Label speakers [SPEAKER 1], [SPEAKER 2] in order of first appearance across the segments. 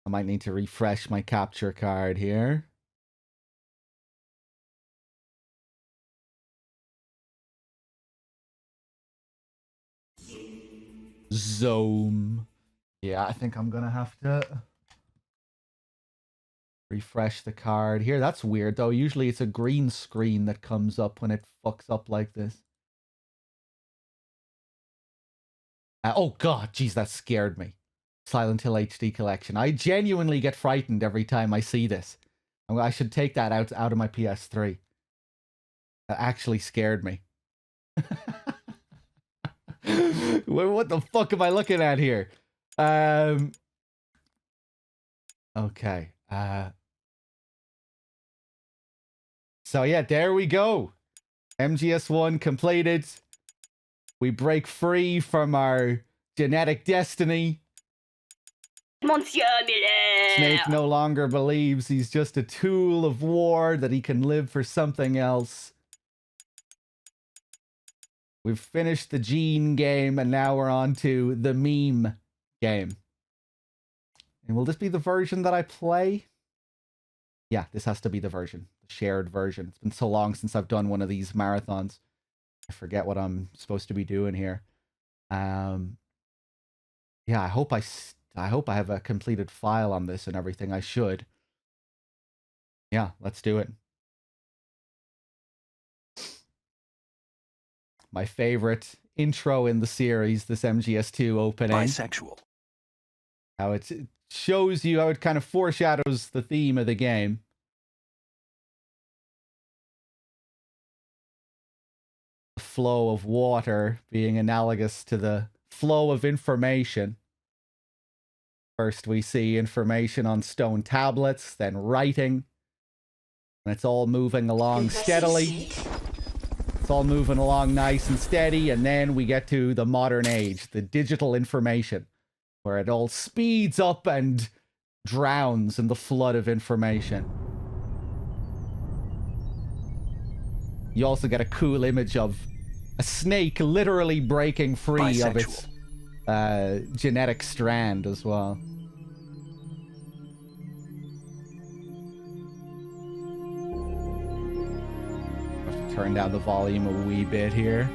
[SPEAKER 1] I might need to refresh my capture card here. Zoom. Yeah, I think I'm gonna have to refresh the card here. That's weird though. Usually it's a green screen that comes up when it fucks up like this. Oh god, jeez, that scared me. Silent Hill HD collection. I genuinely get frightened every time I see this. I should take that out of my PS3. That actually scared me. What the fuck am I looking at here? Okay. So yeah, there we go. MGS1 completed. We break free from our genetic destiny.
[SPEAKER 2] Monsieur Miller!
[SPEAKER 1] Snake no longer believes he's just a tool of war, that he can live for something else. We've finished the gene game, and now we're on to the meme game. And will this be the version that I play? Yeah, this has to be the version. The shared version. It's been so long since I've done one of these marathons. I forget what I'm supposed to be doing here. Yeah, I hope I have a completed file on this and everything. I should. Yeah, let's do it. My favorite intro in the series, this MGS2 opening.
[SPEAKER 3] Bisexual.
[SPEAKER 1] How it shows you, how it kind of foreshadows the theme of the game. The flow of water being analogous to the flow of information. First we see information on stone tablets, then writing. And it's all moving along steadily. It's all moving along nice and steady, and then we get to the modern age, the digital information, where it all speeds up and drowns in the flood of information. You also get a cool image of a snake literally breaking free of its genetic strand as well. Have to turn down the volume a wee bit here.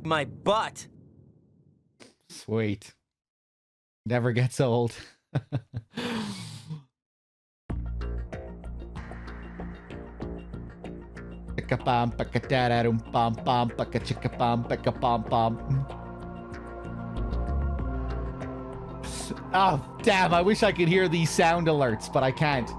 [SPEAKER 3] My butt.
[SPEAKER 1] Sweet. Never gets old. Pam pam pam pam pam. Oh, damn, I wish I could hear these sound alerts, but I can't.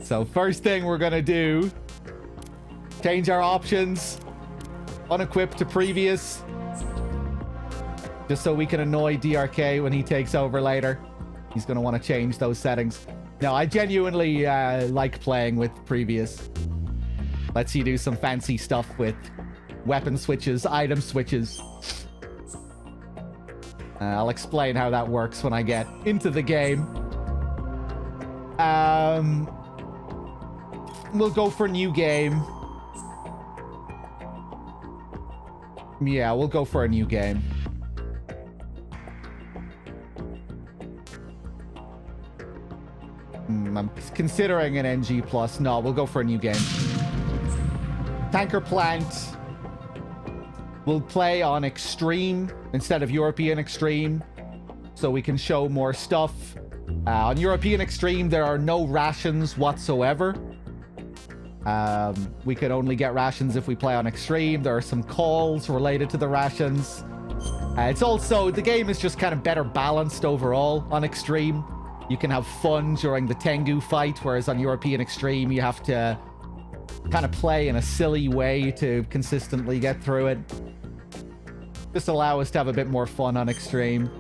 [SPEAKER 1] So first thing we're gonna do, change our options, unequip to previous, just so we can annoy DRK when he takes over later. He's gonna want to change those settings. No, I genuinely like playing with previous. Lets you do some fancy stuff with weapon switches, item switches. I'll explain how that works when I get into the game. We'll go for new game. Yeah, we'll go for a new game. I'm considering an NG+. No, we'll go for a new game. Tanker Plant. We'll play on Extreme instead of European Extreme, so we can show more stuff. On European Extreme, there are no rations whatsoever. We can only get rations if we play on Extreme. There are some calls related to the rations. It's also, the game is just kind of better balanced overall on Extreme. You can have fun during the Tengu fight, whereas on European Extreme, you have to kind of play in a silly way to consistently get through it. Just allow us to have a bit more fun on Extreme.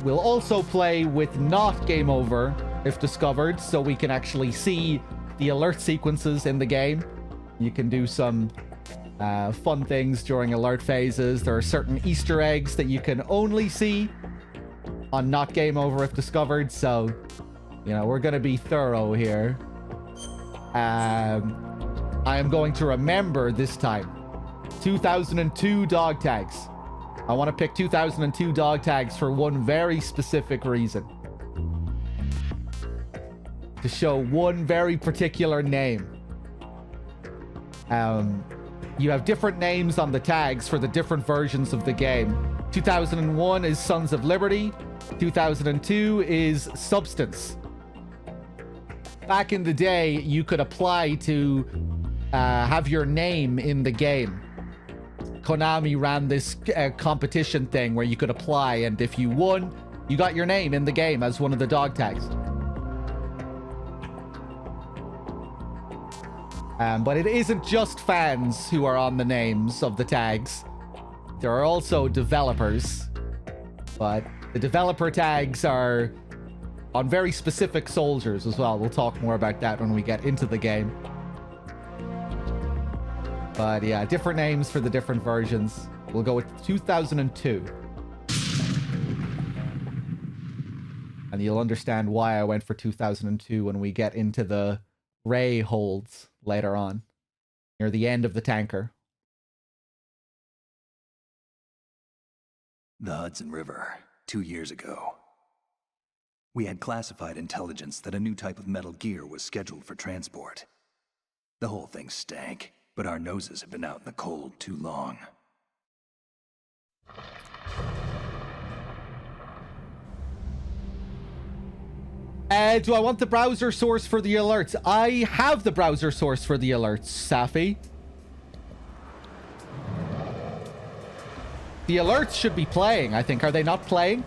[SPEAKER 1] We'll also play with not game over if discovered, so we can actually see the alert sequences in the game. You can do some fun things during alert phases. There are certain Easter eggs that you can only see on not game over if discovered, so you know, we're gonna be thorough here. I am going to remember this time 2002 dog tags. I want to pick 2002 dog tags for one very specific reason. To show one very particular name. You have different names on the tags for the different versions of the game. 2001 is Sons of Liberty. 2002 is Substance. Back in the day, you could apply to have your name in the game. Konami ran this competition thing where you could apply, and if you won, you got your name in the game as one of the dog tags. But it isn't just fans who are on the names of the tags. There are also developers. But the developer tags are on very specific soldiers as well. We'll talk more about that when we get into the game. But yeah, different names for the different versions. We'll go with 2002. And you'll understand why I went for 2002 when we get into the Ray holds later on, near the end of the tanker.
[SPEAKER 4] The Hudson River, 2 years ago. We had classified intelligence that a new type of metal gear was scheduled for transport. The whole thing stank, but our noses have been out in the cold too long.
[SPEAKER 1] Do I want the browser source for the alerts? I have the browser source for the alerts, Safi. The alerts should be playing, I think. Are they not playing?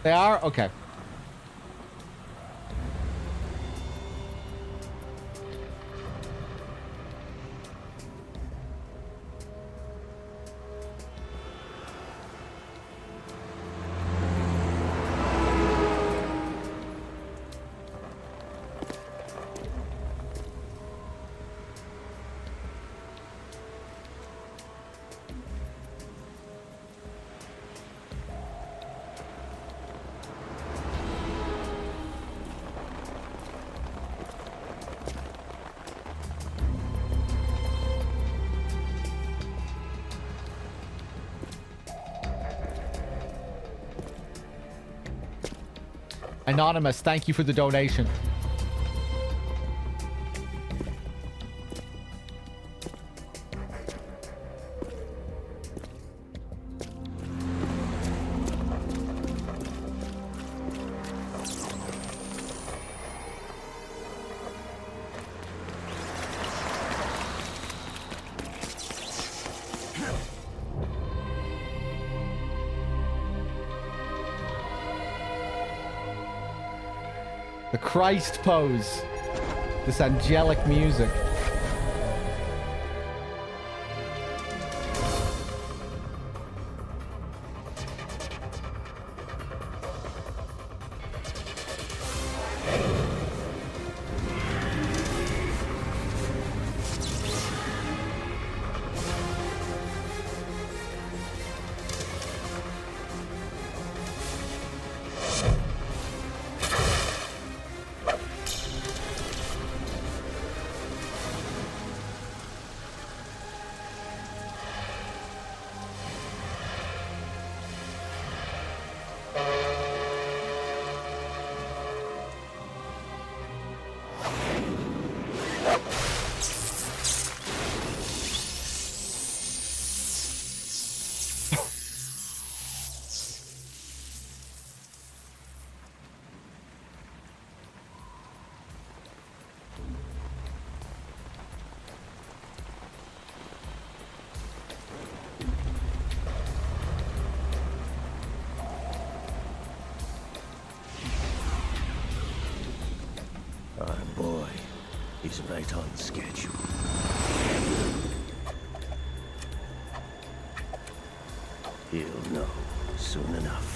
[SPEAKER 1] They are? Okay. Anonymous, thank you for the donation. The Christ pose. This angelic music.
[SPEAKER 3] He's right on schedule. He'll know soon enough.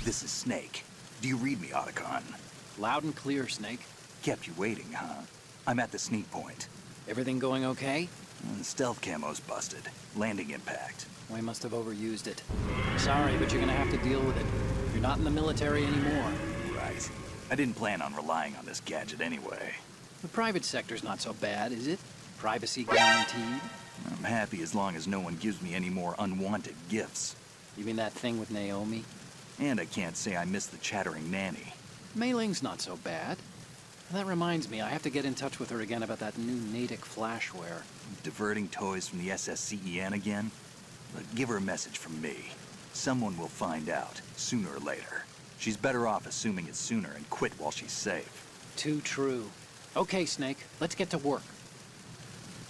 [SPEAKER 4] This is Snake. Do you read me, Otacon?
[SPEAKER 5] Loud and clear, Snake.
[SPEAKER 4] Kept you waiting, huh? I'm at the sneak point.
[SPEAKER 5] Everything going okay?
[SPEAKER 4] Stealth camo's busted. Landing impact.
[SPEAKER 5] We must have overused it. Sorry, but you're gonna have to deal with it. You're not in the military anymore.
[SPEAKER 4] Right. I didn't plan on relying on this gadget anyway.
[SPEAKER 5] The private sector's not so bad, is it? Privacy guaranteed?
[SPEAKER 4] I'm happy as long as no one gives me any more unwanted gifts.
[SPEAKER 5] You mean that thing with Naomi?
[SPEAKER 4] And I can't say I miss the chattering nanny.
[SPEAKER 5] Mei Ling's not so bad. That reminds me, I have to get in touch with her again about that new Natick flashware.
[SPEAKER 4] Diverting toys from the SSCEN again? But give her a message from me. Someone will find out, sooner or later. She's better off assuming it sooner and quit while she's safe.
[SPEAKER 5] Too true. Okay, Snake, let's get to work.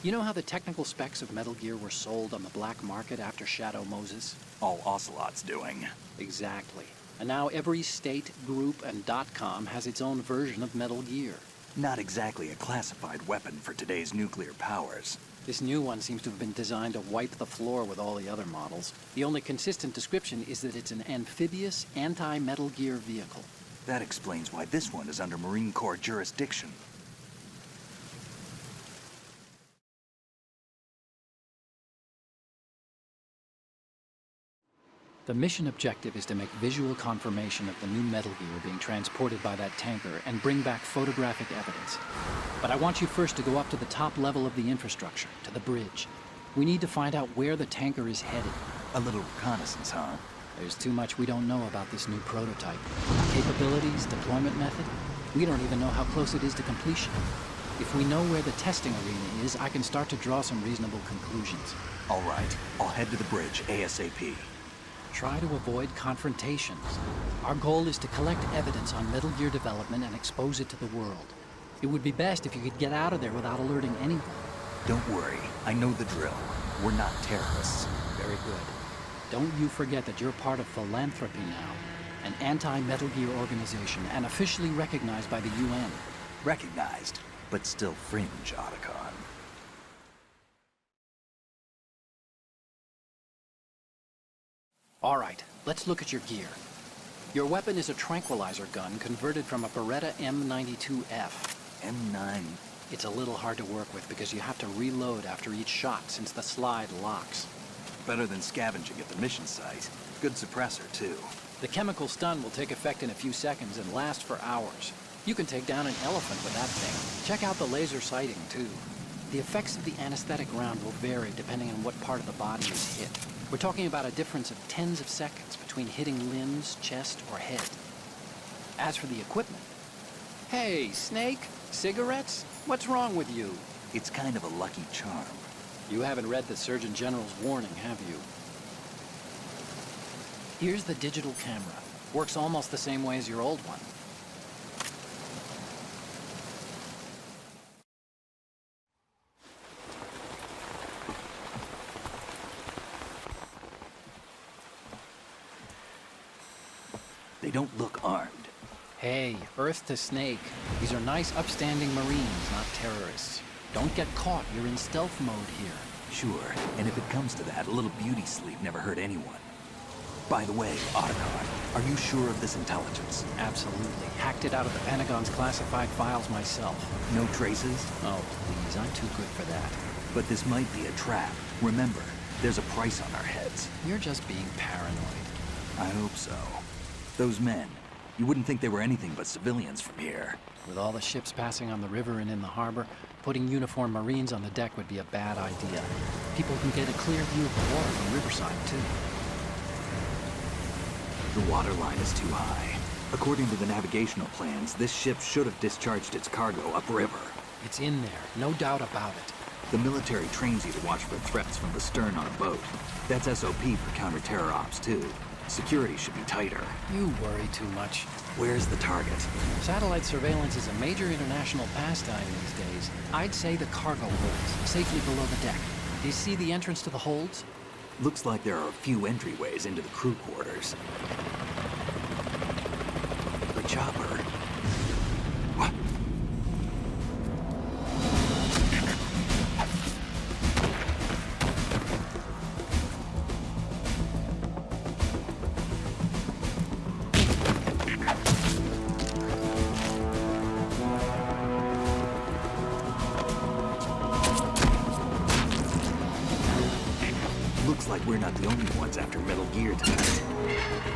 [SPEAKER 5] You know how the technical specs of Metal Gear were sold on the black market after Shadow Moses?
[SPEAKER 4] All Ocelot's doing.
[SPEAKER 5] Exactly. And now every state, group, and .com has its own version of Metal Gear.
[SPEAKER 4] Not exactly a classified weapon for today's nuclear powers.
[SPEAKER 5] This new one seems to have been designed to wipe the floor with all the other models. The only consistent description is that it's an amphibious, anti-Metal Gear vehicle.
[SPEAKER 4] That explains why this one is under Marine Corps jurisdiction.
[SPEAKER 5] The mission objective is to make visual confirmation of the new Metal Gear being transported by that tanker and bring back photographic evidence. But I want you first to go up to the top level of the infrastructure, to the bridge. We need to find out where the tanker is headed.
[SPEAKER 4] A little reconnaissance, huh?
[SPEAKER 5] There's too much we don't know about this new prototype. Capabilities, deployment method. We don't even know how close it is to completion. If we know where the testing arena is, I can start to draw some reasonable conclusions.
[SPEAKER 4] All right, I'll head to the bridge ASAP.
[SPEAKER 5] Try to avoid confrontations. Our goal is to collect evidence on Metal Gear development and expose it to the world. It would be best if you could get out of there without alerting anyone.
[SPEAKER 4] Don't worry, I know the drill. We're not terrorists.
[SPEAKER 5] Very good. Don't you forget that you're part of Philanthropy now, an anti-Metal Gear organization and officially recognized by the UN.
[SPEAKER 4] Recognized, but still fringe, Otacon.
[SPEAKER 5] All right, let's look at your gear. Your weapon is a tranquilizer gun converted from a Beretta M92F.
[SPEAKER 4] M9.
[SPEAKER 5] It's a little hard to work with because you have to reload after each shot since the slide locks.
[SPEAKER 4] Better than scavenging at the mission site. Good suppressor, too.
[SPEAKER 5] The chemical stun will take effect in a few seconds and last for hours. You can take down an elephant with that thing. Check out the laser sighting, too. The effects of the anesthetic round will vary depending on what part of the body is hit. We're talking about a difference of tens of seconds between hitting limbs, chest, or head. As for the equipment... Hey, Snake? Cigarettes? What's wrong with you?
[SPEAKER 4] It's kind of a lucky charm.
[SPEAKER 5] You haven't read the Surgeon General's warning, have you? Here's the digital camera. Works almost the same way as your old one.
[SPEAKER 4] They don't look armed.
[SPEAKER 5] Hey, Earth to Snake. These are nice, upstanding Marines, not terrorists. Don't get caught. You're in stealth mode here.
[SPEAKER 4] Sure, and if it comes to that, a little beauty sleep never hurt anyone. By the way, Otacon, are you sure of this intelligence?
[SPEAKER 5] Absolutely. Hacked it out of the Pentagon's classified files myself.
[SPEAKER 4] No traces?
[SPEAKER 5] Oh, please. I'm too good for that.
[SPEAKER 4] But this might be a trap. Remember, there's a price on our heads.
[SPEAKER 5] You're just being paranoid.
[SPEAKER 4] I hope so. Those men, you wouldn't think they were anything but civilians from here.
[SPEAKER 5] With all the ships passing on the river and in the harbor, putting uniformed Marines on the deck would be a bad idea. People can get a clear view of the water from Riverside, too.
[SPEAKER 4] The water line is too high. According to the navigational plans, this ship should have discharged its cargo upriver.
[SPEAKER 5] It's in there, no doubt about it.
[SPEAKER 4] The military trains you to watch for threats from the stern on a boat. That's SOP for counter-terror ops, too. Security should be tighter.
[SPEAKER 5] You worry too much.
[SPEAKER 4] Where's the target?
[SPEAKER 5] Satellite surveillance is a major international pastime these days. I'd say the cargo holds, safely below the deck. Do you see the entrance to the holds?
[SPEAKER 4] Looks like there are a few entryways into the crew quarters. The chopper. What? Looks like we're not the only ones after Metal Gear tonight.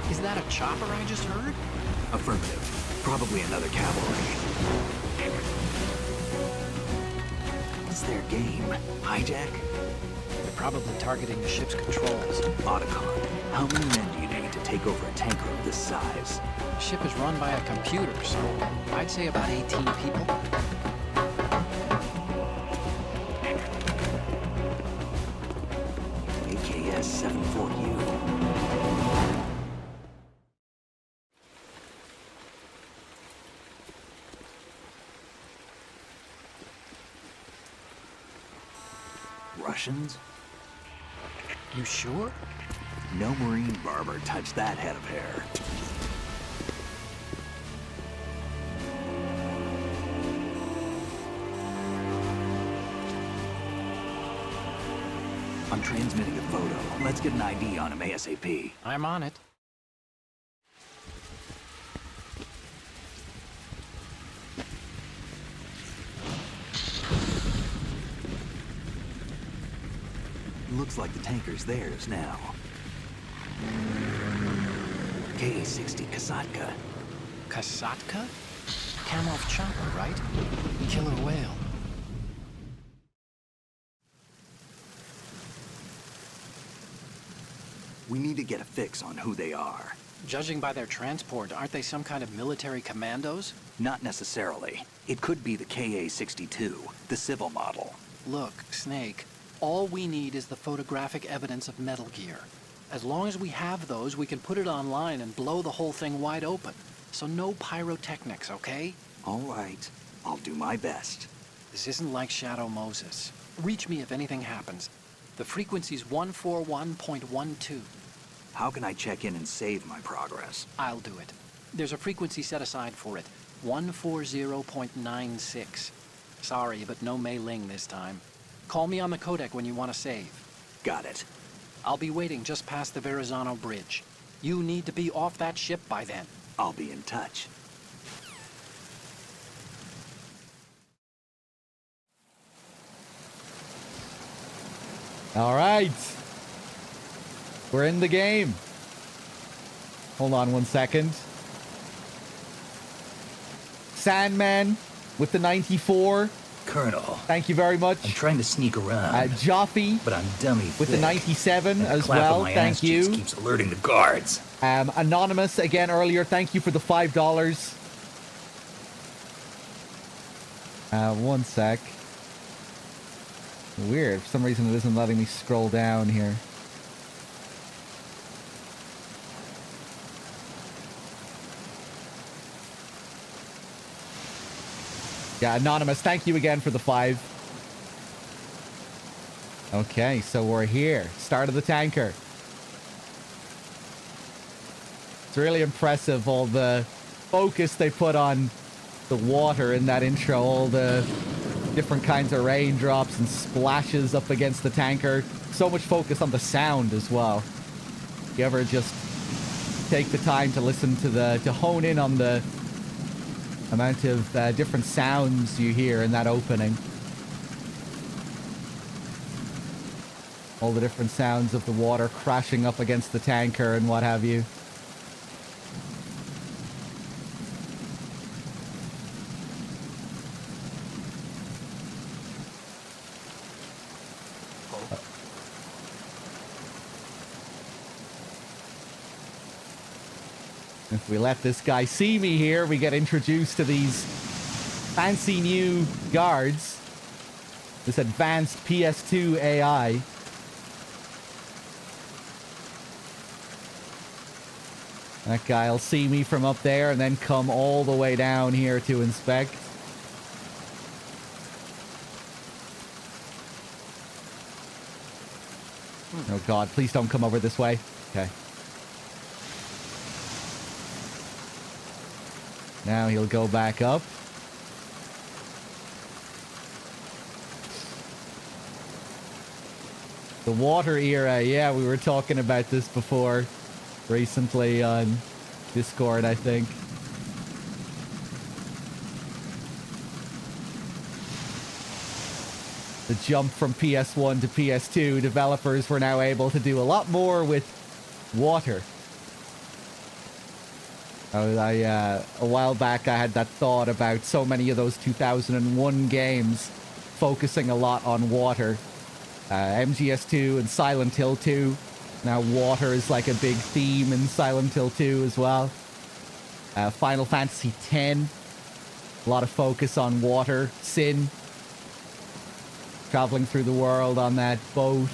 [SPEAKER 5] Is that a chopper I just heard?
[SPEAKER 4] Affirmative. Probably another cavalry. What's their game? Hijack?
[SPEAKER 5] They're probably targeting the ship's controls.
[SPEAKER 4] Otacon, how many men do you need to take over a tanker of this size?
[SPEAKER 5] The ship is run by a computer, so I'd say about 18 people.
[SPEAKER 4] AKS 74U. Russians?
[SPEAKER 5] You sure?
[SPEAKER 4] No Marine barber touched that head of hair. I'm transmitting a photo. Let's get an ID on him ASAP.
[SPEAKER 5] I'm on it.
[SPEAKER 4] Looks like the tanker's theirs now. Ka-60 Kasatka.
[SPEAKER 5] Kasatka? Kamov chopper, right? Killer whale.
[SPEAKER 4] We need to get a fix on who they are.
[SPEAKER 5] Judging by their transport, aren't they some kind of military commandos?
[SPEAKER 4] Not necessarily. It could be the Ka-62, the civil model.
[SPEAKER 5] Look, Snake, all we need is the photographic evidence of Metal Gear. As long as we have those, we can put it online and blow the whole thing wide open. So no pyrotechnics, okay?
[SPEAKER 4] All right. I'll do my best.
[SPEAKER 5] This isn't like Shadow Moses. Reach me if anything happens. The frequency's 141.12.
[SPEAKER 4] How can I check in and save my progress?
[SPEAKER 5] I'll do it. There's a frequency set aside for it. 140.96. Sorry, but no Mei Ling this time. Call me on the codec when you want to save.
[SPEAKER 4] Got it.
[SPEAKER 5] I'll be waiting just past the Verrazano Bridge. You need to be off that ship by then.
[SPEAKER 4] I'll be in touch.
[SPEAKER 1] All right. We're in the game. Hold on 1 second. Sandman with the 94.
[SPEAKER 3] Colonel,
[SPEAKER 1] Thank you very much.
[SPEAKER 3] I'm trying to sneak around,
[SPEAKER 1] Joffe
[SPEAKER 3] but I'm dummy
[SPEAKER 1] with the
[SPEAKER 3] thick.
[SPEAKER 1] 97
[SPEAKER 3] And the
[SPEAKER 1] as
[SPEAKER 3] clap of
[SPEAKER 1] well.
[SPEAKER 3] my
[SPEAKER 1] Thank
[SPEAKER 3] ass cheeks
[SPEAKER 1] you.
[SPEAKER 3] keeps alerting the guards.
[SPEAKER 1] Anonymous again earlier. Thank you for the $5. 1 sec. Weird. For some reason it isn't letting me scroll down here. Yeah, Anonymous, thank you again for the 5. Okay, so we're here. Start of the tanker. It's really impressive, all the focus they put on the water in that intro. All the different kinds of raindrops and splashes up against the tanker. So much focus on the sound as well. You ever just take the time to listen to hone in on the amount of different sounds you hear in that opening. All the different sounds of the water crashing up against the tanker and what have you. If we let this guy see me here, we get introduced to these fancy new guards. This advanced PS2 AI. That guy'll see me from up there and then come all the way down here to inspect. Oh god, please don't come over this way. Okay. Now he'll go back up. The water era, yeah, we were talking about this before recently on Discord, I think. The jump from PS1 to PS2, developers were now able to do a lot more with water. A while back I had that thought about so many of those 2001 games focusing a lot on water. MGS2 and Silent Hill 2. Now water is like a big theme in Silent Hill 2 as well. Final Fantasy X. A lot of focus on water. Sin. Traveling through the world on that boat.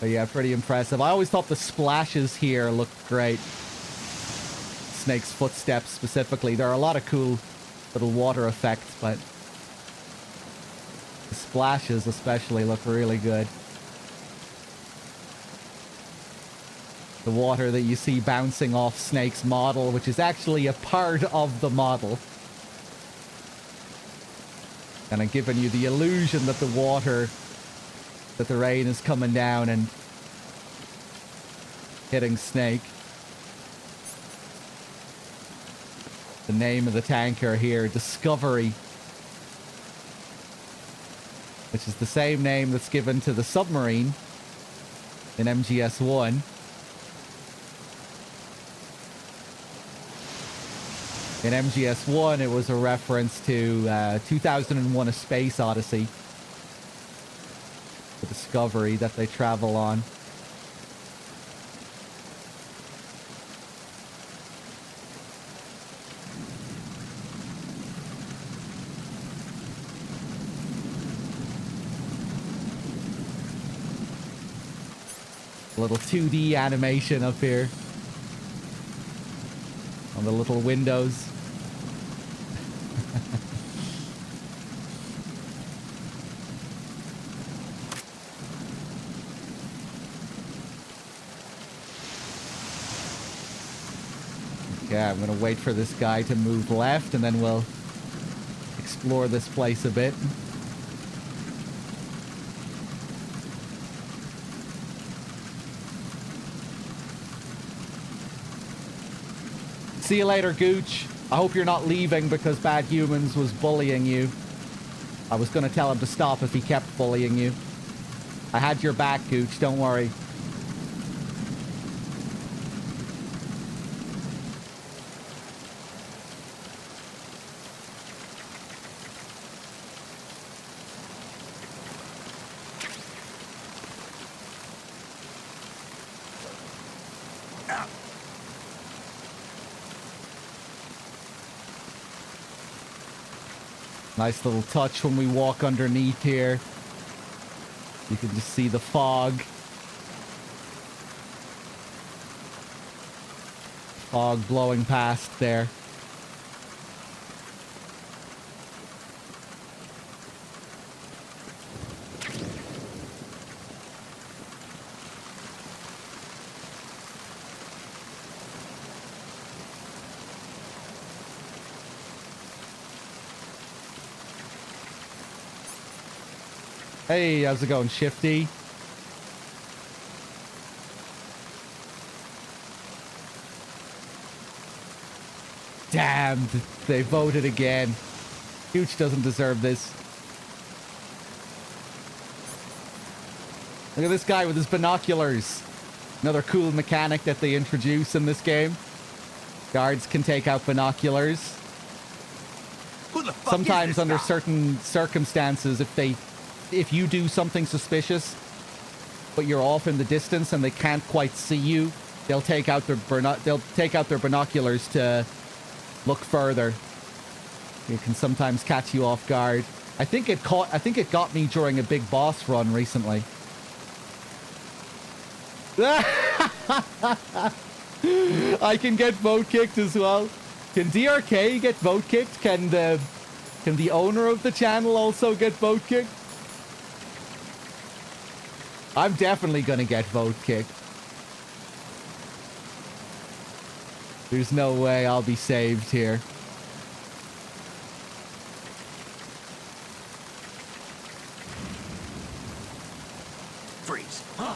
[SPEAKER 1] But yeah, pretty impressive. I always thought the splashes here looked great. Snake's footsteps specifically. There are a lot of cool little water effects, but the splashes especially look really good. The water that you see bouncing off Snake's model, which is actually a part of the model. Kind of giving you the illusion that the water, that the rain is coming down and hitting Snake. The name of the tanker here, Discovery, which is the same name that's given to the submarine in MGS1. In MGS1, it was a reference to 2001: A Space Odyssey. The Discovery that they travel on. A little 2D animation up here on the little windows. Yeah, I'm gonna wait for this guy to move left, and then we'll explore this place a bit. See you later, Gooch. I hope you're not leaving because Bad Humans was bullying you. I was gonna tell him to stop if he kept bullying you. I had your back, Gooch, don't worry. Nice little touch when we walk underneath here. You can just see the fog. Fog blowing past there. Hey, how's it going, Shifty? Damn, they voted again. Gooch doesn't deserve this. Look at this guy with his binoculars. Another cool mechanic that they introduce in this game. Guards can take out binoculars. Sometimes under certain circumstances, if you do something suspicious, but you're off in the distance and they can't quite see you, they'll take out their binoculars to look further. It can sometimes catch you off guard. I think it got me during a big boss run recently. I can get vote kicked as well. Can DRK get vote kicked? Can the owner of the channel also get vote kicked? I'm definitely gonna get vote kicked. There's no way I'll be saved here.
[SPEAKER 3] Freeze. Huh?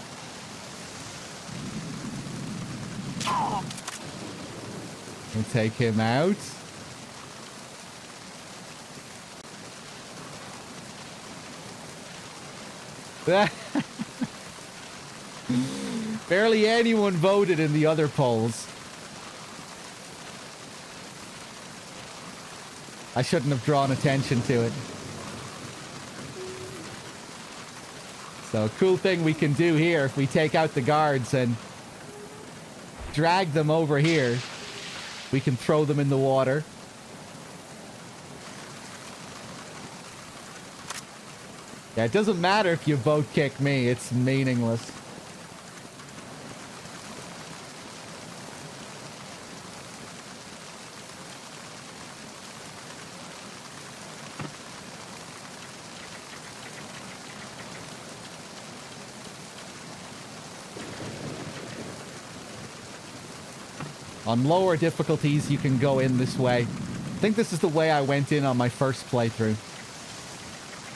[SPEAKER 1] We'll take him out. Barely anyone voted in the other polls. I shouldn't have drawn attention to it. So, cool thing we can do here, if we take out the guards and drag them over here, we can throw them in the water. Yeah, it doesn't matter if you vote kick me, it's meaningless. On lower difficulties, you can go in this way. I think this is the way I went in on my first playthrough.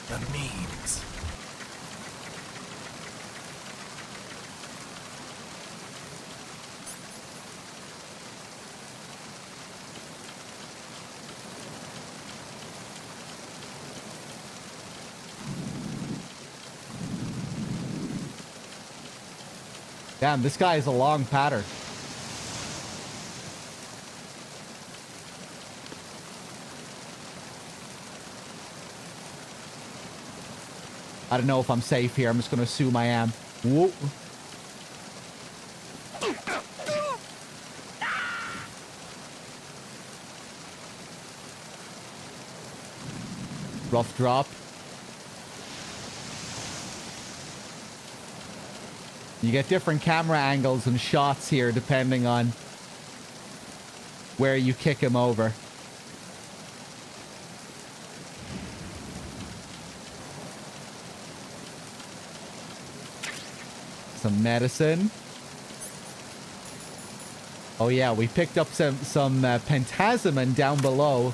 [SPEAKER 3] The memes.
[SPEAKER 1] Damn, this guy is a long pattern. I don't know if I'm safe here. I'm just going to assume I am. Whoa. Rough drop. You get different camera angles and shots here depending on where you kick him over. Some medicine. Oh yeah, we picked up some pentazemin down below.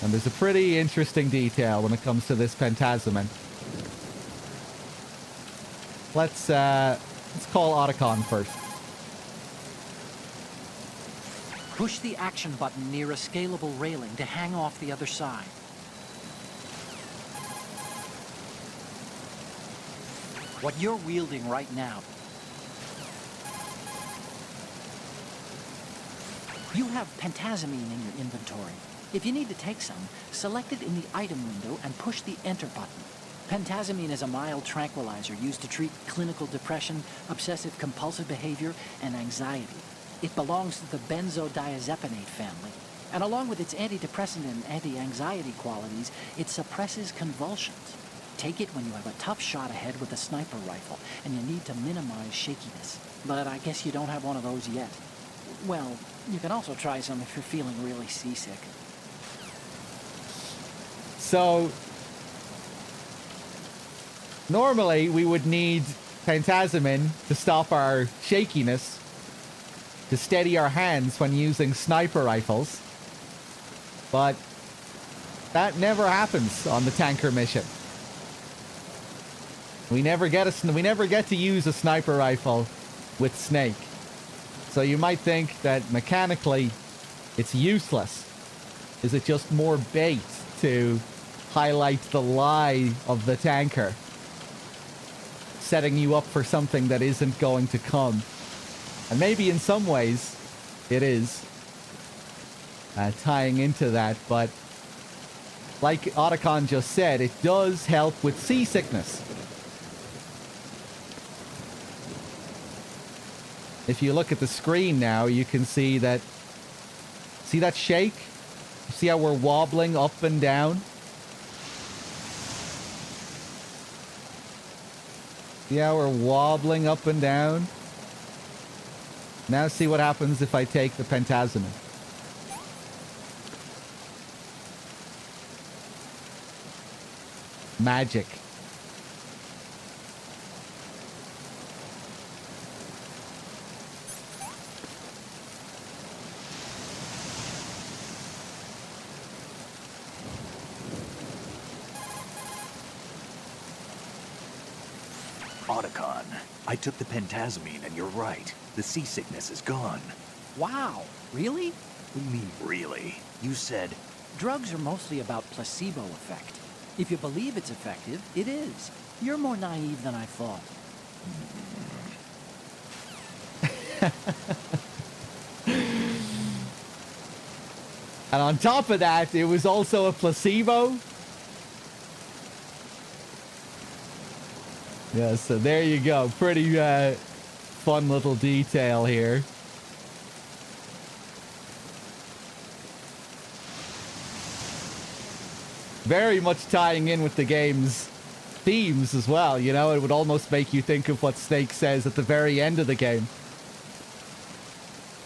[SPEAKER 1] And there's a pretty interesting detail when it comes to this pentazemin. Let's call Otacon first.
[SPEAKER 5] Push the action button near a scalable railing to hang off the other side. What you're wielding right now. You have pentazamine in your inventory. If you need to take some, select it in the item window and push the enter button. Pentazamine is a mild tranquilizer used to treat clinical depression, obsessive compulsive behavior, and anxiety. It belongs to the benzodiazepinate family, and along with its antidepressant and anti-anxiety qualities, it suppresses convulsions. Take it when you have a tough shot ahead with a sniper rifle, and you need to minimize shakiness. But I guess you don't have one of those yet. Well, you can also try some if you're feeling really seasick.
[SPEAKER 1] So, normally we would need pentazemin to stop our shakiness, to steady our hands when using sniper rifles, but that never happens on the tanker mission. We never get to use a sniper rifle with Snake. So you might think that mechanically it's useless. Is it just more bait to highlight the lie of the tanker, setting you up for something that isn't going to come? And maybe in some ways it is tying into that, but like Otacon just said, it does help with seasickness. If you look at the screen now, you can see that, see that shake? See how we're wobbling up and down? See how we're wobbling up and down? Now see what happens if I take the pentazemin. Magic.
[SPEAKER 4] Otacon, I took the pentazamine and you're right. The seasickness is gone.
[SPEAKER 5] Wow, really?
[SPEAKER 4] What do you mean, really? You said...
[SPEAKER 5] Drugs are mostly about placebo effect. If you believe it's effective, it is. You're more naive than I thought.
[SPEAKER 1] And on top of that, it was also a placebo. Yeah, so there you go. Pretty fun little detail here. Very much tying in with the game's themes as well, you know? It would almost make you think of what Snake says at the very end of the game.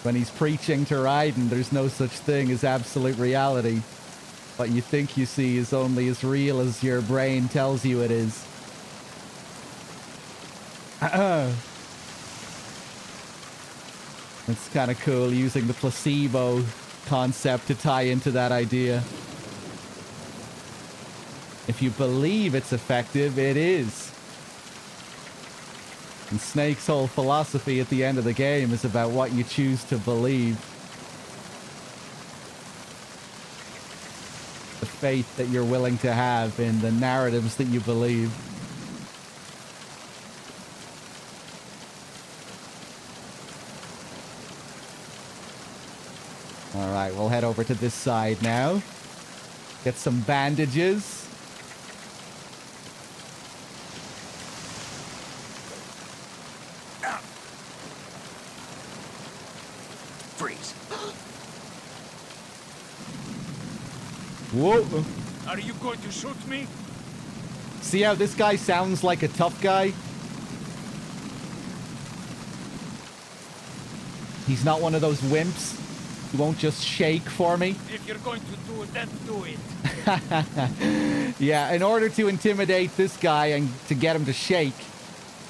[SPEAKER 1] When he's preaching to Raiden, there's no such thing as absolute reality. What you think you see is only as real as your brain tells you it is. It's kind of cool using the placebo concept to tie into that idea. If you believe it's effective, it is. And Snake's whole philosophy at the end of the game is about what you choose to believe. The faith that you're willing to have in the narratives that you believe. Alright, we'll head over to this side now. Get some bandages.
[SPEAKER 4] Freeze.
[SPEAKER 1] Whoa!
[SPEAKER 3] Are you going to shoot me?
[SPEAKER 1] See how this guy sounds like a tough guy? He's not one of those wimps. He won't just shake for me.
[SPEAKER 3] If you're going to do it, then do it.
[SPEAKER 1] Yeah, in order to intimidate this guy and to get him to shake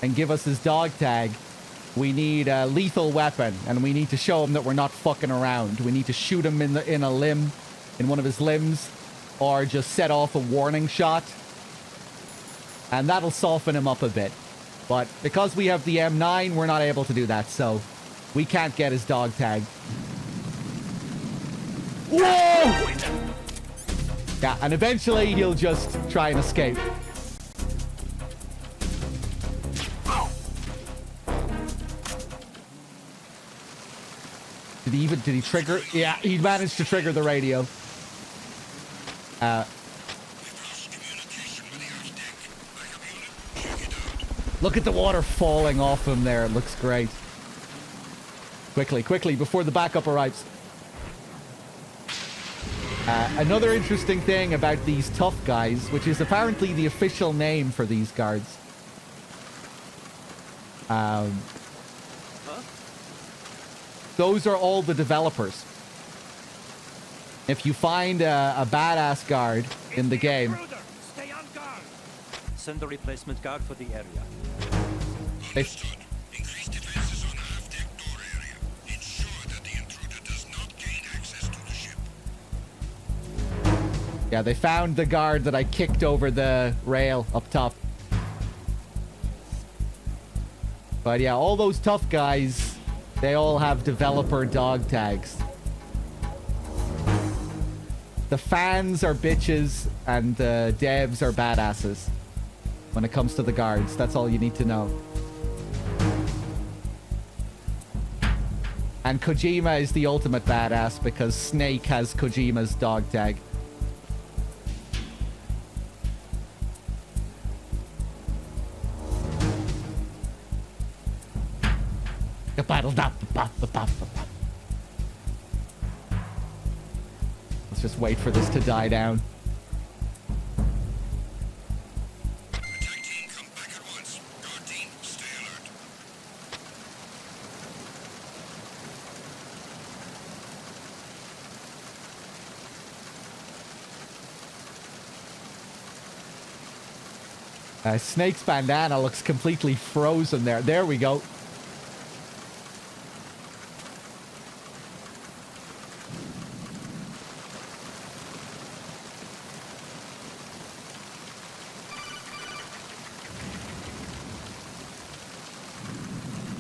[SPEAKER 1] and give us his dog tag, we need a lethal weapon, and we need to show him that we're not fucking around. We need to shoot him in a limb, in one of his limbs, or just set off a warning shot. And that'll soften him up a bit. But because we have the M9, we're not able to do that, so we can't get his dog tag. Whoa! Yeah, and eventually he'll just try and escape. Did he trigger? Yeah, he managed to trigger the radio. Look at the water falling off him there. It looks great. Quickly, quickly, before the backup arrives. Another interesting thing about these tough guys, which is apparently the official name for these guards. Those are all the developers. If you find a badass guard in the game,
[SPEAKER 3] Stay on guard. Send a replacement guard for the area.
[SPEAKER 6] Understood. Increase defenses on half-deck door area. Ensure that the intruder does not gain access to the ship.
[SPEAKER 1] Yeah, they found the guard that I kicked over the rail up top. But yeah, all those tough guys, they all have developer dog tags. The fans are bitches and the devs are badasses when it comes to the guards. That's all you need to know. And Kojima is the ultimate badass because Snake has Kojima's dog tag. Let's just wait for this to die down.
[SPEAKER 6] Attack team, come back at once. Guard team, stay alert.
[SPEAKER 1] Snake's bandana looks completely frozen there. There we go.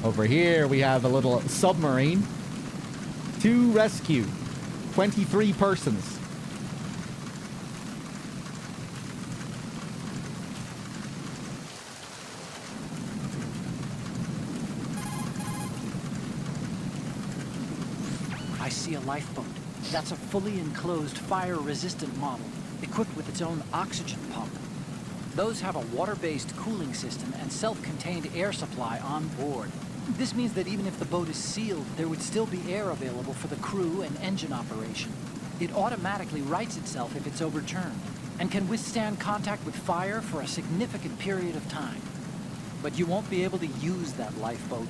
[SPEAKER 1] Over here, we have a little submarine. To rescue. 23 persons.
[SPEAKER 5] I see a lifeboat. That's a fully enclosed, fire-resistant model, equipped with its own oxygen pump. Those have a water-based cooling system and self-contained air supply on board. This means that even if the boat is sealed, there would still be air available for the crew and engine operation. It automatically rights itself if it's overturned, and can withstand contact with fire for a significant period of time. But you won't be able to use that lifeboat.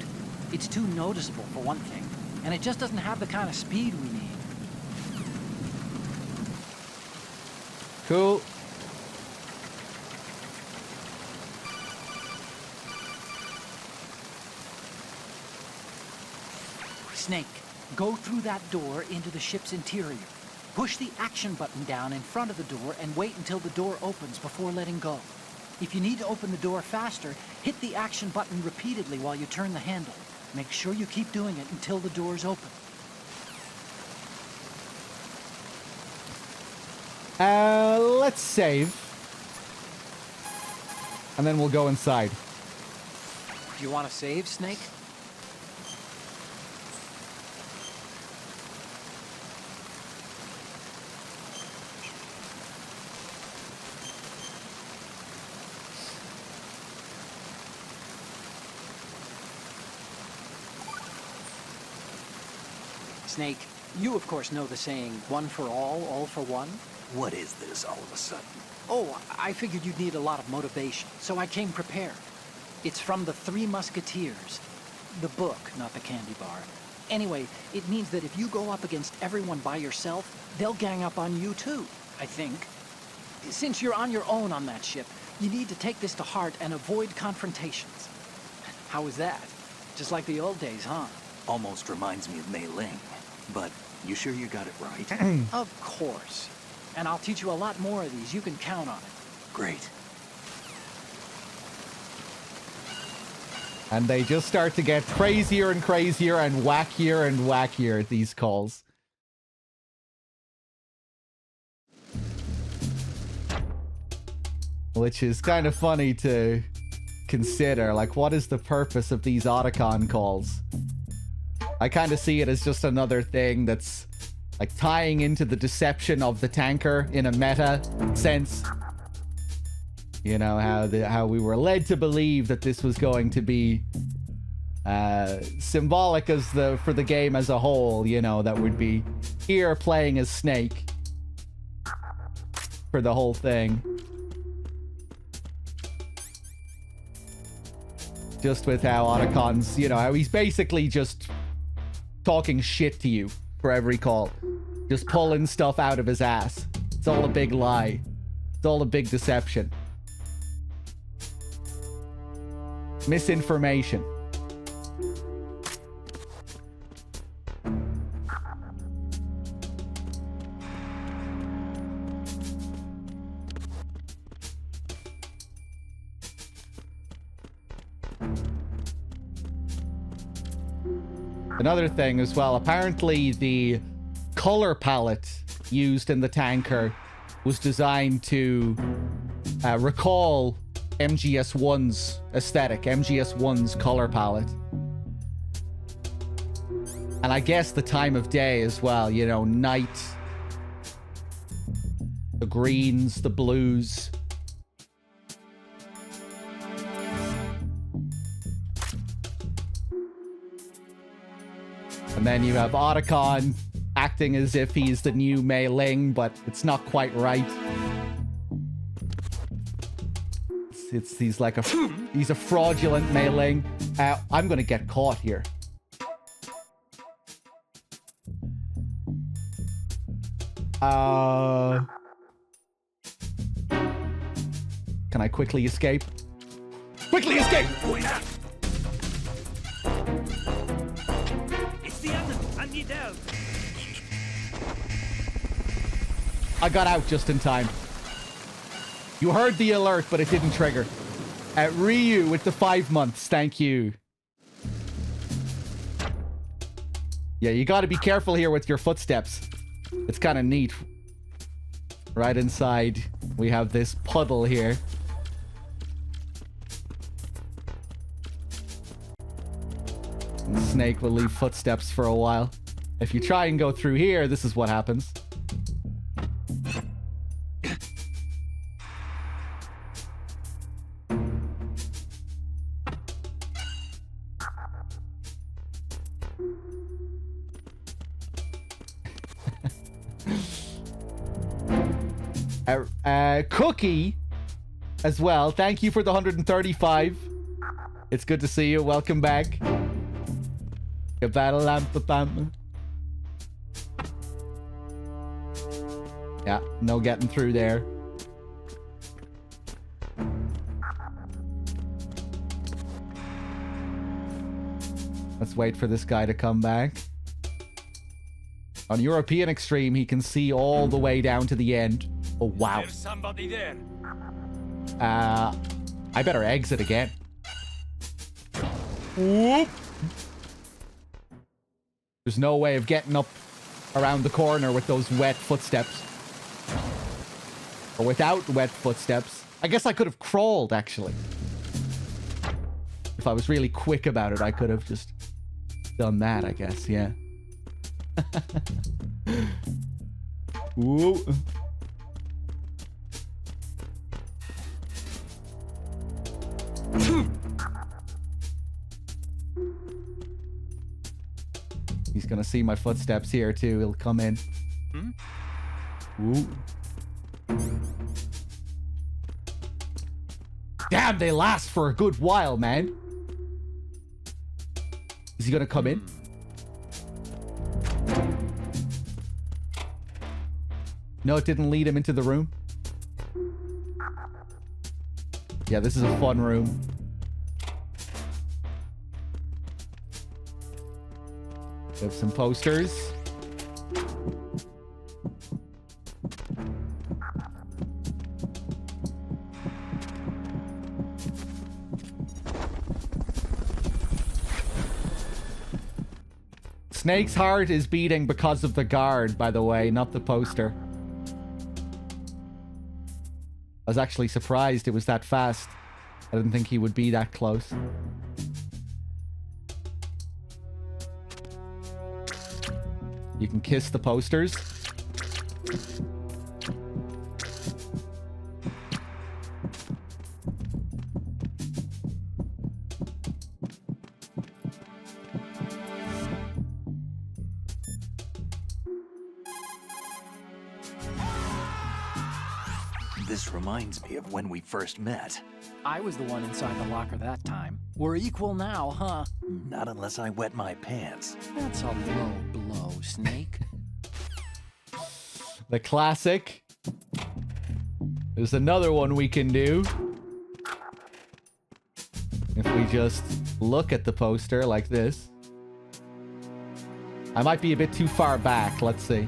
[SPEAKER 5] It's too noticeable, for one thing, and it just doesn't have the kind of speed we need.
[SPEAKER 1] Cool.
[SPEAKER 5] Snake, go through that door into the ship's interior. Push the action button down in front of the door and wait until the door opens before letting go. If you need to open the door faster, hit the action button repeatedly while you turn the handle. Make sure you keep doing it until the door's open.
[SPEAKER 1] Let's save. And then we'll go inside.
[SPEAKER 5] Do you want to save, Snake? Snake, you of course know the saying, one for all for one?
[SPEAKER 4] What is this all of a sudden?
[SPEAKER 5] Oh, I figured you'd need a lot of motivation, so I came prepared. It's from the Three Musketeers. The book, not the candy bar. Anyway, it means that if you go up against everyone by yourself, they'll gang up on you too, I think. Since you're on your own on that ship, you need to take this to heart and avoid confrontations. How was that? Just like the old days, huh?
[SPEAKER 4] Almost reminds me of Mei Ling. But you sure you got it right?
[SPEAKER 5] Of course. And I'll teach you a lot more of these. You can count on it.
[SPEAKER 4] Great.
[SPEAKER 1] And they just start to get crazier and crazier and wackier, these calls. Which is kind of funny to consider. Like, what is the purpose of these Otacon calls? I kind of see it as just another thing that's like tying into the deception of the tanker in a meta sense. You know, how we were led to believe that this was going to be symbolic as for the game as a whole, you know, that would be here playing as Snake for the whole thing. Just with how Otacon's, you know, how he's basically just talking shit to you for every call. Just pulling stuff out of his ass. It's all a big lie. It's all a big deception. Misinformation. Another thing as well, apparently the color palette used in the tanker was designed to recall MGS1's aesthetic, MGS1's color palette. And I guess the time of day as well, you know, night, the greens, the blues. And then you have Otacon acting as if he's the new Mei Ling, but it's not quite right. He's like he's a fraudulent Mei Ling. I'm gonna get caught here. Can I quickly escape? Quickly escape! I got out just in time. You heard the alert, but it didn't trigger. Ryu with the 5 months. Thank you. Yeah, you got to be careful here with your footsteps. It's kind of neat. Right inside, we have this puddle here. And Snake will leave footsteps for a while. If you try and go through here, this is what happens. Cookie as well. Thank you for the 135. It's good to see you. Welcome back. Yeah, no getting through there. Let's wait for this guy to come back. On European Extreme, he can see all the way down to the end. Oh, wow.
[SPEAKER 3] There's somebody there.
[SPEAKER 1] I better exit again. Whoop. There's no way of getting up around the corner with those wet footsteps. Or without wet footsteps. I guess I could have crawled, actually. If I was really quick about it, I could have just done that, I guess, yeah. Whoa. He's gonna see my footsteps here too. He'll come in. Ooh. Damn, they last for a good while, man. Is he gonna come in? No, it didn't lead him into the room. Yeah, this is a fun room. We have some posters. Snake's heart is beating because of the guard, by the way, not the poster. I was actually surprised it was that fast. I didn't think he would be that close. You can kiss the posters.
[SPEAKER 4] This reminds me of when we first met.
[SPEAKER 5] I was the one inside the locker that time. We're equal now, huh?
[SPEAKER 4] Not unless I wet my pants.
[SPEAKER 5] That's a low blow, Snake.
[SPEAKER 1] The classic. There's another one we can do. If we just look at the poster like this. I might be a bit too far back. Let's see.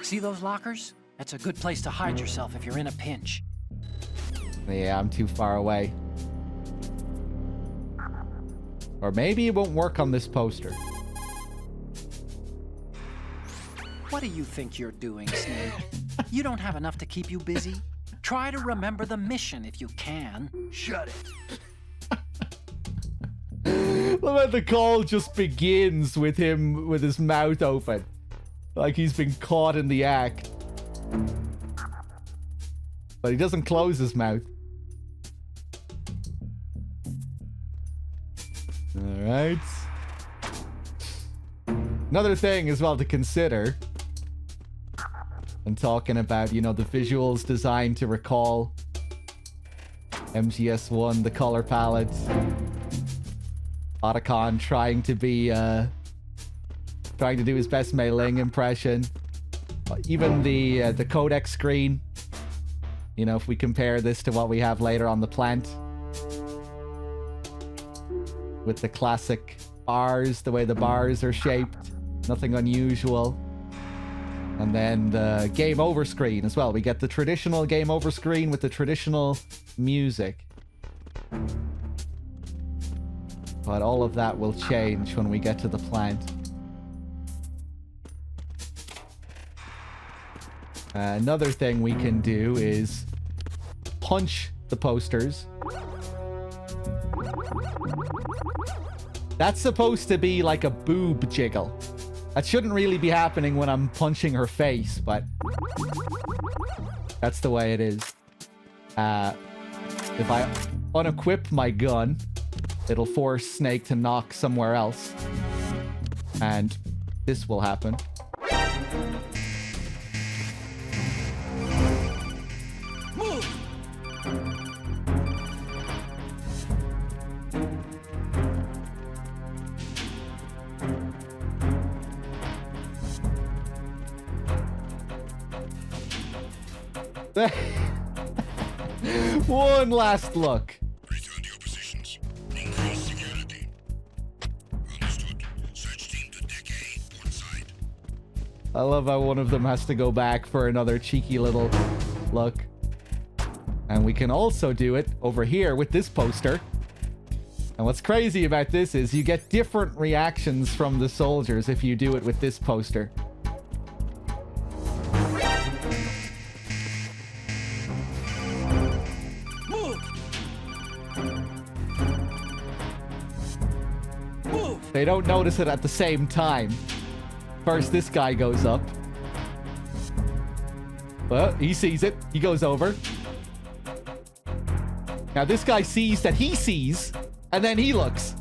[SPEAKER 5] See those lockers? That's a good place to hide yourself if you're in a pinch.
[SPEAKER 1] Yeah, I'm too far away. Or maybe it won't work on this poster.
[SPEAKER 5] What do you think you're doing, Snake? You don't have enough to keep you busy? Try to remember the mission if you can.
[SPEAKER 4] Shut it.
[SPEAKER 1] Look at the call just begins with him with his mouth open. Like he's been caught in the act. But he doesn't close his mouth. Alright. Another thing as well to consider. I'm talking about, you know, the visuals designed to recall MGS1, the color palette. Otacon trying to do his best Mei Ling impression. Even the codec screen. You know, if we compare this to what we have later on the plant. With the classic bars, the way the bars are shaped. Nothing unusual. And then the game over screen as well. We get the traditional game over screen with the traditional music. But all of that will change when we get to the plant. Another thing we can do is punch the posters. That's supposed to be like a boob jiggle. That shouldn't really be happening when I'm punching her face, but that's the way it is. If I unequip my gun, it'll force Snake to knock somewhere else. And this will happen. One last look.
[SPEAKER 6] Return to your positions. Increase security. Understood. Search team to deck A, port side.
[SPEAKER 1] I love how one of them has to go back for another cheeky little look. And we can also do it over here with this poster. And what's crazy about this is you get different reactions from the soldiers if you do it with this poster. They don't notice it at the same time. First, this guy goes up. Well, he sees it. He goes over. Now, this guy sees that he sees, and then he looks.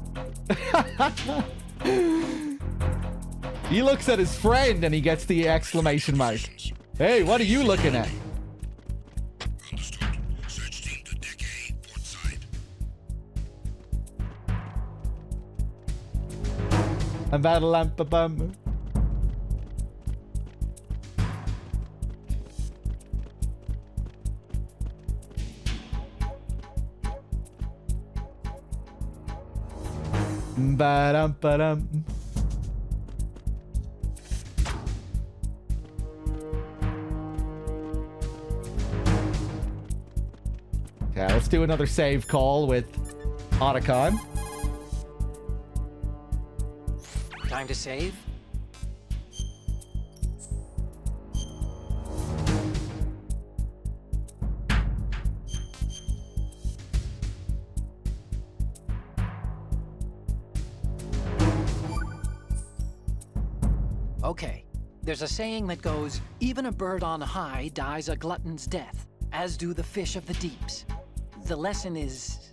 [SPEAKER 1] He looks at his friend, and he gets the exclamation mark. Hey, what are you looking at?
[SPEAKER 6] Understood. Search team to deck A, port side.
[SPEAKER 1] I'm battle lamp bum. Ba-dum, ba-dum. Okay, let's do another save call with Otacon.
[SPEAKER 5] Time to save? Okay, there's a saying that goes, even a bird on high dies a glutton's death, as do the fish of the deeps. The lesson is,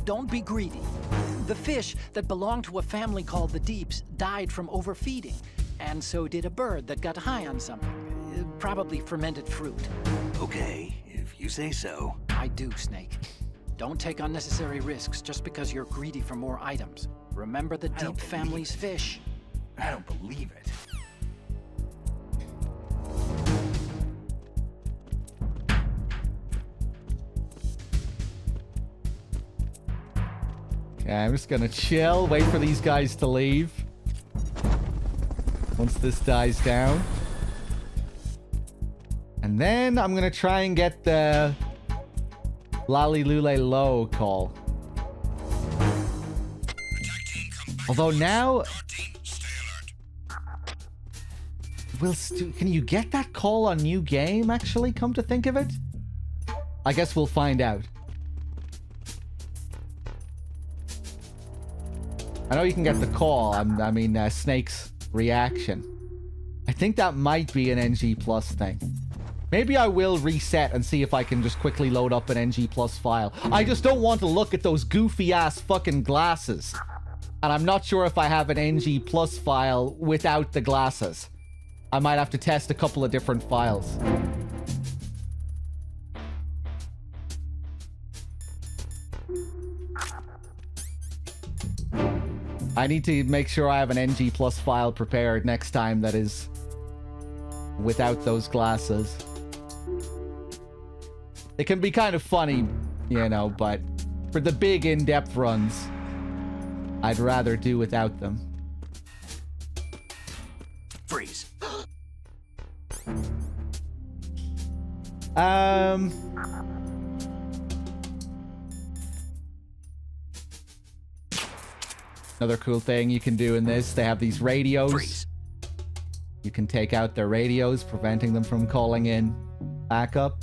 [SPEAKER 5] don't be greedy. The fish that belonged to a family called the Deeps died from overfeeding, and so did a bird that got high on something, probably fermented fruit.
[SPEAKER 4] Okay, if you say so.
[SPEAKER 5] I do, Snake. Don't take unnecessary risks just because you're greedy for more items. Remember the
[SPEAKER 4] don't
[SPEAKER 5] Deep
[SPEAKER 4] believe
[SPEAKER 5] family's
[SPEAKER 4] it.
[SPEAKER 5] fish.
[SPEAKER 4] I don't believe it.
[SPEAKER 1] Okay, I'm just gonna chill, wait for these guys to leave. Once this dies down. And then I'm gonna try and get the Lally Lule Low call.
[SPEAKER 6] Attack team, come back.
[SPEAKER 1] Although now,
[SPEAKER 6] Guard team, stay alert.
[SPEAKER 1] can you get that call on new game, actually, come to think of it? I guess we'll find out. I know you can get the call, I mean, Snake's reaction. I think that might be an NG Plus thing. Maybe I will reset and see if I can just quickly load up an NG Plus file. I just don't want to look at those goofy-ass fucking glasses. And I'm not sure if I have an NG Plus file without the glasses. I might have to test a couple of different files. I need to make sure I have an NG Plus file prepared next time that is without those glasses. It can be kind of funny, you know, but for the big in-depth runs, I'd rather do without them.
[SPEAKER 4] Freeze.
[SPEAKER 1] Another cool thing you can do in this, they have these radios.
[SPEAKER 4] Freeze.
[SPEAKER 1] You can take out their radios, preventing them from calling in backup.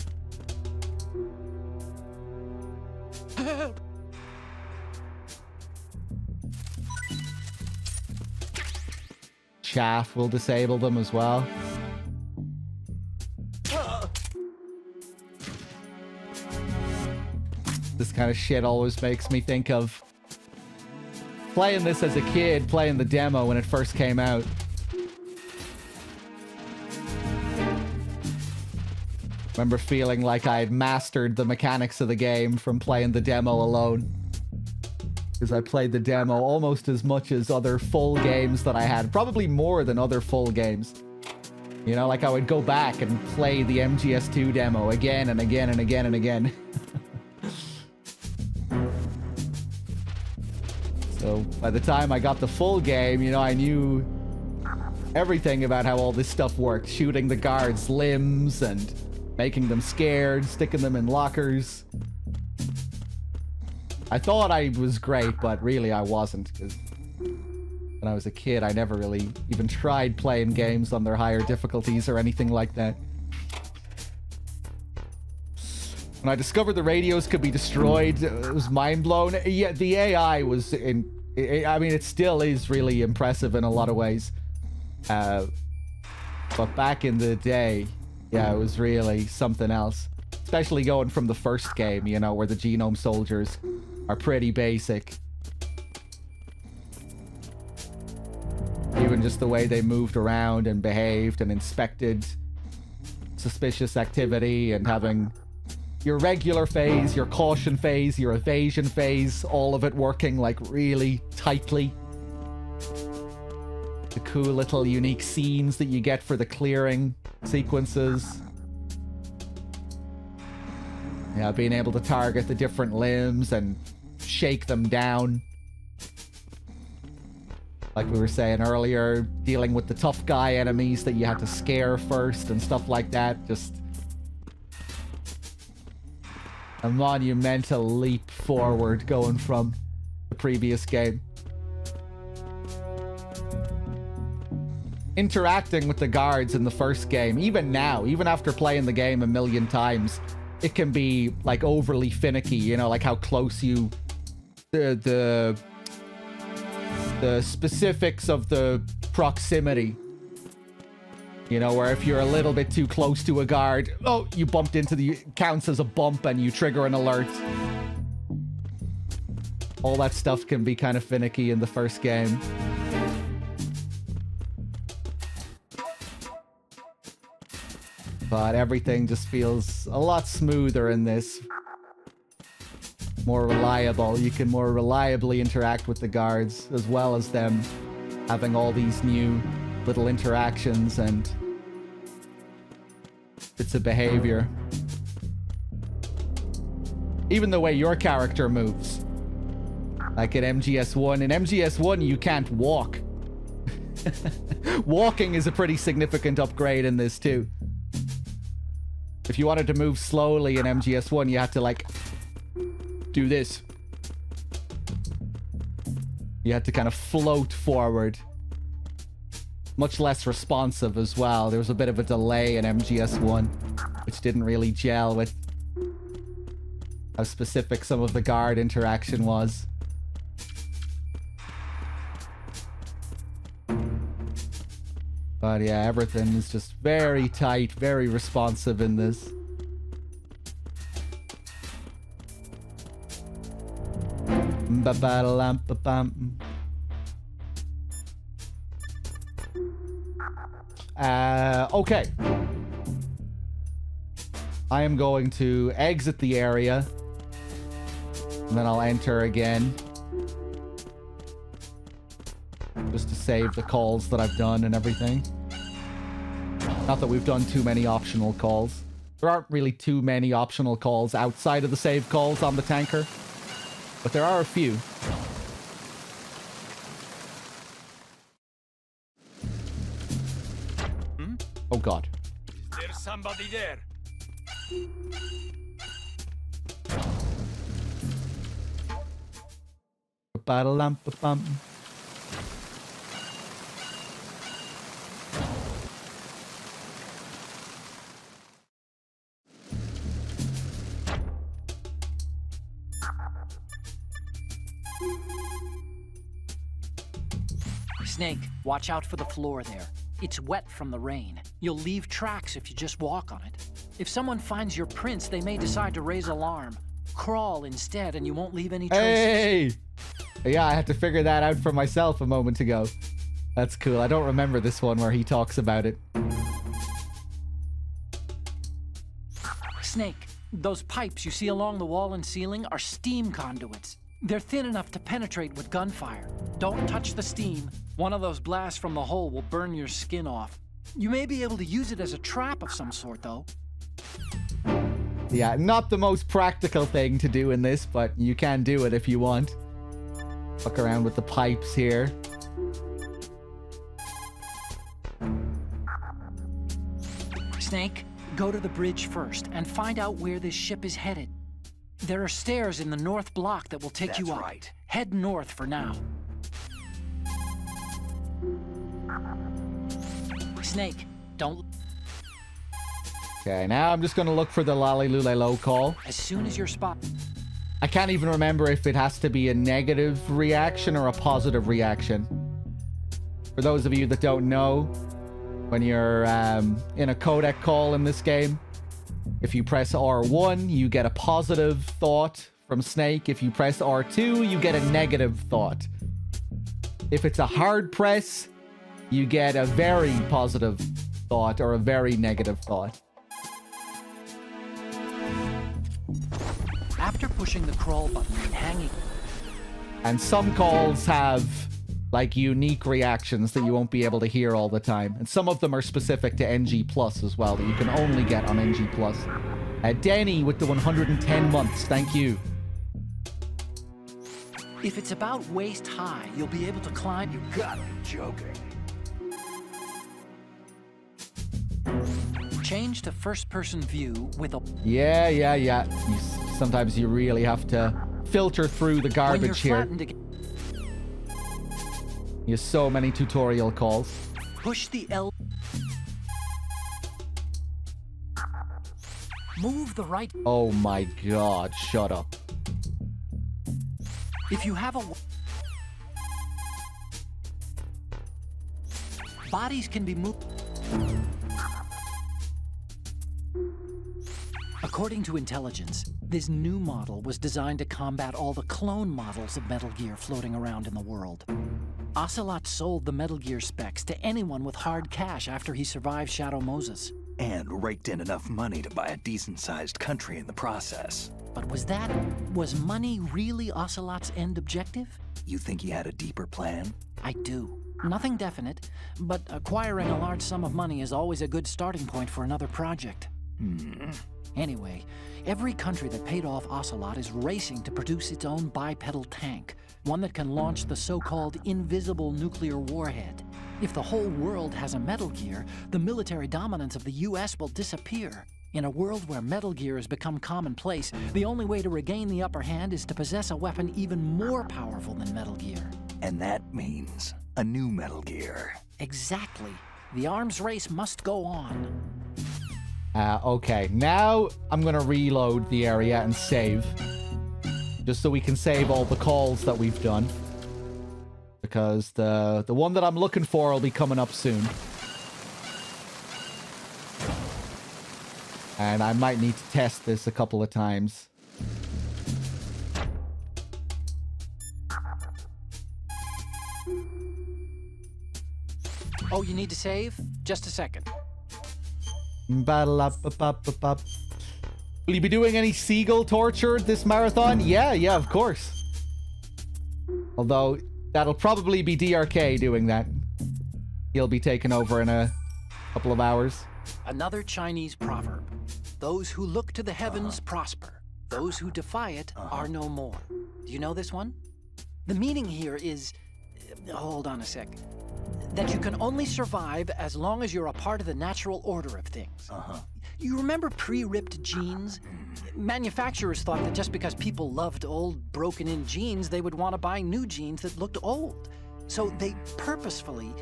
[SPEAKER 1] Chaff will disable them as well. This kind of shit always makes me think of playing this as a kid, playing the demo when it first came out. Remember feeling like I had mastered the mechanics of the game from playing the demo alone. Because I played the demo almost as much as other full games that I had. Probably more than other full games. You know, like I would go back and play the MGS2 demo again and again and again and again. So by the time I got the full game, you know, I knew everything about how all this stuff worked. Shooting the guards' limbs and making them scared, sticking them in lockers. I thought I was great, but really I wasn't, because when I was a kid, I never really even tried playing games on their higher difficulties or anything like that. When I discovered the radios could be destroyed, it was mind blown. Yeah, the AI was I mean, it still is really impressive in a lot of ways. But back in the day, yeah, it was really something else. Especially going from the first game, you know, where the genome soldiers are pretty basic. Even just the way they moved around and behaved and inspected suspicious activity and having your regular phase, your caution phase, your evasion phase, all of it working like really tightly. The cool little unique scenes that you get for the clearing sequences. Yeah, being able to target the different limbs and shake them down. Like we were saying earlier, dealing with the tough guy enemies that you had to scare first and stuff like that. Just a monumental leap forward going from the previous game. Interacting with the guards in the first game, even now, even after playing the game a million times, it can be like overly finicky, you know, like how close you the specifics of the proximity. You know, where if you're a little bit too close to a guard, oh, you bumped into the... counts as a bump and you trigger an alert. All that stuff can be kind of finicky in the first game. But everything just feels a lot smoother in this. More reliable. You can more reliably interact with the guards, as well as them having all these new little interactions and bits of behavior. Even the way your character moves. Like in MGS1. In MGS1, you can't walk. Walking is a pretty significant upgrade in this too. If you wanted to move slowly in MGS1, you had to like do this. You had to kind of float forward. Much less responsive as well. There was a bit of a delay in MGS1, which didn't really gel with how specific some of the guard interaction was. But yeah, everything is just very tight, very responsive in this. Ba-ba-da-lam-ba-bam. Okay. I am going to exit the area. And then I'll enter again. Just to save the calls that I've done and everything. Not that we've done too many optional calls. There aren't really too many optional calls outside of the save calls on the tanker. But there are a few. Oh god.
[SPEAKER 3] Is there somebody there?
[SPEAKER 1] Ba-da-lam-ba-bum.
[SPEAKER 5] Snake, watch out for the floor there. It's wet from the rain. You'll leave tracks if you just walk on it. If someone finds your prints, they may decide to raise alarm. Crawl instead and you won't leave any traces.
[SPEAKER 1] Hey! Yeah, I had to figure that out for myself a moment ago. That's cool. I don't remember this one where he talks about it.
[SPEAKER 5] Snake, those pipes you see along the wall and ceiling are steam conduits. They're thin enough to penetrate with gunfire. Don't touch the steam. One of those blasts from the hole will burn your skin off. You may be able to use it as a trap of some sort, though.
[SPEAKER 1] Yeah, not the most practical thing to do in this, but you can do it if you want. Fuck around with the pipes here.
[SPEAKER 5] Snake, go to the bridge first and find out where this ship is headed. There are stairs in the north block that will take you up.
[SPEAKER 4] Right.
[SPEAKER 5] Head north for now. Snake, don't...
[SPEAKER 1] Okay, now I'm just going to look for the Lally-Lulelo call.
[SPEAKER 5] As soon as you're spot...
[SPEAKER 1] I can't even remember if it has to be a negative reaction or a positive reaction. For those of you that don't know, when you're in a codec call in this game, if you press R1, you get a positive thought from Snake. If you press R2, you get a negative thought. If it's a hard press, you get a very positive thought or a very negative thought.
[SPEAKER 5] After pushing the crawl button and hanging...
[SPEAKER 1] And some calls have like unique reactions that you won't be able to hear all the time. And some of them are specific to NG Plus as well, that you can only get on NG Plus. Denny with the 110 months, thank you.
[SPEAKER 5] If it's about waist high, you'll be able to climb...
[SPEAKER 4] You gotta be joking.
[SPEAKER 5] Change to first-person view with a...
[SPEAKER 1] Yeah. You Sometimes you really have to filter through the
[SPEAKER 5] When you're
[SPEAKER 1] garbage here.
[SPEAKER 5] flattened again,
[SPEAKER 1] You have so many tutorial calls.
[SPEAKER 5] push the L. Move the right.
[SPEAKER 1] Oh my god, shut up.
[SPEAKER 5] If you have a... Bodies can be moved. According to intelligence, this new model was designed to combat all the clone models of Metal Gear floating around in the world. Ocelot sold the Metal Gear specs to anyone with hard cash after he survived Shadow Moses.
[SPEAKER 4] And raked in enough money to buy a decent-sized country in the process.
[SPEAKER 5] But was money really Ocelot's end objective?
[SPEAKER 4] You think he had a deeper plan?
[SPEAKER 5] I do. Nothing definite, but acquiring a large sum of money is always a good starting point for another project. Anyway, every country that paid off Ocelot is racing to produce its own bipedal tank, one that can launch the so-called invisible nuclear warhead. If the whole world has a Metal Gear, the military dominance of the US will disappear. In a world where Metal Gear has become commonplace, the only way to regain the upper hand is to possess a weapon even more powerful than Metal Gear.
[SPEAKER 4] And that means a new Metal Gear.
[SPEAKER 5] Exactly. The arms race must go on.
[SPEAKER 1] Okay, now I'm gonna reload the area and save. Just so we can save all the calls that we've done. Because the one that I'm looking for will be coming up soon. And I might need to test this a couple of times.
[SPEAKER 5] Oh, you need to save? Just a second.
[SPEAKER 1] Ba-da-la-ba-ba-ba-ba. Will you be doing any seagull torture this marathon? Yeah, of course. Although, that'll probably be DRK doing that. He'll be taken over in a couple of hours.
[SPEAKER 5] Another Chinese proverb. Those who look to the heavens prosper. Those who defy it are no more. Do you know this one? The meaning here is... hold on a sec. That you can only survive as long as you're a part of the natural order of things. You remember pre-ripped jeans? Manufacturers thought that just because people loved old, broken-in jeans, they would want to buy new jeans that looked old. So they purposefully...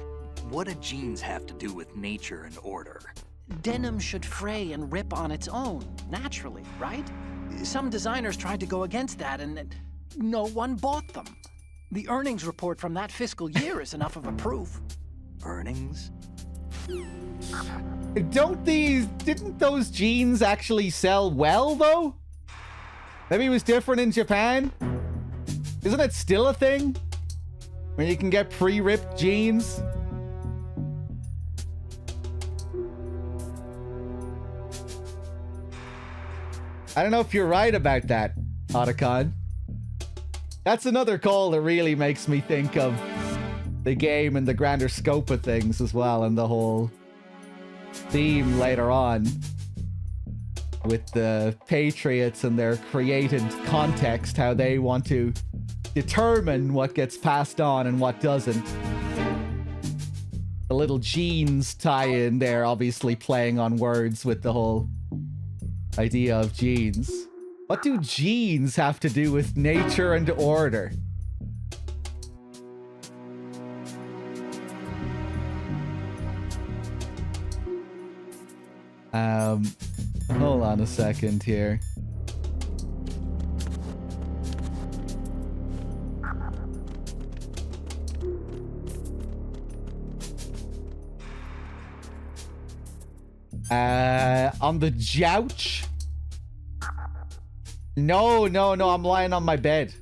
[SPEAKER 4] What do jeans have to do with nature and order?
[SPEAKER 5] Denim should fray and rip on its own, naturally, right? Some designers tried to go against that and no one bought them. The earnings report from that fiscal year is enough of a proof.
[SPEAKER 4] Earnings?
[SPEAKER 1] Didn't those jeans actually sell well, though? Maybe it was different in Japan? Isn't it still a thing? Where you can get pre-ripped jeans? I don't know if you're right about that, Otacon. That's another call that really makes me think of the game and the grander scope of things as well, and the whole theme later on with the Patriots and their created context, how they want to determine what gets passed on and what doesn't. The little genes tie-in there, obviously playing on words with the whole idea of genes. What do genes have to do with nature and order? Hold on a second here. On the jouch? No, I'm lying on my bed.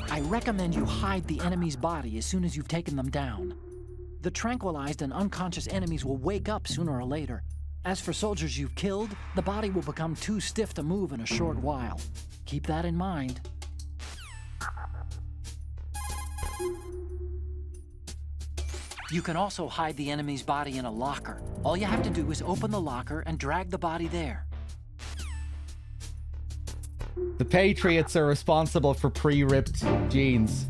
[SPEAKER 5] I recommend you hide the enemy's body as soon as you've taken them down. The tranquilized and unconscious enemies will wake up sooner or later. As for soldiers you've killed, the body will become too stiff to move in a short while. Keep that in mind. You can also hide the enemy's body in a locker. All you have to do is open the locker and drag the body there.
[SPEAKER 1] The Patriots are responsible for pre-ripped jeans.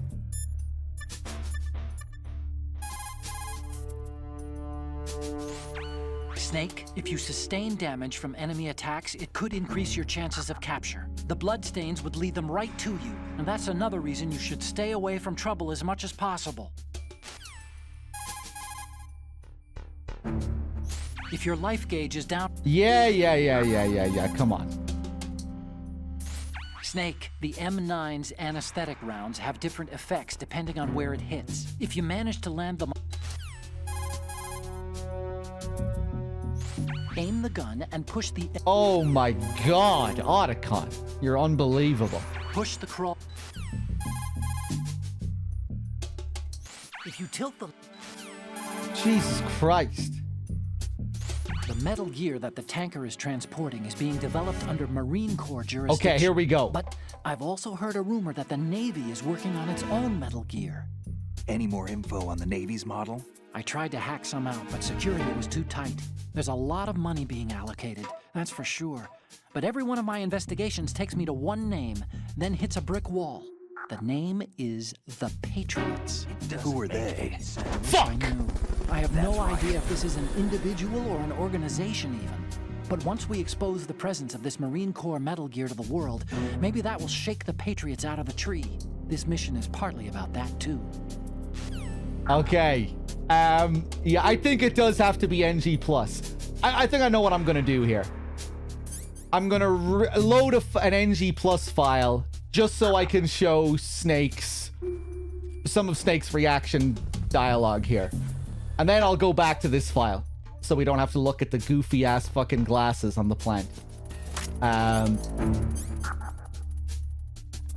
[SPEAKER 5] Snake, if you sustain damage from enemy attacks, it could increase your chances of capture. The bloodstains would lead them right to you, and that's another reason you should stay away from trouble as much as possible. If your life gauge is down...
[SPEAKER 1] Yeah. Come on.
[SPEAKER 5] Snake, the M9's anesthetic rounds have different effects depending on where it hits. If you manage to land them... Aim the gun and push the...
[SPEAKER 1] Oh my god, Otacon. You're unbelievable.
[SPEAKER 5] Push the crawl... If you tilt the...
[SPEAKER 1] Jesus Christ.
[SPEAKER 5] The metal gear that the tanker is transporting is being developed under Marine Corps jurisdiction.
[SPEAKER 1] Okay, here we go.
[SPEAKER 5] But I've also heard a rumor that the Navy is working on its own metal gear.
[SPEAKER 4] Any more info on the Navy's model?
[SPEAKER 5] I tried to hack some out, but security was too tight. There's a lot of money being allocated, that's for sure. But every one of my investigations takes me to one name, then hits a brick wall. The name is the Patriots.
[SPEAKER 4] Who are they?
[SPEAKER 5] I knew. I have no idea if this is an individual or an organization even. But once we expose the presence of this Marine Corps metal gear to the world, maybe that will shake the Patriots out of the tree. This mission is partly about that too.
[SPEAKER 1] Okay. Yeah, I think it does have to be NG+. I think I know what I'm going to do here. I'm going to load an NG+ file just so I can show some of Snake's reaction dialogue here. And then I'll go back to this file so we don't have to look at the goofy ass fucking glasses on the plant.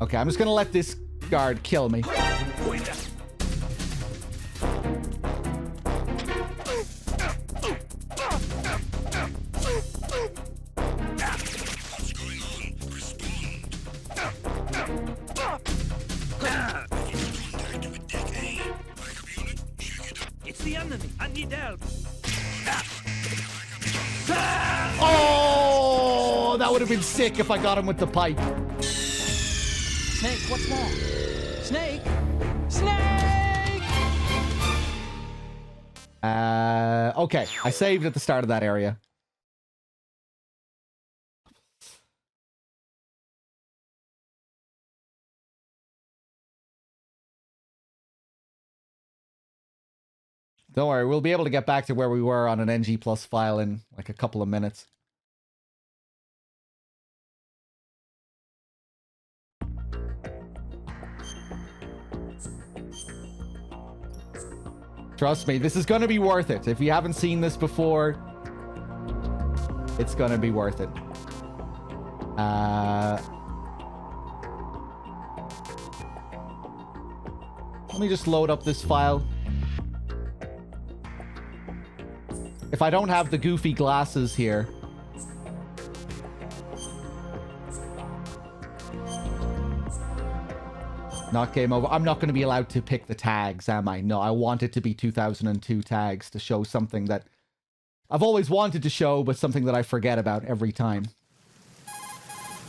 [SPEAKER 1] Okay, I'm just going to let this guard kill me.
[SPEAKER 3] The enemy! I need help!
[SPEAKER 1] Oh, that would have been sick if I got him with the pipe.
[SPEAKER 5] Snake, what's wrong? Snake! Snake!
[SPEAKER 1] Okay. I saved at the start of that area. Don't worry, we'll be able to get back to where we were on an NG+ file in like a couple of minutes. Trust me, this is going to be worth it. If you haven't seen this before, it's going to be worth it. Let me just load up this file. If I don't have the goofy glasses here... Not game over. I'm not going to be allowed to pick the tags, am I? No, I want it to be 2002 tags to show something that I've always wanted to show, but something that I forget about every time.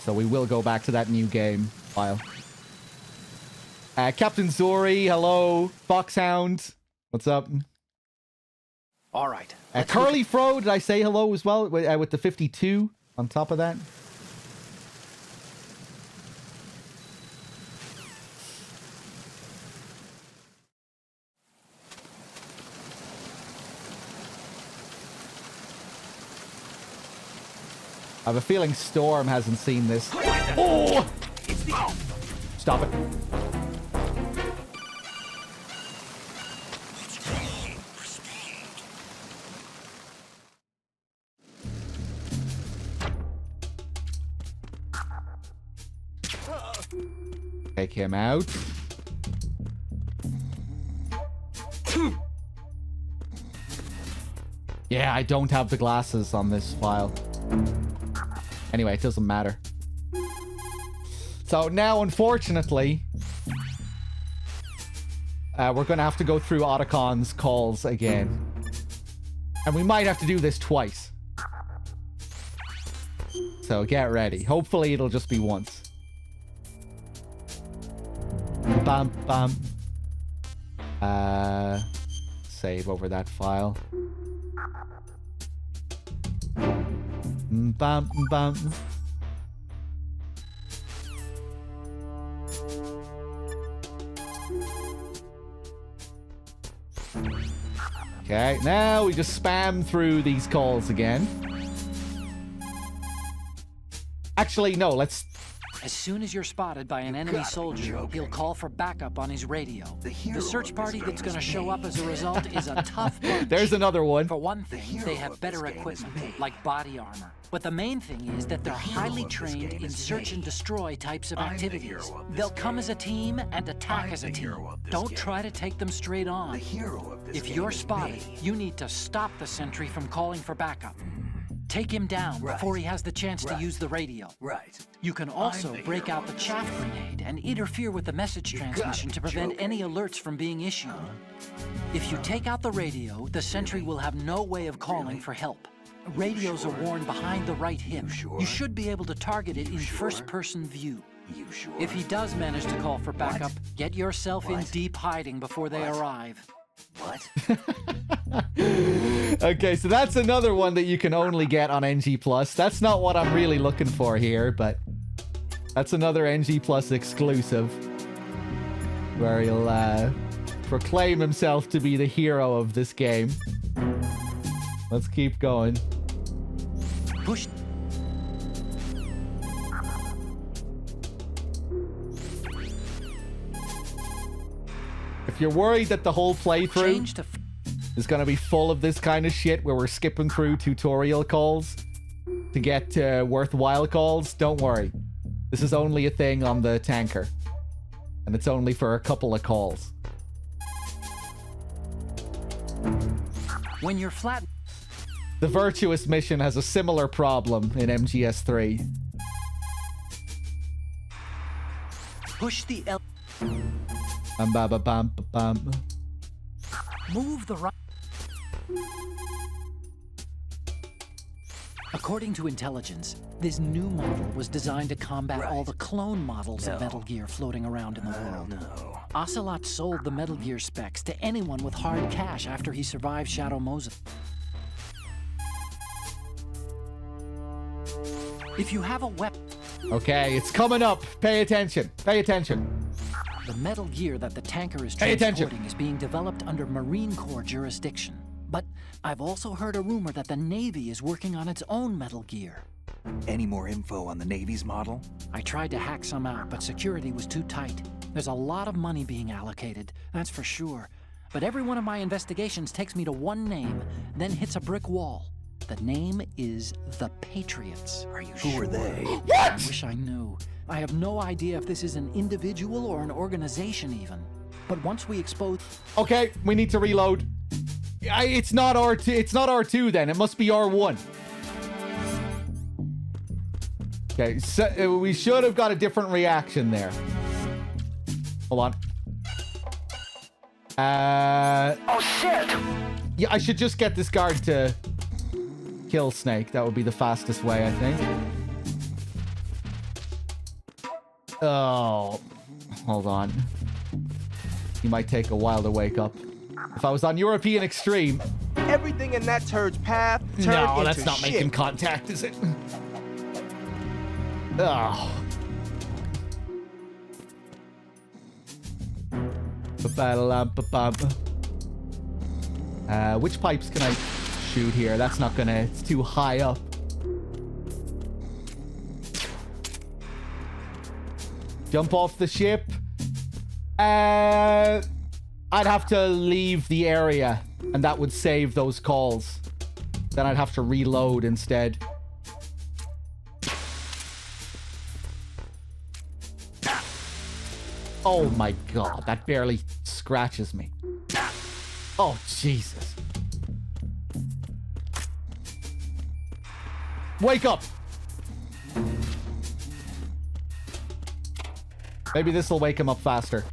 [SPEAKER 1] So we will go back to that new game file. Captain Zori, hello. Foxhound, what's up?
[SPEAKER 5] All right.
[SPEAKER 1] Curly Fro, did I say hello as well? With the 52 on top of that? I have a feeling Storm hasn't seen this. Oh! Stop it. Take him out. Yeah, I don't have the glasses on this file. Anyway, it doesn't matter. So now, unfortunately, we're going to have to go through Otacon's calls again. And we might have to do this twice. So get ready. Hopefully it'll just be once. Bam, bam. Save over that file. Bam, bam. Okay, now we just spam through these calls again. Actually, no, let's...
[SPEAKER 5] As soon as you're spotted by an enemy soldier, he'll call for backup on his radio. The search party that's going to show up as a result is a tough bunch.
[SPEAKER 1] There's another one.
[SPEAKER 5] For one thing, they have better equipment, like body armor. But the main thing is that they're highly trained in search and destroy types of activities. They'll come as a team and attack as a team. Don't try to take them straight on. If you're spotted, you need to stop the sentry from calling for backup. Take him down before he has the chance to use the radio. You can also break out the chaff grenade and interfere with the message transmission to prevent any alerts from being issued. If you take out the radio, the sentry will have no way of calling for help. Radios are worn behind the right hip. You should be able to target it in first-person view. If he does manage to call for backup, get yourself in deep hiding before they arrive.
[SPEAKER 1] Okay, so that's another one that you can only get on NG+. That's not what I'm really looking for here, but that's another NG+ exclusive where he'll proclaim himself to be the hero of this game. Let's keep going.
[SPEAKER 5] Push.
[SPEAKER 1] If you're worried that the whole playthrough is going to be full of this kind of shit where we're skipping through tutorial calls to get worthwhile calls, don't worry. This is only a thing on the tanker. And it's only for a couple of calls.
[SPEAKER 5] When you're flat...
[SPEAKER 1] The Virtuous mission has a similar problem in MGS3.
[SPEAKER 5] Push the L...
[SPEAKER 1] Bam, bam, bam, bam, bam.
[SPEAKER 5] Move the right... According to intelligence, this new model was designed to combat all the clone models of Metal Gear floating around in the world. Ocelot sold the Metal Gear specs to anyone with hard cash after he survived Shadow Moses. If you have a weapon...
[SPEAKER 1] Okay, it's coming up. Pay attention. Pay attention.
[SPEAKER 5] The Metal Gear that the tanker is transporting is being developed under Marine Corps jurisdiction. But I've also heard a rumor that the Navy is working on its own Metal Gear.
[SPEAKER 4] Any more info on the Navy's model?
[SPEAKER 5] I tried to hack some out, but security was too tight. There's a lot of money being allocated, that's for sure. But every one of my investigations takes me to one name, then hits a brick wall. The name is the Patriots.
[SPEAKER 4] Are you Who are they?
[SPEAKER 1] What?
[SPEAKER 5] I wish I knew. I have no idea if this is an individual or an organization even. But once we expose...
[SPEAKER 1] Okay, we need to reload. It's not R2. It's not R2 then. It must be R1. Okay, so we should have got a different reaction there. Hold on.
[SPEAKER 2] Oh shit!
[SPEAKER 1] Yeah, I should just get this guard to kill Snake. That would be the fastest way, I think. Oh, hold on. He might take a while to wake up. If I was on European Extreme...
[SPEAKER 7] Everything in that turd's path turned
[SPEAKER 1] No,
[SPEAKER 7] into
[SPEAKER 1] that's not
[SPEAKER 7] shit.
[SPEAKER 1] making contact, is it? Oh. Which pipes can I shoot here? That's not gonna... It's too high up. Jump off the ship. I'd have to leave the area, and that would save those calls. Then I'd have to reload instead. Oh my god, that barely scratches me. Oh, Jesus. Wake up! Maybe this will wake him up faster.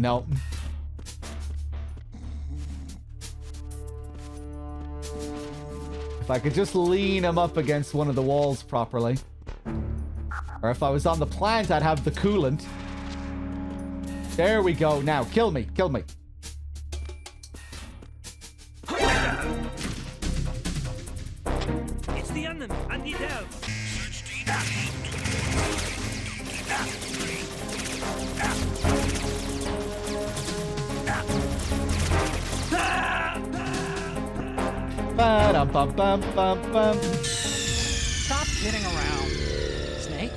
[SPEAKER 1] No. If I could just lean him up against one of the walls properly. Or if I was on the plant, I'd have the coolant. There we go. Now, kill me. Kill me.
[SPEAKER 3] It's the enemy. I need help.
[SPEAKER 1] Ba-dum-bum-bum-bum-bum.
[SPEAKER 5] Stop kidding around. Snake?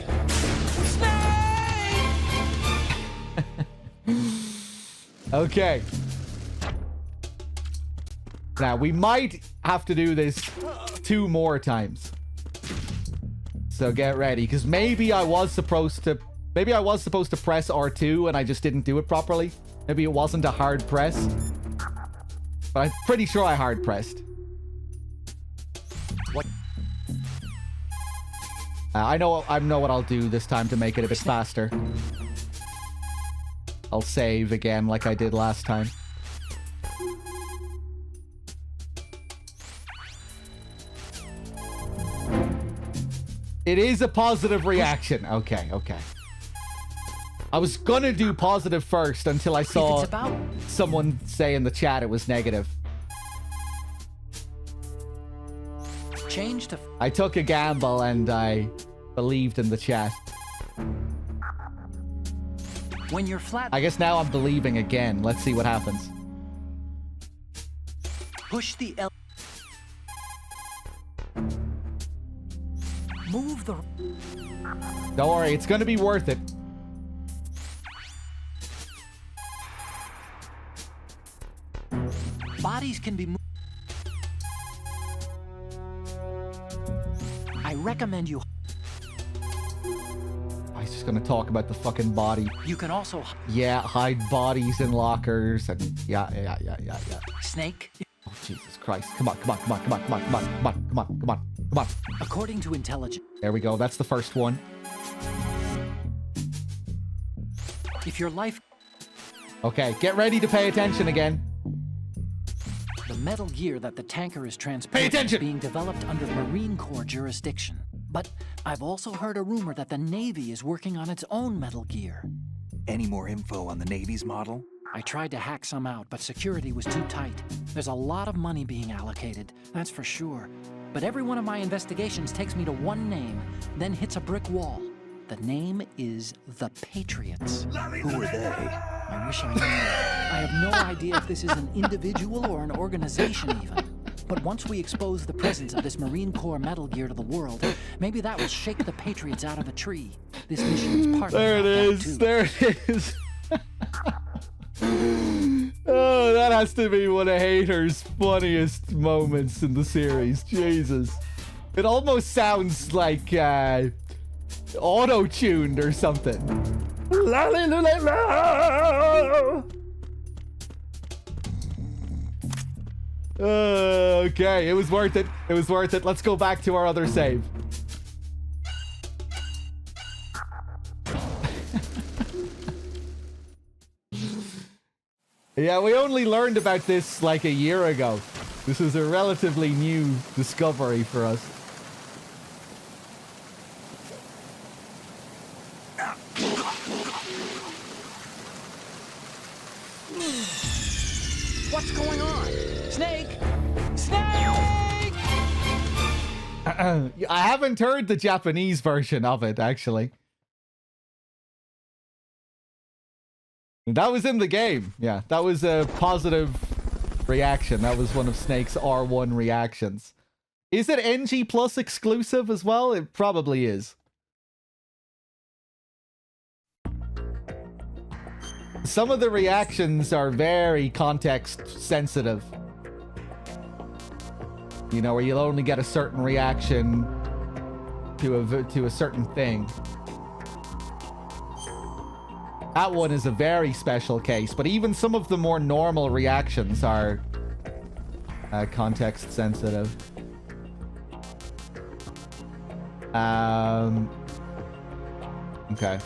[SPEAKER 1] Okay. Now, we might have to do this 2 more times. So get ready, because maybe I was supposed to press R2 and I just didn't do it properly. Maybe it wasn't a hard press. But I'm pretty sure I hard pressed.
[SPEAKER 5] What?
[SPEAKER 1] I know what I'll do this time to make it a bit faster. I'll save again like I did last time. It is a positive reaction. Okay, okay. I was gonna do positive first until I saw someone say in the chat it was negative.
[SPEAKER 5] Change to...
[SPEAKER 1] I took a gamble and I believed in the chat.
[SPEAKER 5] When you're flat...
[SPEAKER 1] I guess now I'm believing again. Let's see what happens.
[SPEAKER 5] Push the L... Move the...
[SPEAKER 1] Don't worry, it's gonna be worth it.
[SPEAKER 5] Bodies can be moved. I recommend you...
[SPEAKER 1] He's just gonna talk about the fucking body.
[SPEAKER 5] You can also...
[SPEAKER 1] Yeah, hide bodies in lockers and yeah.
[SPEAKER 5] Snake?
[SPEAKER 1] Oh, Jesus Christ. Come on.
[SPEAKER 5] According to intelligence...
[SPEAKER 1] There we go. That's the first one.
[SPEAKER 5] If your life...
[SPEAKER 1] Okay, get ready to pay attention again.
[SPEAKER 5] The Metal Gear that the tanker is transporting is being developed under Marine Corps jurisdiction. But I've also heard a rumor that the Navy is working on its own Metal Gear.
[SPEAKER 4] Any more info on the Navy's model?
[SPEAKER 5] I tried to hack some out, but security was too tight. There's a lot of money being allocated, that's for sure. But every one of my investigations takes me to one name, then hits a brick wall. The name is the Patriots.
[SPEAKER 4] Who are they?
[SPEAKER 5] I wish I knew. I have no idea if this is an individual or an organization even. But once we expose the presence of this Marine Corps Metal Gear to the world, maybe that will shake the Patriots out of the tree. This mission is part
[SPEAKER 1] There
[SPEAKER 5] of
[SPEAKER 1] it
[SPEAKER 5] that
[SPEAKER 1] is.
[SPEAKER 5] too.
[SPEAKER 1] There it is. Oh, that has to be one of Hater's funniest moments in the series. Jesus. It almost sounds like auto-tuned or something. Okay, it was worth it. It was worth it. Let's go back to our other save. Yeah, we only learned about this like a year ago. This is a relatively new discovery for us.
[SPEAKER 5] What's going on? Snake! Snake!
[SPEAKER 1] I haven't heard the Japanese version of it, actually. That was in the game. Yeah, that was a positive reaction. That was one of Snake's R1 reactions. Is it NG Plus exclusive as well? It probably is. Some of the reactions are very context sensitive. You know, where you'll only get a certain reaction to a certain thing. That one is a very special case, but even some of the more normal reactions are context sensitive. Okay.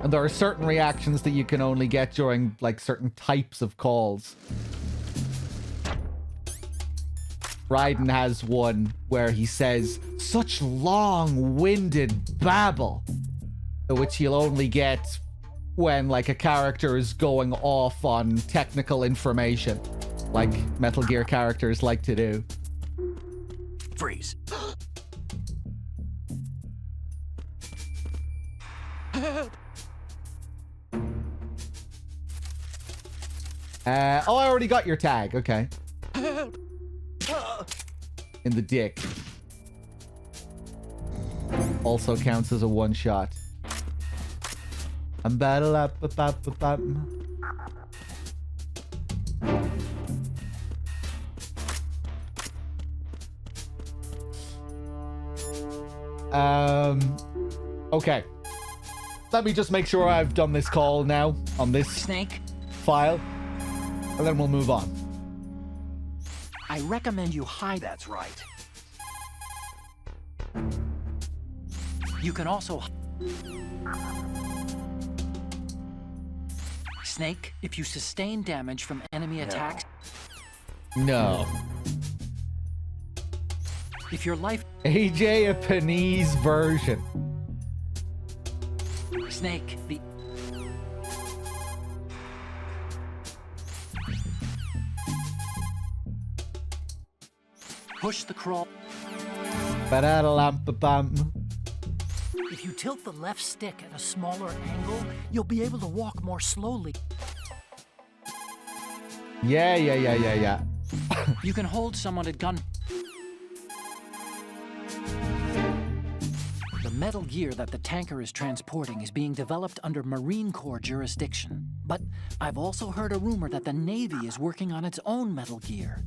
[SPEAKER 1] And there are certain reactions that you can only get during, like, certain types of calls. Raiden has one where he says such long-winded babble, which you'll only get when like a character is going off on technical information, like Metal Gear characters like to do.
[SPEAKER 4] Freeze.
[SPEAKER 1] Oh, I already got your tag. Okay. In the dick. Also counts as a one-shot. I'm battle up. Okay. Let me just make sure I've done this call now on this
[SPEAKER 5] Snake,
[SPEAKER 1] file, and then we'll move on.
[SPEAKER 5] I recommend you hide.
[SPEAKER 4] That's right.
[SPEAKER 5] You can also... Snake, if you sustain damage from enemy attacks,
[SPEAKER 1] No.
[SPEAKER 5] if your life...
[SPEAKER 1] AJ a Panese version.
[SPEAKER 5] Snake, the... Push the crawl.
[SPEAKER 1] Ba-da-da-lam-ba-bam.
[SPEAKER 5] If you tilt the left stick at a smaller angle, you'll be able to walk more slowly.
[SPEAKER 1] Yeah.
[SPEAKER 5] You can hold someone at gun. The Metal Gear that the tanker is transporting is being developed under Marine Corps jurisdiction. But I've also heard a rumor that the Navy is working on its own Metal Gear.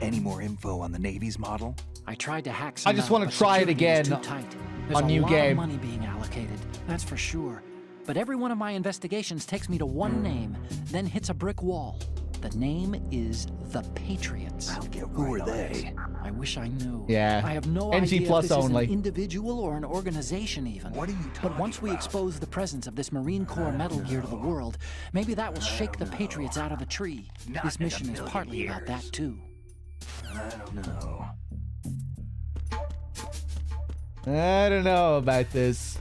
[SPEAKER 4] Any more info on the Navy's model?
[SPEAKER 5] I tried to hack some
[SPEAKER 1] I just
[SPEAKER 5] out,
[SPEAKER 1] want
[SPEAKER 5] but
[SPEAKER 1] to try it
[SPEAKER 5] security is
[SPEAKER 1] again
[SPEAKER 5] too tight. There's
[SPEAKER 1] on
[SPEAKER 5] a
[SPEAKER 1] new
[SPEAKER 5] lot
[SPEAKER 1] game.
[SPEAKER 5] of money being allocated, that's for sure. But every one of my investigations takes me to one name, then hits a brick wall. The name is the Patriots.
[SPEAKER 4] I'll get
[SPEAKER 5] Who
[SPEAKER 4] right
[SPEAKER 5] are
[SPEAKER 4] on
[SPEAKER 5] they?
[SPEAKER 4] it.
[SPEAKER 5] I wish I knew.
[SPEAKER 1] Yeah.
[SPEAKER 5] I have no
[SPEAKER 1] NG
[SPEAKER 5] idea
[SPEAKER 1] plus
[SPEAKER 5] if this
[SPEAKER 1] only.
[SPEAKER 5] is an individual or an organization even.
[SPEAKER 4] What are you talking
[SPEAKER 5] But once we
[SPEAKER 4] about?
[SPEAKER 5] expose the presence of this Marine Corps Metal Gear to the world, maybe that will shake the Patriots out of the tree.
[SPEAKER 4] Not
[SPEAKER 5] This
[SPEAKER 4] in a
[SPEAKER 5] mission is
[SPEAKER 4] million
[SPEAKER 5] partly about that
[SPEAKER 4] years.
[SPEAKER 5] too.
[SPEAKER 4] I don't know.
[SPEAKER 1] I don't know about this.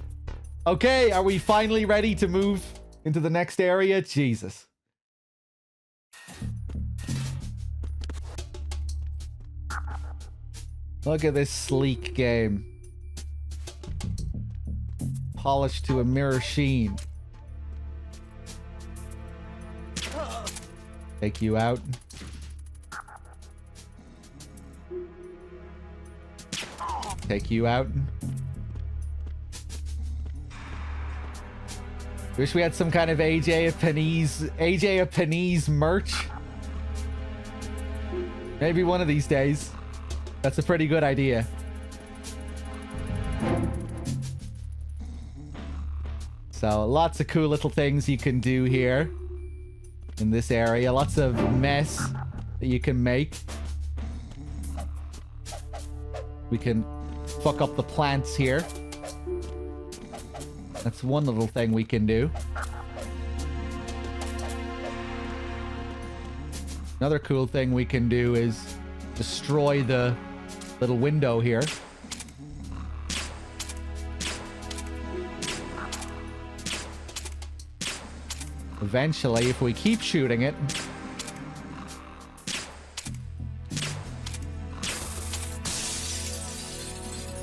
[SPEAKER 1] Okay, are we finally ready to move into the next area? Jesus. Look at this sleek game. Polished to a mirror sheen. Take you out. Take you out. Wish we had some kind of AJ a Panese merch. Maybe one of these days. That's a pretty good idea. So lots of cool little things you can do here in this area. Lots of mess that you can make. We can fuck up the plants here. That's one little thing we can do. Another cool thing we can do is destroy the little window here. Eventually, if we keep shooting it,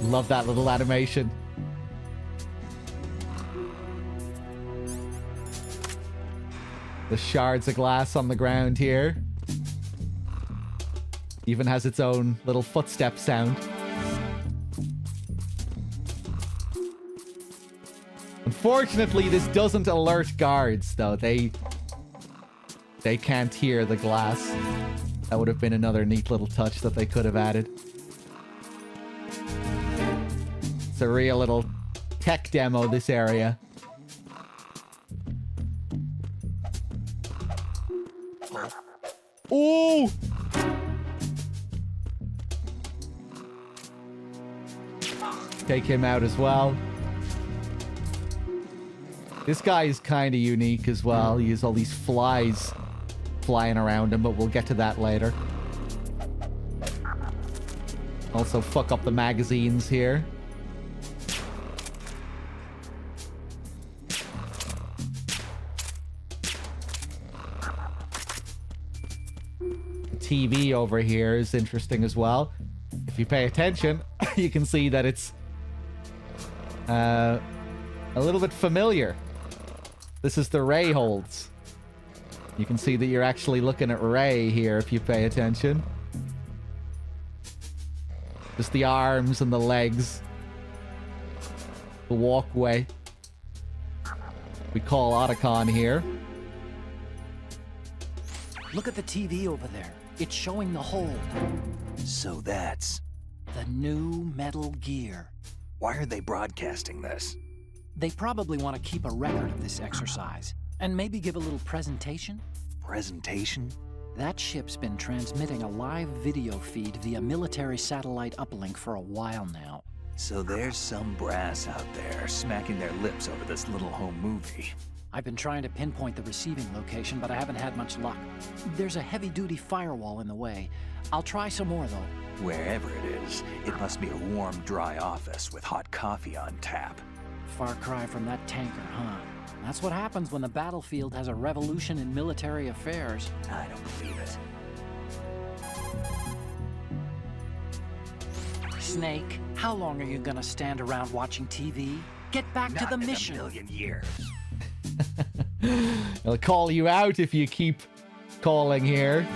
[SPEAKER 1] love that little animation. The shards of glass on the ground here. Even has its own little footstep sound. Unfortunately, this doesn't alert guards, though. They can't hear the glass. That would have been another neat little touch that they could have added. It's a real little tech demo, this area. Ooh! Take him out as well. This guy is kind of unique as well. He has all these flies flying around him, but we'll get to that later. Also fuck up the magazines here. The TV over here is interesting as well. If you pay attention, you can see that it's a little bit familiar. This is the Ray holds. You can see that you're actually looking at Ray here if you pay attention. Just the arms and the legs. The walkway. We call Otacon here.
[SPEAKER 5] Look at the TV over there. It's showing the hold.
[SPEAKER 4] So that's...
[SPEAKER 5] The new Metal Gear.
[SPEAKER 4] Why are they broadcasting this?
[SPEAKER 5] They probably want to keep a record of this exercise. And maybe give a little presentation?
[SPEAKER 4] Presentation?
[SPEAKER 5] That ship's been transmitting a live video feed via military satellite uplink for a while now.
[SPEAKER 4] So there's some brass out there smacking their lips over this little home movie.
[SPEAKER 5] I've been trying to pinpoint the receiving location, but I haven't had much luck. There's a heavy-duty firewall in the way. I'll try some more, though.
[SPEAKER 4] Wherever it is, it must be a warm, dry office with hot coffee on tap.
[SPEAKER 5] Far cry from that tanker, huh? That's what happens when the battlefield has a revolution in military affairs.
[SPEAKER 4] I don't believe it.
[SPEAKER 5] Snake, how long are you gonna stand around watching TV? Get back to the mission.
[SPEAKER 4] Not in a million years.
[SPEAKER 1] I'll call you out if you keep calling here.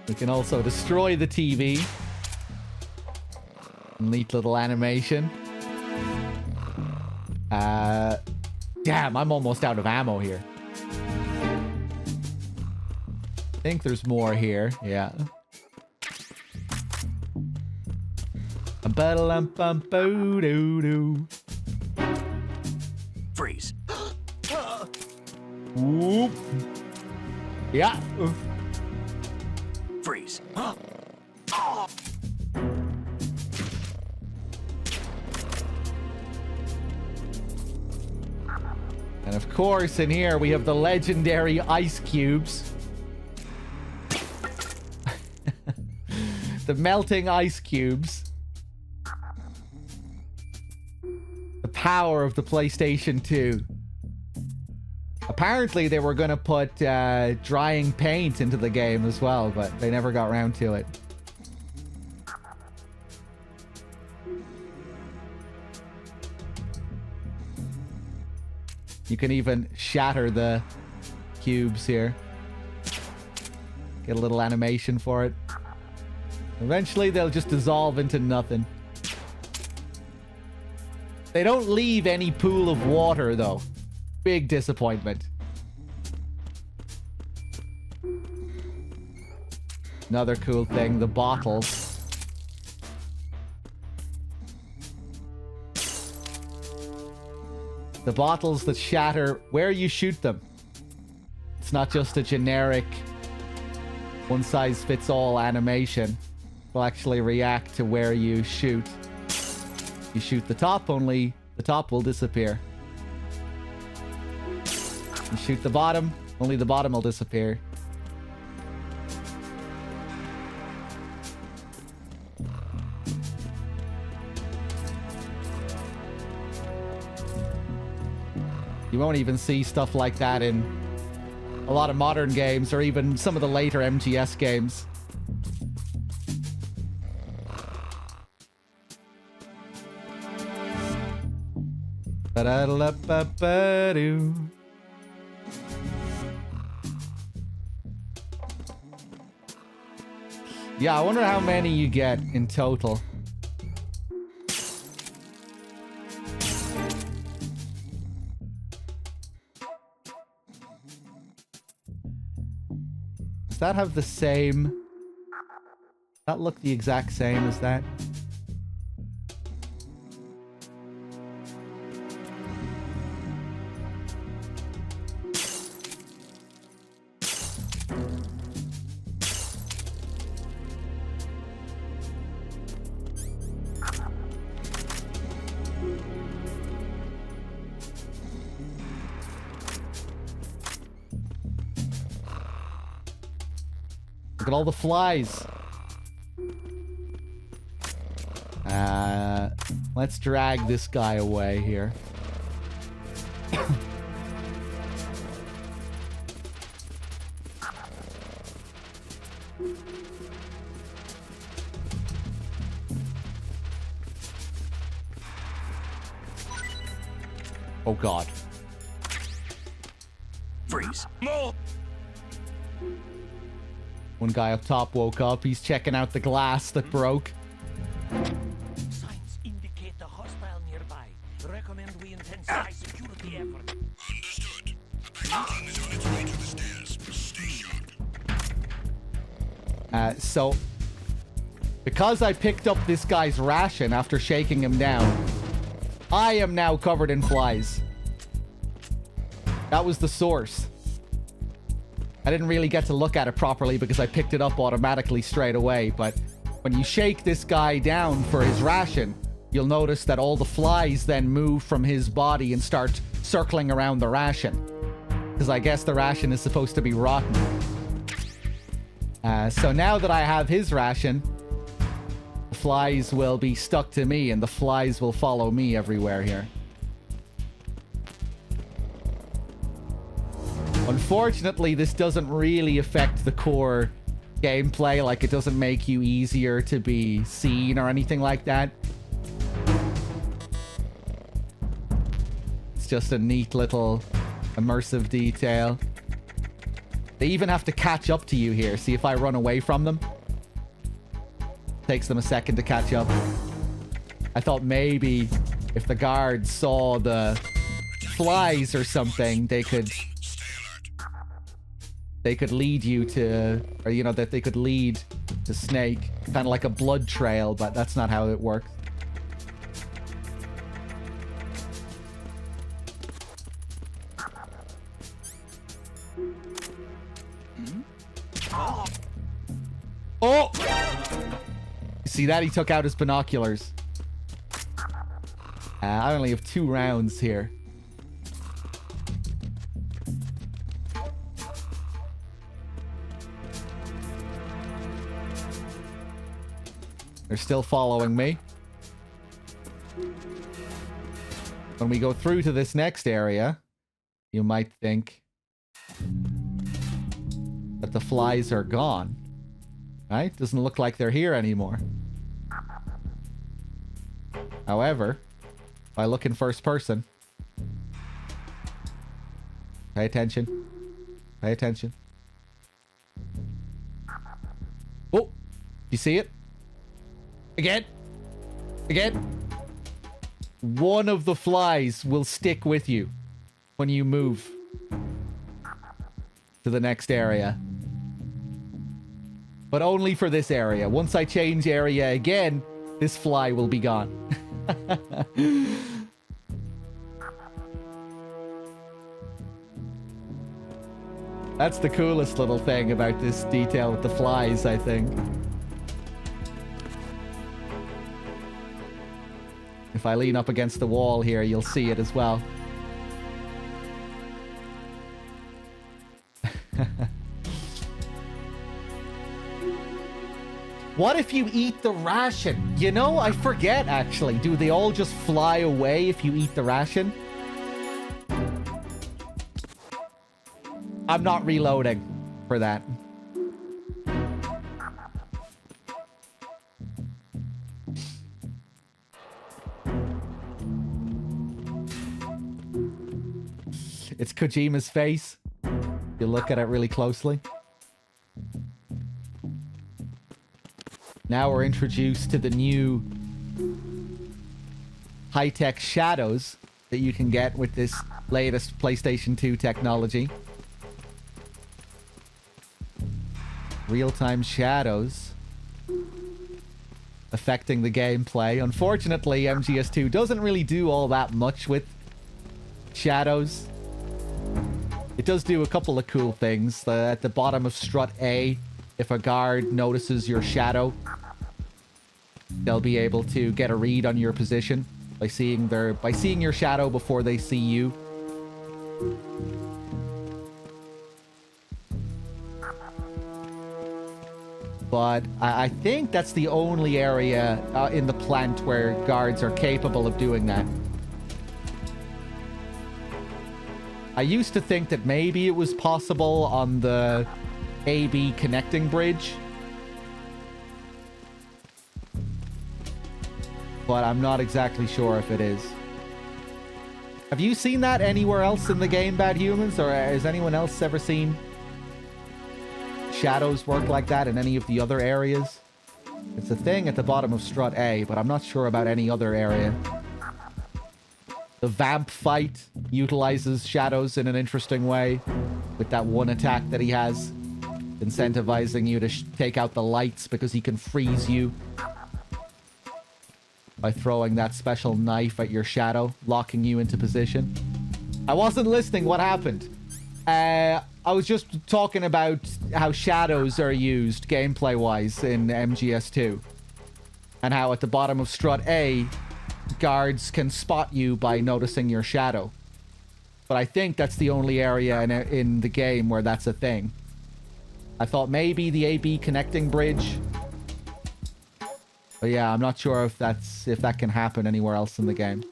[SPEAKER 1] We can also destroy the TV. Neat little animation. Damn, I'm almost out of ammo here. I think there's more here. Yeah. Ba-da-lum-bum-boo-doo-doo.
[SPEAKER 4] Freeze.
[SPEAKER 1] Whoop. Yeah.
[SPEAKER 4] Freeze.
[SPEAKER 1] And of course, in here we have the legendary ice cubes. The melting ice cubes. The power of the PlayStation 2. Apparently they were going to put drying paint into the game as well, but they never got around to it. You can even shatter the cubes here. Get a little animation for it. Eventually they'll just dissolve into nothing. They don't leave any pool of water though. Big disappointment. Another cool thing, the bottles. The bottles that shatter where you shoot them. It's not just a generic one-size-fits-all animation. It'll actually react to where you shoot. You shoot the top, only the top will disappear. You shoot the bottom, only the bottom will disappear. You won't even see stuff like that in a lot of modern games or even some of the later MGS games. Ba-da-da-da-ba-ba-doo. Yeah, I wonder how many you get in total. Does that have the same... Does that look the exact same as that? Look at all the flies. Let's drag this guy away here. Oh god.
[SPEAKER 4] Freeze.
[SPEAKER 3] More!
[SPEAKER 1] One guy up top woke up. He's checking out the glass that broke.
[SPEAKER 3] Signs indicate a hostile nearby. Recommend we intensify security effort.
[SPEAKER 6] Understood. A backup team is on its way to the stairs. Stay sharp.
[SPEAKER 1] So, because I picked up this guy's ration after shaking him down, I am now covered in flies. That was the source. I didn't really get to look at it properly because I picked it up automatically straight away, but when you shake this guy down for his ration, you'll notice that all the flies then move from his body and start circling around the ration. Because I guess the ration is supposed to be rotten. So now that I have his ration, the flies will be stuck to me and the flies will follow me everywhere here. Unfortunately, this doesn't really affect the core gameplay. Like, it doesn't make you easier to be seen or anything like that. It's just a neat little immersive detail. They even have to catch up to you here. See, if I run away from them, takes them a second to catch up. I thought maybe if the guards saw the flies or something, they could lead you to, or you know, that they could lead to Snake, kind of like a blood trail, but that's not how it works. Oh! See that? He took out his binoculars. I only have 2 rounds here. They're still following me. When we go through to this next area, you might think that the flies are gone. Right? Doesn't look like they're here anymore. However, if I look in first person, pay attention. Pay attention. Oh! You see it? Again. Again. One of the flies will stick with you when you move to the next area. But only for this area. Once I change area again, this fly will be gone. That's the coolest little thing about this detail with the flies, I think. If I lean up against the wall here, you'll see it as well. What if you eat the ration? You know, I forget actually. Do they all just fly away if you eat the ration? I'm not reloading for that. It's Kojima's face. You look at it really closely. Now we're introduced to the new high-tech shadows that you can get with this latest PlayStation 2 technology. Real-time shadows affecting the gameplay. Unfortunately, MGS2 doesn't really do all that much with shadows. It does do a couple of cool things. At the bottom of strut A, if a guard notices your shadow, they'll be able to get a read on your position by seeing your shadow before they see you. But I think that's the only area in the plant where guards are capable of doing that. I used to think that maybe it was possible on the AB connecting bridge. But I'm not exactly sure if it is. Have you seen that anywhere else in the game, Bad Humans? Or has anyone else ever seen shadows work like that in any of the other areas? It's a thing at the bottom of Strut A, but I'm not sure about any other area. The Vamp fight utilizes shadows in an interesting way with that one attack that he has, incentivizing you to take out the lights because he can freeze you by throwing that special knife at your shadow, locking you into position. I wasn't listening. What happened? I was just talking about how shadows are used gameplay-wise in MGS2. And how at the bottom of Strut A, guards can spot you by noticing your shadow. But I think that's the only area in the game where that's a thing. I thought maybe the AB connecting bridge. But yeah, I'm not sure if that can happen anywhere else in the game.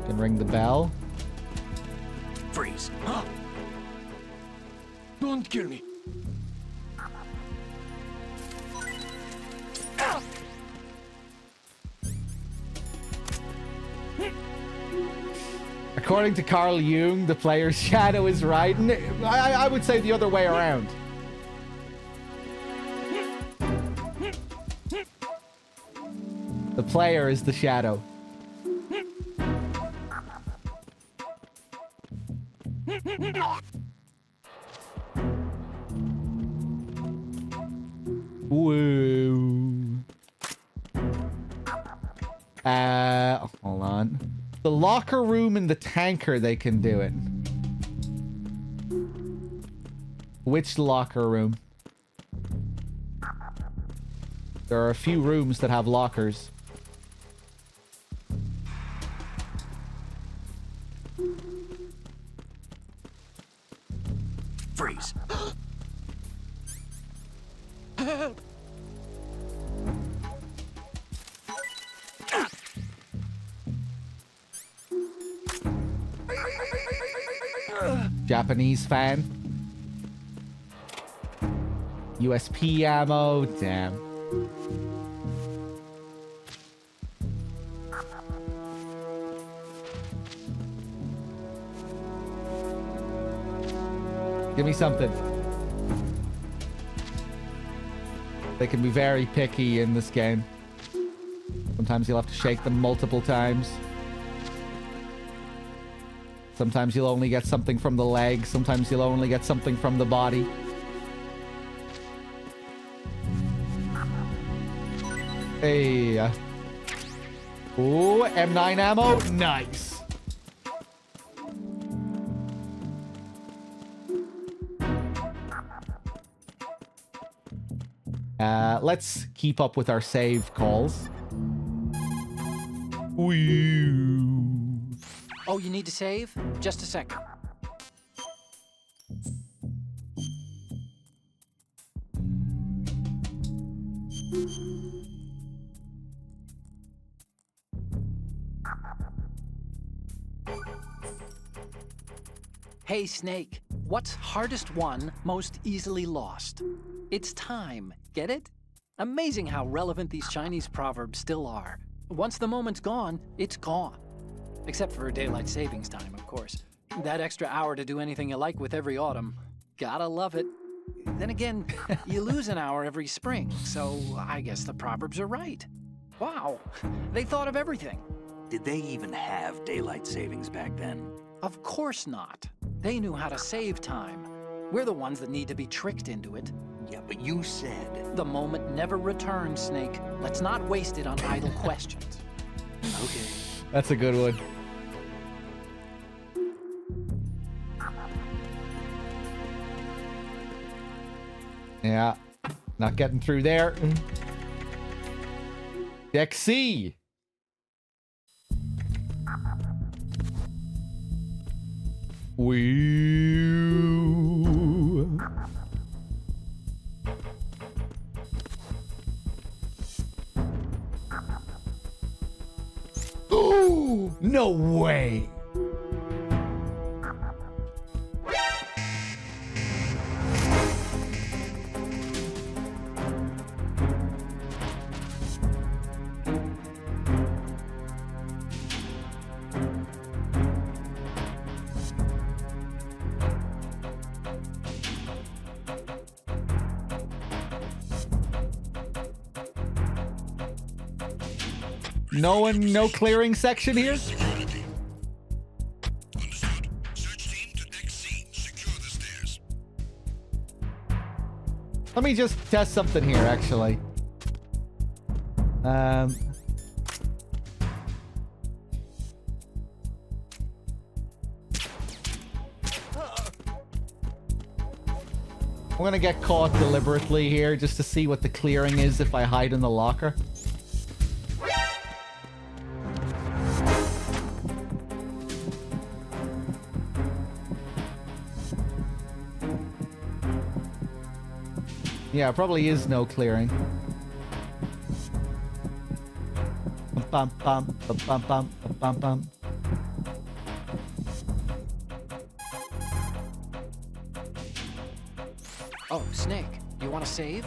[SPEAKER 1] Can ring the bell.
[SPEAKER 3] Freeze. Huh? Don't kill me.
[SPEAKER 1] According to Carl Jung, the player's shadow is right. I would say the other way around. The player is the shadow. Woo. Hold on. The locker room in the tanker, they can do it. Which locker room? There are a few rooms that have lockers.
[SPEAKER 3] Freeze.
[SPEAKER 1] Japanese fan. USP ammo. Damn. Give me something. They can be very picky in this game. Sometimes you'll have to shake them multiple times. Sometimes you'll only get something from the leg. Sometimes you'll only get something from the body. Hey. Ooh, M9 ammo. Nice. Let's keep up with our save calls. Wee.
[SPEAKER 5] Oh, you need to save? Just a second. Hey, Snake. What's hardest won, most easily lost? It's time. Get it? Amazing how relevant these Chinese proverbs still are. Once the moment's gone, it's gone. Except for daylight savings time, of course. That extra hour to do anything you like with every autumn. Gotta love it. Then again, you lose an hour every spring, so I guess the proverbs are right. Wow, they thought of everything.
[SPEAKER 3] Did they even have daylight savings back then?
[SPEAKER 5] Of course not. They knew how to save time. We're the ones that need to be tricked into it.
[SPEAKER 3] Yeah, but you said...
[SPEAKER 5] The moment never returns, Snake. Let's not waste it on idle questions.
[SPEAKER 3] Okay.
[SPEAKER 1] That's a good one. Yeah. Not getting through there. Deck C. Woo. Oh, no way. No clearing section here?
[SPEAKER 6] Security. Understood. Search team to deck C. Secure the stairs.
[SPEAKER 1] Let me just test something here, actually. I'm gonna get caught deliberately here just to see what the clearing is if I hide in the locker. Yeah, probably is no clearing. Bum, bum, bum, bum, bum, bum, bum.
[SPEAKER 5] Oh, Snake, you want to save?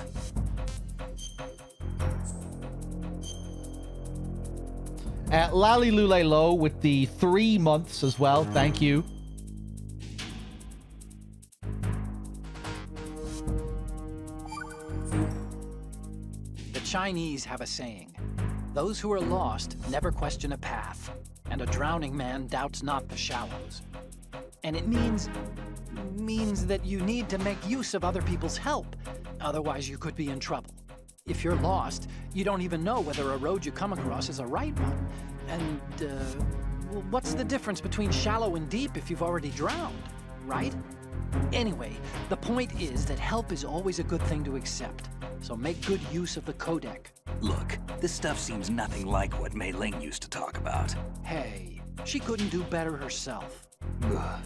[SPEAKER 1] Lally Lule Low with the 3 months as well. Thank you.
[SPEAKER 5] The Chinese have a saying, those who are lost never question a path, and a drowning man doubts not the shallows. And it means that you need to make use of other people's help, otherwise you could be in trouble. If you're lost, you don't even know whether a road you come across is a right one. And, well, what's the difference between shallow and deep if you've already drowned, right? Anyway, the point is that help is always a good thing to accept, so make good use of the codec.
[SPEAKER 4] Look, this stuff seems nothing like what Mei Ling used to talk about.
[SPEAKER 5] Hey, she couldn't do better herself.
[SPEAKER 4] Ugh.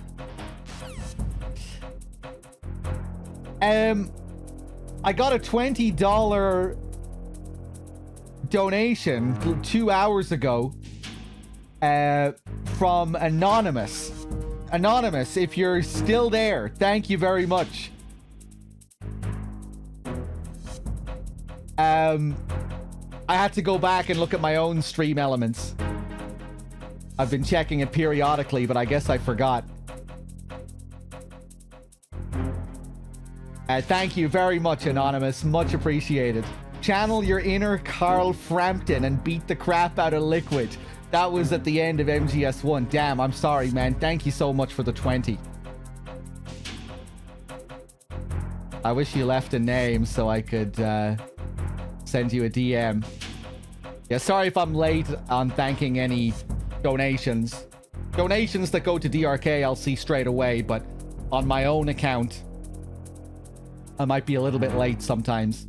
[SPEAKER 1] I got a $20 donation 2 hours ago from Anonymous. Anonymous, if you're still there, thank you very much. I had to go back and look at my own stream elements. I've been checking it periodically, but I guess I forgot. Thank you very much, Anonymous. Much appreciated. Channel your inner Carl Frampton and beat the crap out of Liquid. That was at the end of MGS1. Damn, I'm sorry, man. Thank you so much for the 20. I wish you left a name so I could send you a DM. Yeah, sorry if I'm late on thanking any donations. Donations that go to DRK I'll see straight away, but on my own account, I might be a little bit late sometimes.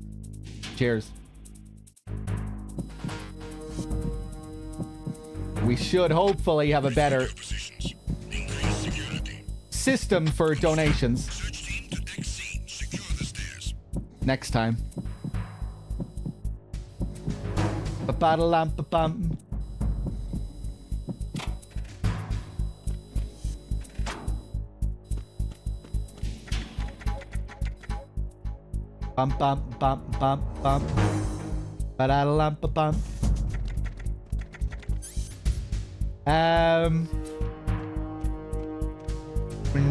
[SPEAKER 1] Cheers. We should hopefully have a better system for donations next time. Ba-ba-da-lam-ba-bum. Bum bum bum bum bum. Ba-da-da-lam-ba-bum.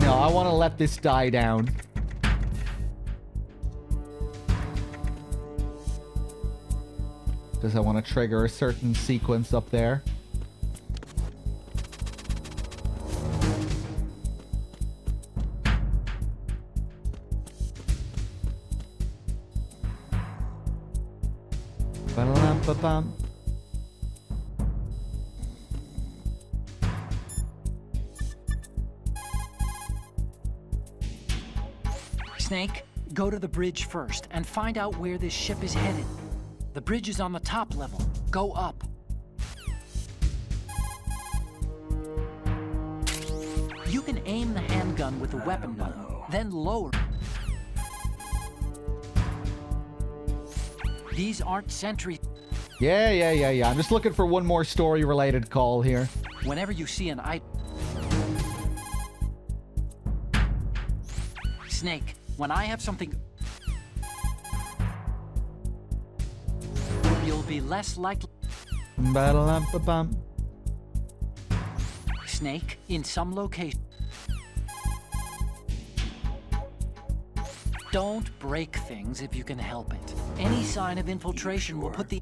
[SPEAKER 1] No, I want to let this die down. Because I want to trigger a certain sequence up there. Ba-da-lam-ba-bum.
[SPEAKER 5] Snake, Go to the bridge first and find out where this ship is headed. The bridge is on the top level. Go up. You can aim the handgun with the weapon button, then lower. These aren't sentries.
[SPEAKER 1] Yeah. I'm just looking for one more story-related call here.
[SPEAKER 5] Whenever you see an item... Snake, when I have something... You'll be less likely...
[SPEAKER 1] Ba-da-lam-ba-bum.
[SPEAKER 5] Snake, in some location... Don't break things if you can help it. Any sign of infiltration will put the...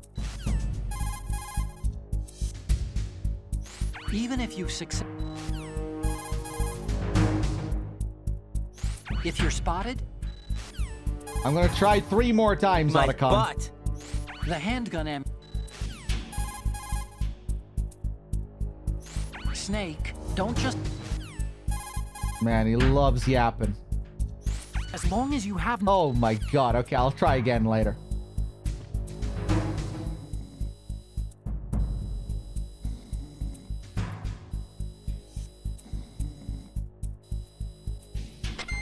[SPEAKER 5] Even if you succeed... If you're spotted...
[SPEAKER 1] I'm gonna try 3 more times,
[SPEAKER 7] My
[SPEAKER 1] Otacon.
[SPEAKER 7] butt.
[SPEAKER 5] The handgun Snake, don't just...
[SPEAKER 1] Man, he loves yapping.
[SPEAKER 5] As long as you have...
[SPEAKER 1] Oh my god, okay, I'll try again later.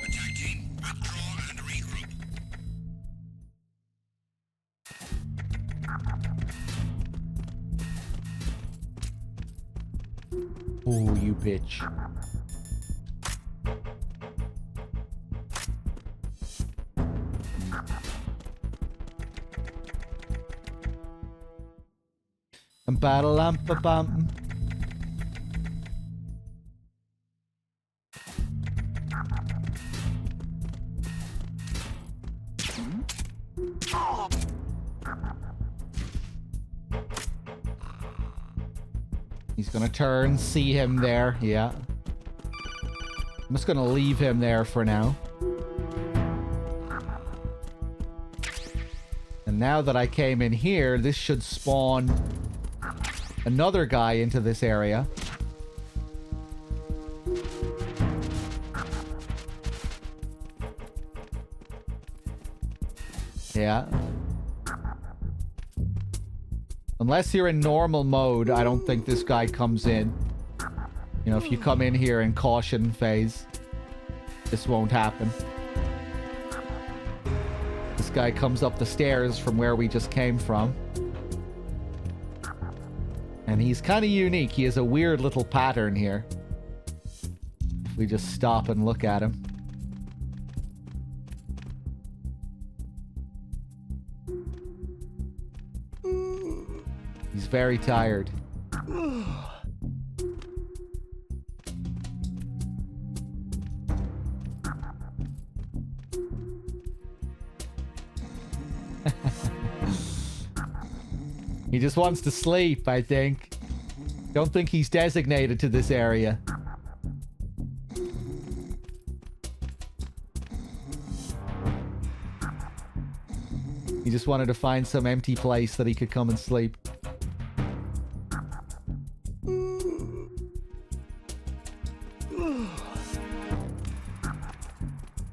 [SPEAKER 6] Attack team, withdraw and regroup.
[SPEAKER 1] Oh, you bitch. Ba-da-lam-ba-bum. He's gonna turn, see him there. Yeah. I'm just gonna leave him there for now. And now that I came in here, this should spawn another guy into this area. Yeah. Unless you're in normal mode, I don't think this guy comes in. You know, if you come in here in caution phase, this won't happen. This guy comes up the stairs from where we just came from. And he's kind of unique. He has a weird little pattern here. If we just stop and look at him. He's very tired. He just wants to sleep, I think. Don't think he's designated to this area. He just wanted to find some empty place that he could come and sleep.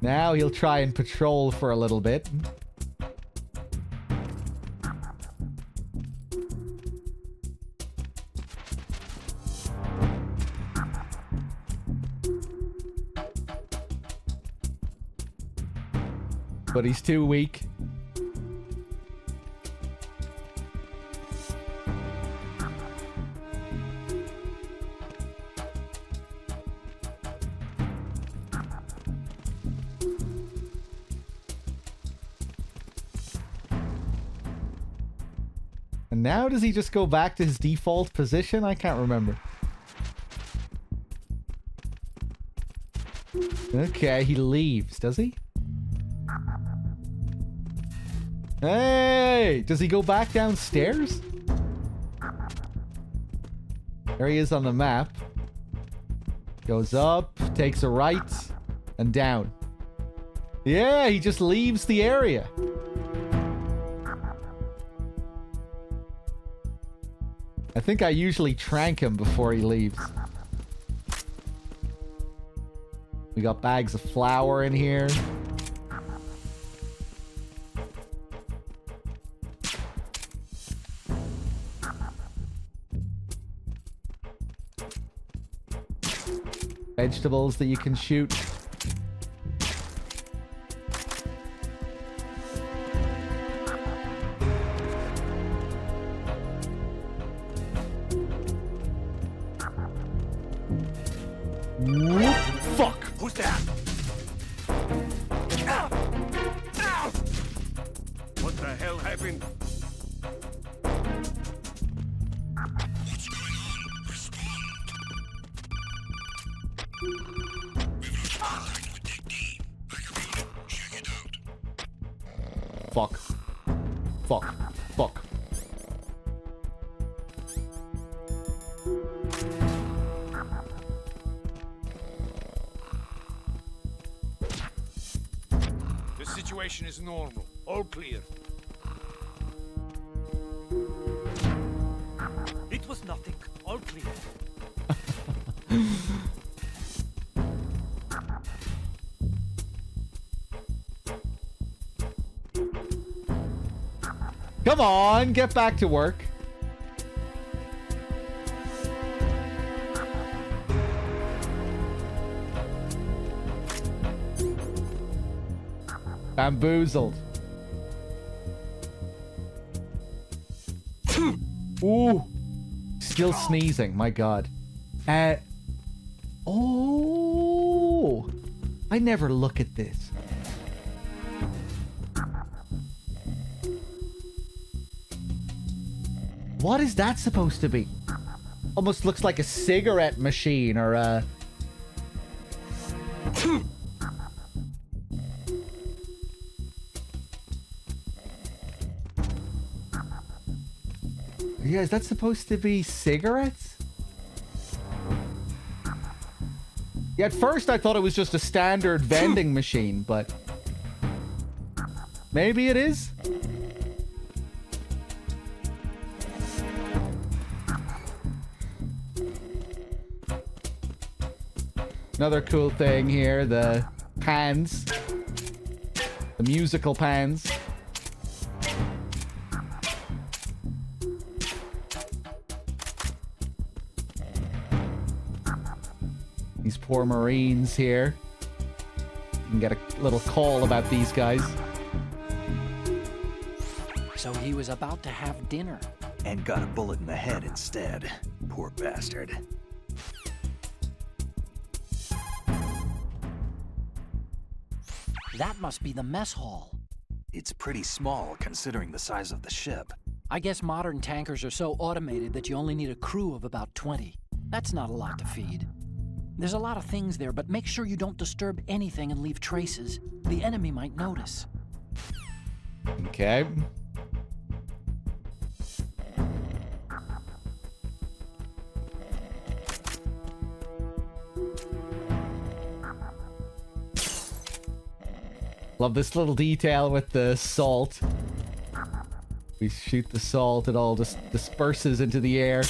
[SPEAKER 1] Now he'll try and patrol for a little bit. But he's too weak. And now does he just go back to his default position? I can't remember. Okay, he leaves, does he? Hey! Does he go back downstairs? There he is on the map. Goes up, takes a right, and down. Yeah, he just leaves the area. I think I usually trank him before he leaves. We got bags of flour in here. vegetables that you can shoot. Whoop, fuck!
[SPEAKER 3] Who's that? Ow! Ow! What the hell happened?
[SPEAKER 6] What's going on? Respond. We've lost contact with Deck D. Backup unit, check it out.
[SPEAKER 1] Fuck. Fuck. Fuck.
[SPEAKER 3] The situation is normal. All clear. It was nothing. All clear.
[SPEAKER 1] Come on, get back to work. Bamboozled. Ooh. Still sneezing, my god. Oh. I never look at this. What is that supposed to be? Almost looks like a cigarette machine or a... Yeah, is that supposed to be cigarettes? Yeah, at first I thought it was just a standard vending machine, but... maybe it is? Another cool thing here, the pans. The musical pans. These poor Marines here. You can get a little call about these guys.
[SPEAKER 5] So he was about to have dinner.
[SPEAKER 4] And got a bullet in the head instead. Poor bastard.
[SPEAKER 5] That must be the mess hall.
[SPEAKER 4] It's pretty small considering the size of the ship.
[SPEAKER 5] I guess modern tankers are so automated that you only need a crew of about 20. That's not a lot to feed. There's a lot of things there, but make sure you don't disturb anything and leave traces. The enemy might notice.
[SPEAKER 1] Okay. Love this little detail with the salt. We shoot the salt, it all just disperses into the air.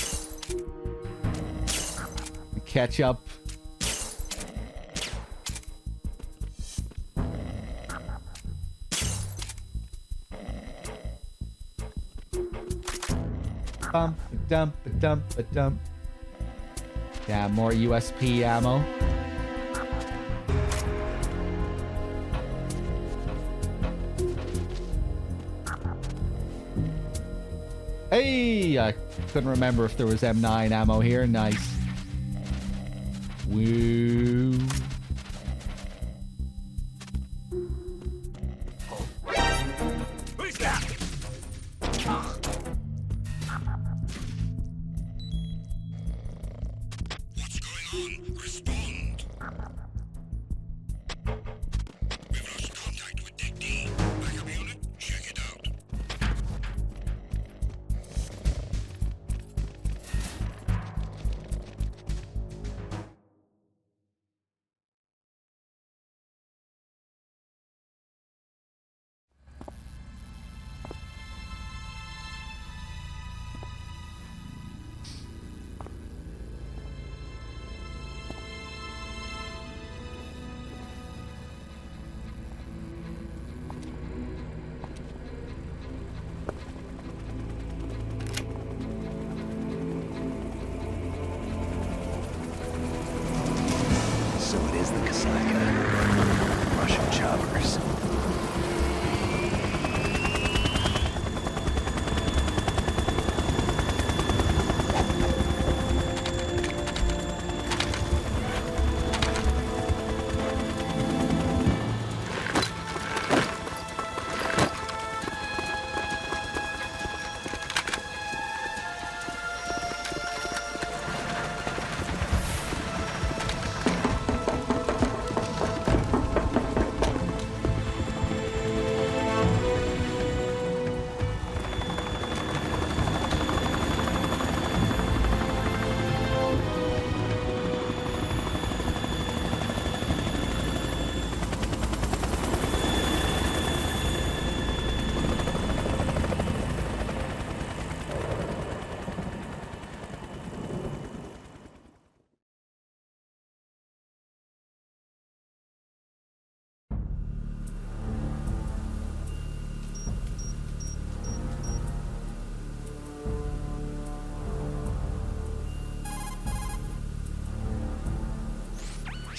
[SPEAKER 1] Ketchup. Bump, dump, dump, dump. Yeah, more USP ammo. Hey, I couldn't remember if there was M9 ammo here. Nice. Woo.
[SPEAKER 3] Who's that?
[SPEAKER 6] What's going on? Respond. We've lost contact with Deck D. Backup unit, check it out.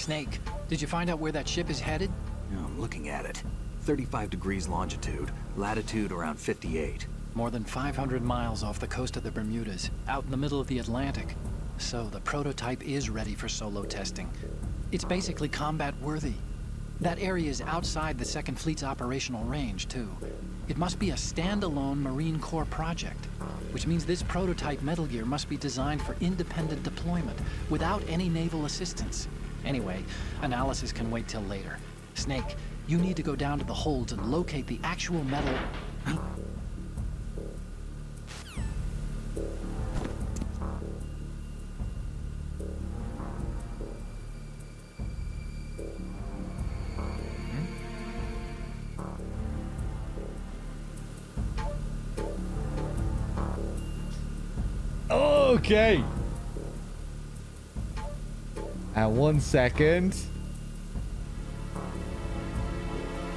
[SPEAKER 5] Snake, did you find out where that ship is headed?
[SPEAKER 4] Yeah, I'm looking at it. 35 degrees longitude, latitude around 58.
[SPEAKER 5] More than 500 miles off the coast of the Bermudas, out in the middle of the Atlantic. So the prototype is ready for solo testing. It's basically combat-worthy. That area is outside the Second Fleet's operational range, too. It must be a standalone Marine Corps project, which means this prototype Metal Gear must be designed for independent deployment, without any naval assistance. Anyway, analysis can wait till later. Snake, you need to go down to the holds and locate the actual metal...
[SPEAKER 1] Okay. 1 second.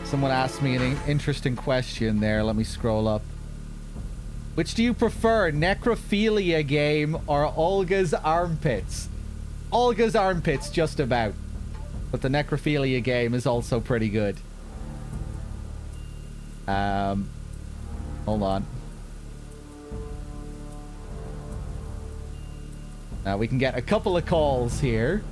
[SPEAKER 1] Someone asked me an interesting question there. Let me scroll up. Which do you prefer, necrophilia game or Olga's armpits? Olga's armpits, just about. But the necrophilia game is also pretty good. Hold on. Now we can get a couple of calls here.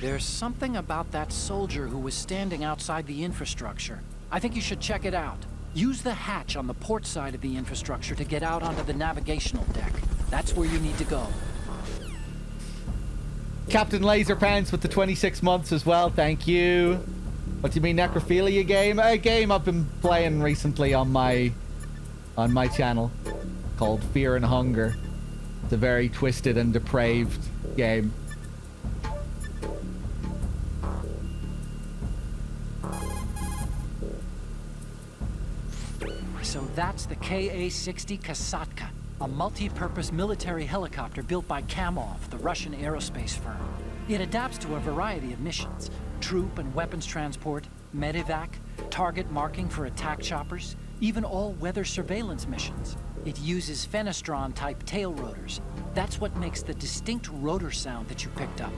[SPEAKER 5] There's something about that soldier who was standing outside the infrastructure. I think you should check it out. Use the hatch on the port side of the infrastructure to get out onto the navigational deck. That's where you need to go.
[SPEAKER 1] Captain Laserpants with the 26 months as well. Thank you. What do you mean, necrophilia game? A game I've been playing recently on my channel called Fear and Hunger. It's a very twisted and depraved game.
[SPEAKER 5] So that's the Ka-60 Kasatka, a multi-purpose military helicopter built by Kamov, the Russian aerospace firm. It adapts to a variety of missions: troop and weapons transport, medevac, target marking for attack choppers, even all-weather surveillance missions. It uses Fenestron-type tail rotors. That's what makes the distinct rotor sound that you picked up.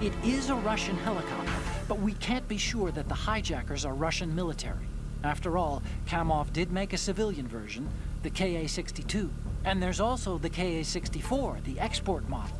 [SPEAKER 5] It is a Russian helicopter, but we can't be sure that the hijackers are Russian military. After all, Kamov did make a civilian version, the Ka-62. And there's also the Ka-64, the export model.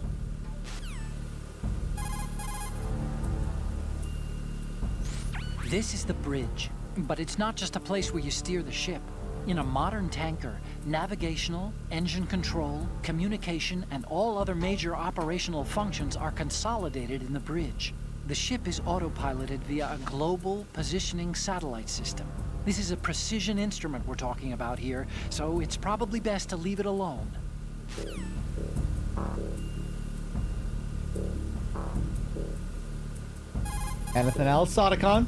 [SPEAKER 5] This is the bridge, but it's not just a place where you steer the ship. In a modern tanker, navigational, engine control, communication, and all other major operational functions are consolidated in the bridge. The ship is autopiloted via a global positioning satellite system. This is a precision instrument we're talking about here, so it's probably best to leave it alone.
[SPEAKER 1] Anything else, Otacon?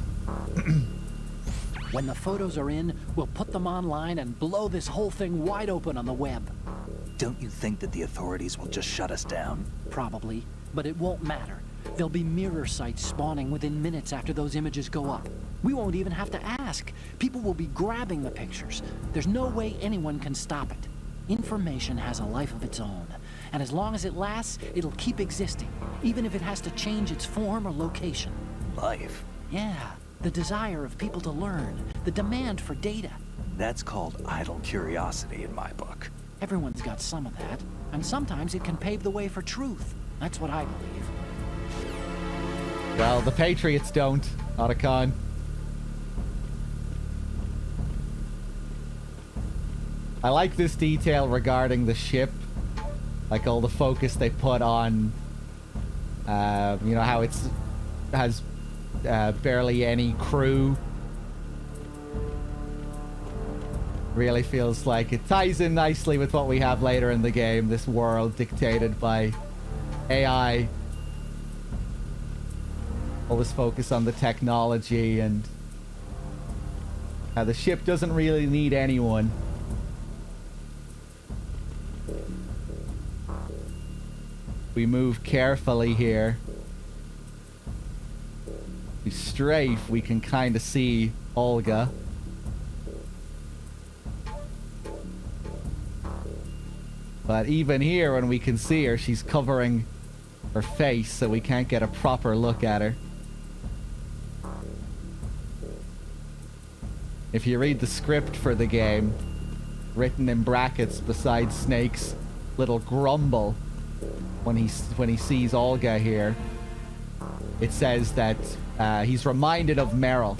[SPEAKER 5] When the photos are in, we'll put them online and blow this whole thing wide open on the web.
[SPEAKER 4] Don't you think that the authorities will just shut us down?
[SPEAKER 5] Probably, but it won't matter. There'll be mirror sites spawning within minutes after those images go up. We won't even have to ask. People will be grabbing the pictures. There's no way anyone can stop it. Information has a life of its own, and as long as it lasts, it'll keep existing, even if it has to change its form or location.
[SPEAKER 4] Life?
[SPEAKER 5] Yeah, the desire of people to learn, the demand for data.
[SPEAKER 4] That's called idle curiosity in my book.
[SPEAKER 5] Everyone's got some of that, and sometimes it can pave the way for truth. That's what I believe.
[SPEAKER 1] Well, the Patriots don't, Otacon. I like this detail regarding the ship. Like all the focus they put on, you know, how it's has barely any crew. Really feels like it ties in nicely with what we have later in the game. This world dictated by AI. All this focus on the technology and how the ship doesn't really need anyone. We move carefully here. We strafe, we can kind of see Olga. But even here, when we can see her, she's covering her face, so we can't get a proper look at her. If you read the script for the game, written in brackets beside Snake's little grumble when he sees Olga here, it says that he's reminded of Meryl.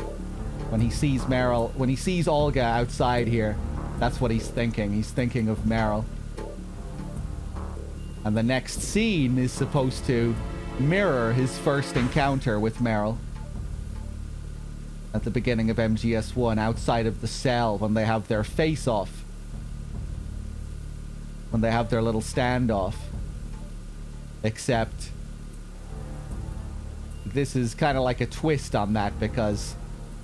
[SPEAKER 1] When he sees Olga outside here, that's what he's thinking. He's thinking of Meryl. And the next scene is supposed to mirror his first encounter with Meryl at the beginning of MGS1, outside of the cell, when they have their face-off. When they have their little standoff. Except this is kind of like a twist on that, because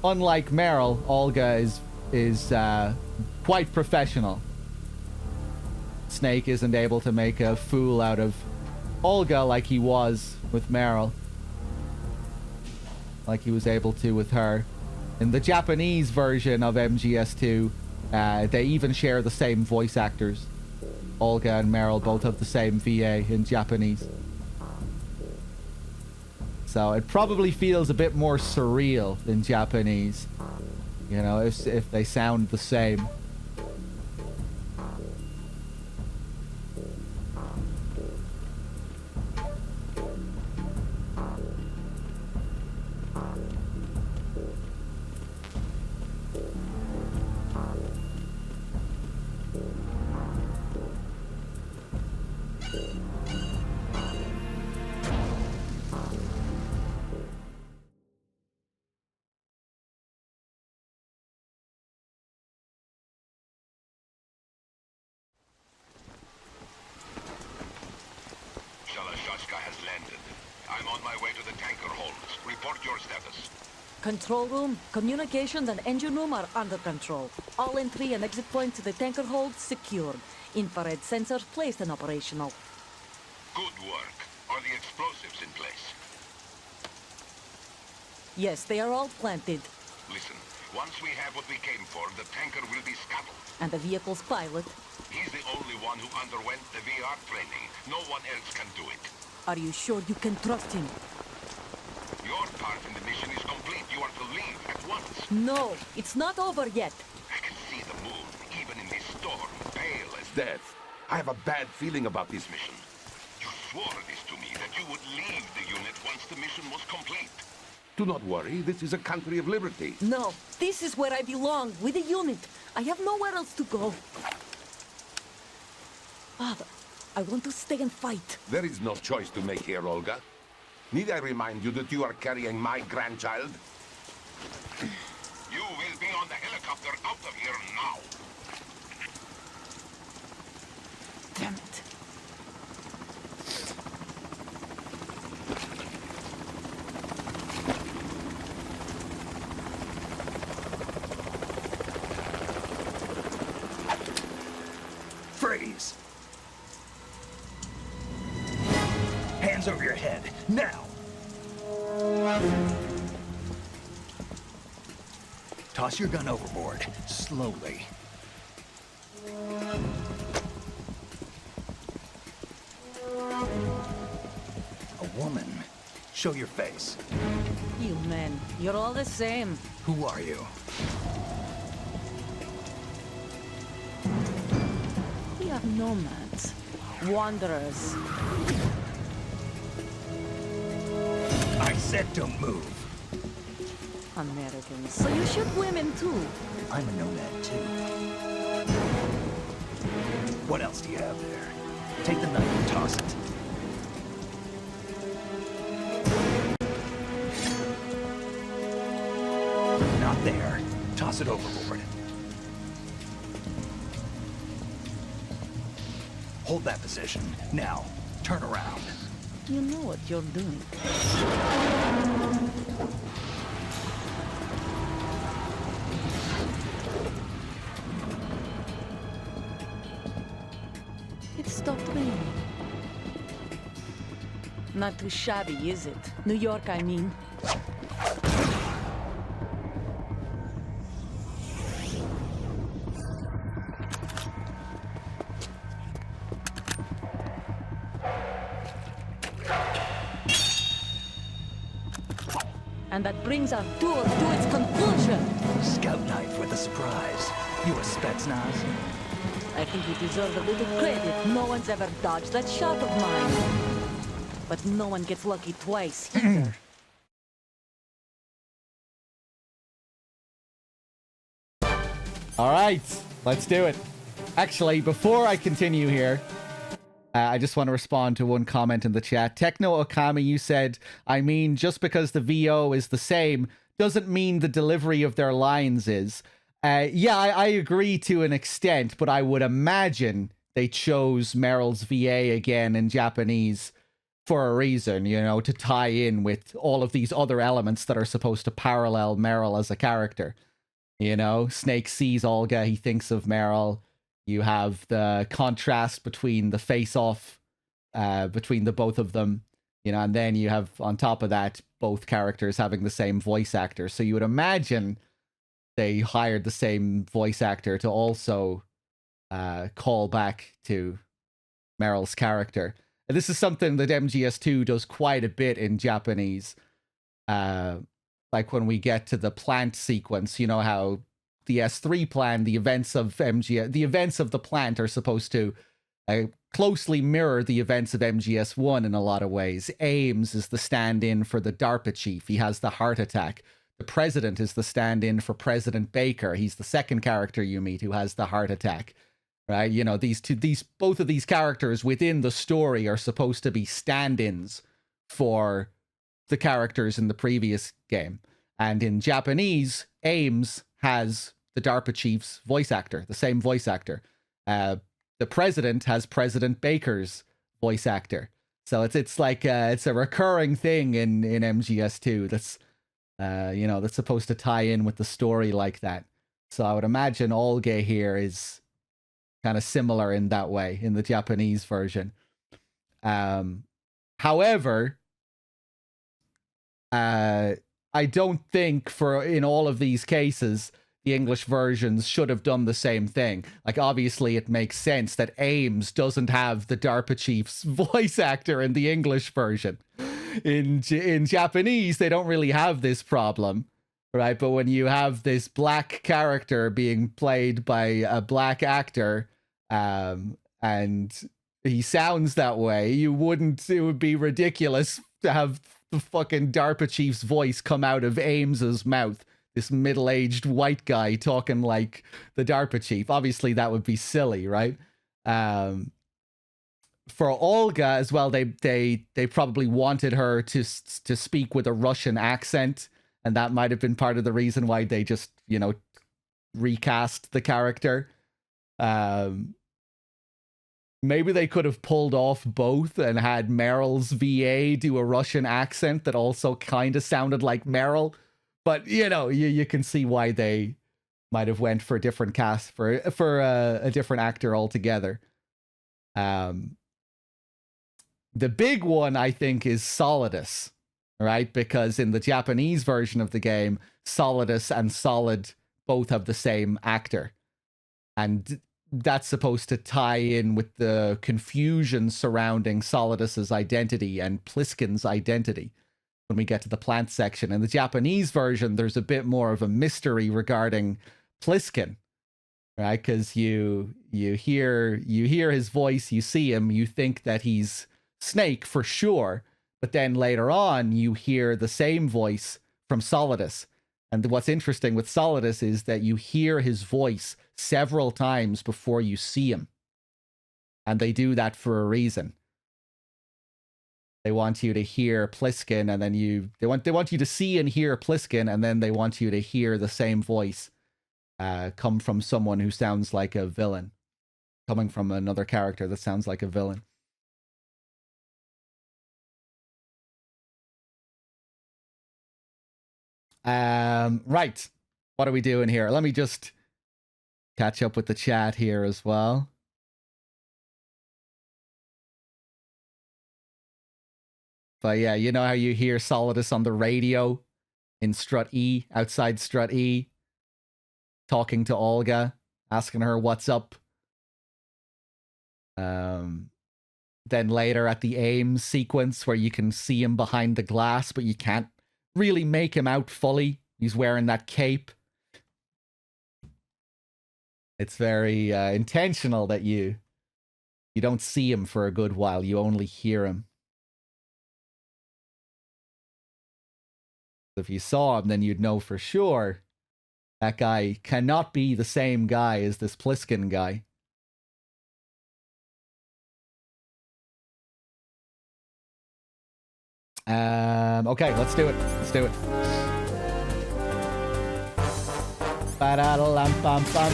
[SPEAKER 1] unlike Meryl, Olga is quite professional. Snake isn't able to make a fool out of Olga like he was with Meryl. Like he was able to with her. In the Japanese version of MGS2, they even share the same voice actors. Olga and Meryl both have the same VA in Japanese. So it probably feels a bit more surreal in Japanese, you know, if they sound the same.
[SPEAKER 6] has landed. I'm on my way to the tanker holds. Report your status.
[SPEAKER 2] Control room, communications and engine room are under control. All entry and exit points to the tanker hold secured. Infrared sensors placed and operational.
[SPEAKER 6] Good work. Are the explosives in place?
[SPEAKER 2] Yes, they are all planted.
[SPEAKER 6] Listen, once we have what we came for, the tanker will be scuttled.
[SPEAKER 2] And the vehicle's pilot?
[SPEAKER 6] He's the only one who underwent the VR training. No one else can do it.
[SPEAKER 2] Are you sure you can trust him?
[SPEAKER 6] Your part in the mission is complete. You are to leave at once.
[SPEAKER 2] No, it's not over yet.
[SPEAKER 6] I can see the moon, even in this storm, pale as death. I have a bad feeling about this mission. You swore this to me, that you would leave the unit once the mission was complete. Do not worry, this is a country of liberty.
[SPEAKER 2] No, this is where I belong, with the unit. I have nowhere else to go. Father, I want to stay and fight.
[SPEAKER 6] There is no choice to make here, Olga. Need I remind you that you are carrying my grandchild? You will be on the helicopter out of here now.
[SPEAKER 2] Damn it.
[SPEAKER 4] Freeze! Hands over your head, now! Toss your gun overboard, slowly. A woman. Show your face.
[SPEAKER 2] You men, you're all the same.
[SPEAKER 4] Who are you?
[SPEAKER 2] We are nomads, wanderers.
[SPEAKER 4] I said don't move.
[SPEAKER 2] Americans, so you shoot women too.
[SPEAKER 4] I'm a nomad too. What else do you have there? Take the knife and toss it. Not there. Toss it overboard. Hold that position. Now, turn around.
[SPEAKER 2] You know what you're doing. It stopped raining. Not too shabby, is it? New York, I mean. And that brings our tour to its conclusion.
[SPEAKER 4] Scout knife with a surprise. You a Spetsnaz?
[SPEAKER 2] I think you deserve a little credit. No one's ever dodged that shot of mine. But no one gets lucky twice either.
[SPEAKER 1] All right, let's do it. Actually, before I continue here, I just want to respond to one comment in the chat. Techno Okami, you said, I mean, just because the VO is the same doesn't mean the delivery of their lines is. Yeah, I agree to an extent, but I would imagine they chose Meryl's VA again in Japanese for a reason, you know, to tie in with all of these other elements that are supposed to parallel Meryl as a character. You know, Snake sees Olga, he thinks of Meryl. You have the contrast between the face-off between the both of them, you know, and then you have, on top of that, both characters having the same voice actor. So you would imagine they hired the same voice actor to also call back to Meryl's character. And this is something that MGS2 does quite a bit in Japanese. Like when we get to the plant sequence, you know how the S3 plan, the events of the plant are supposed to closely mirror the events of MGS1 in a lot of ways. Ames is the stand-in for the DARPA chief. He has the heart attack. The president is the stand-in for President Baker. He's the second character you meet who has the heart attack. Right? You know, both of these characters within the story are supposed to be stand-ins for the characters in the previous game. And in Japanese, Ames has the DARPA chief's voice actor, the same voice actor. The president has President Baker's voice actor. So it's like it's a recurring thing in MGS2 that's you know, that's supposed to tie in with the story like that. So I would imagine Olga here is kind of similar in that way in the Japanese version. However, I don't think in all of these cases, the English versions should have done the same thing. Like, obviously, it makes sense that Ames doesn't have the DARPA chief's voice actor in the English version. In Japanese, they don't really have this problem, right? But when you have this black character being played by a black actor, and he sounds that way, it would be ridiculous to have the fucking DARPA chief's voice come out of Ames's mouth. This middle-aged white guy talking like the DARPA chief. Obviously, that would be silly, right? For Olga as well, they probably wanted her to speak with a Russian accent, and that might have been part of the reason why they just, you know, recast the character. Maybe they could have pulled off both and had Meryl's VA do a Russian accent that also kind of sounded like Meryl. But, you know, you can see why they might have went for a different cast, for a different actor altogether. The big one, I think, is Solidus, right? Because in the Japanese version of the game, Solidus and Solid both have the same actor. And that's supposed to tie in with the confusion surrounding Solidus's identity and Pliskin's identity when we get to the plant section. In the Japanese version, there's a bit more of a mystery regarding Pliskin, right? Because you hear his voice, you see him, you think that he's Snake for sure, but then later on you hear the same voice from Solidus. And what's interesting with Solidus is that you hear his voice several times before you see him. And they do that for a reason. They want you to hear Pliskin, and then they want you to see and hear Pliskin, and then they want you to hear the same voice come from someone who sounds like a villain. Coming from another character that sounds like a villain. Right. What are we doing here? Let me just catch up with the chat here as well. But yeah, you know how you hear Solidus on the radio in Strut E, outside Strut E, talking to Olga, asking her what's up. Then later at the Ames sequence where you can see him behind the glass, but you can't really make him out fully. He's wearing that cape. It's very intentional that you don't see him for a good while. You only hear him. If you saw him, then you'd know for sure that guy cannot be the same guy as this Pliskin guy. Okay, let's do it. Let's do it. Ba-da-da-lam-bam-bam.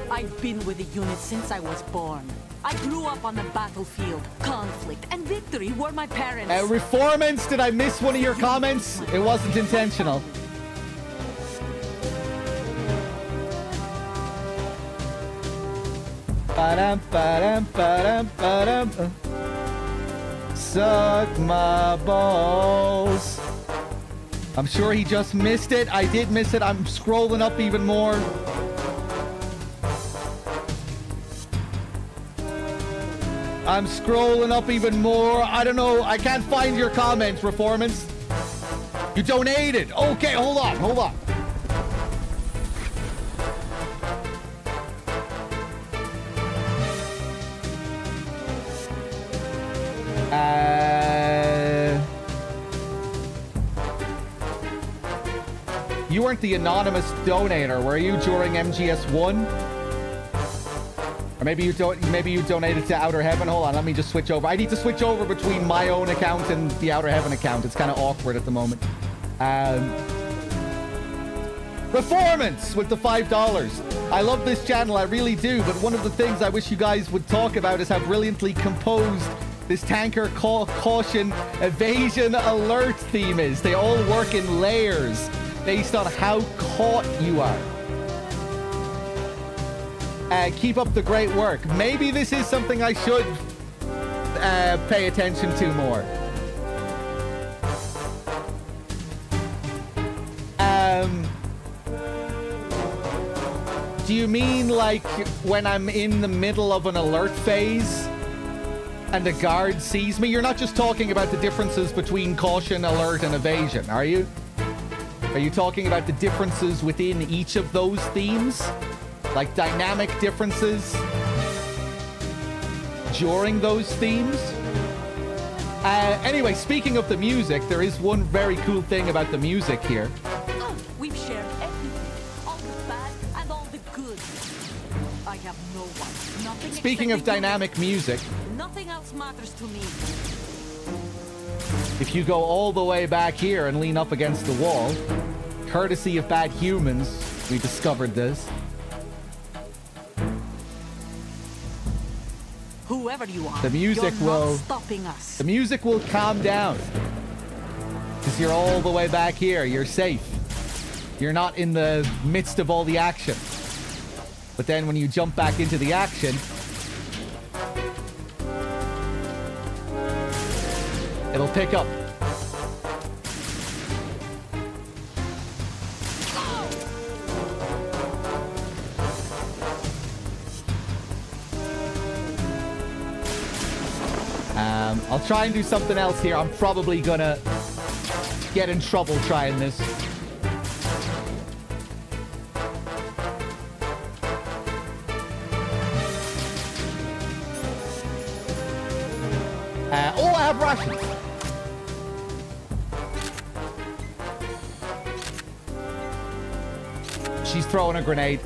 [SPEAKER 2] I've been with the unit since I was born. I grew up on the battlefield. Conflict and victory were my parents.
[SPEAKER 1] Reformance, did I miss one of your comments? It wasn't intentional. Ba-dum, ba-dum, ba-dum, ba-dum. Suck my balls. I'm sure he just missed it. I did miss it. I'm scrolling up even more. I'm scrolling up even more. I don't know. I can't find your comments, Reformance. You donated. Okay, hold on. Hold on. You weren't the anonymous donator, were you, during MGS1? Or maybe you donated to Outer Heaven. Hold on, let me just switch over. I need to switch over between my own account and the Outer Heaven account. It's kind of awkward at the moment. Performance with the $5. I love this channel, I really do. But one of the things I wish you guys would talk about is how brilliantly composed this tanker caution evasion alert theme is. They all work in layers based on how caught you are. Keep up the great work. Maybe this is something I should pay attention to more. Do you mean like when I'm in the middle of an alert phase and the guard sees me? You're not just talking about the differences between caution, alert, and evasion, are you? Are you talking about the differences within each of those themes? Like dynamic differences during those themes? Anyway, speaking of the music, there is one very cool thing about the music here.
[SPEAKER 2] We've shared everything, all the bad and all the good. I have no one, nothing.
[SPEAKER 1] Speaking of dynamic music,
[SPEAKER 2] nothing else matters to me.
[SPEAKER 1] if you go all the way back here and lean up against the wall, courtesy of bad humans, we discovered this.
[SPEAKER 2] Whoever you are,
[SPEAKER 1] The music
[SPEAKER 2] you're
[SPEAKER 1] will
[SPEAKER 2] not stopping us.
[SPEAKER 1] The music will calm down. Because you're all the way back here. You're safe. You're not in the midst of all the action. But then when you jump back into the action, it'll pick up. I'll try and do something else here. I'm probably gonna get in trouble trying this. Oh, I have rations. She's throwing a grenade.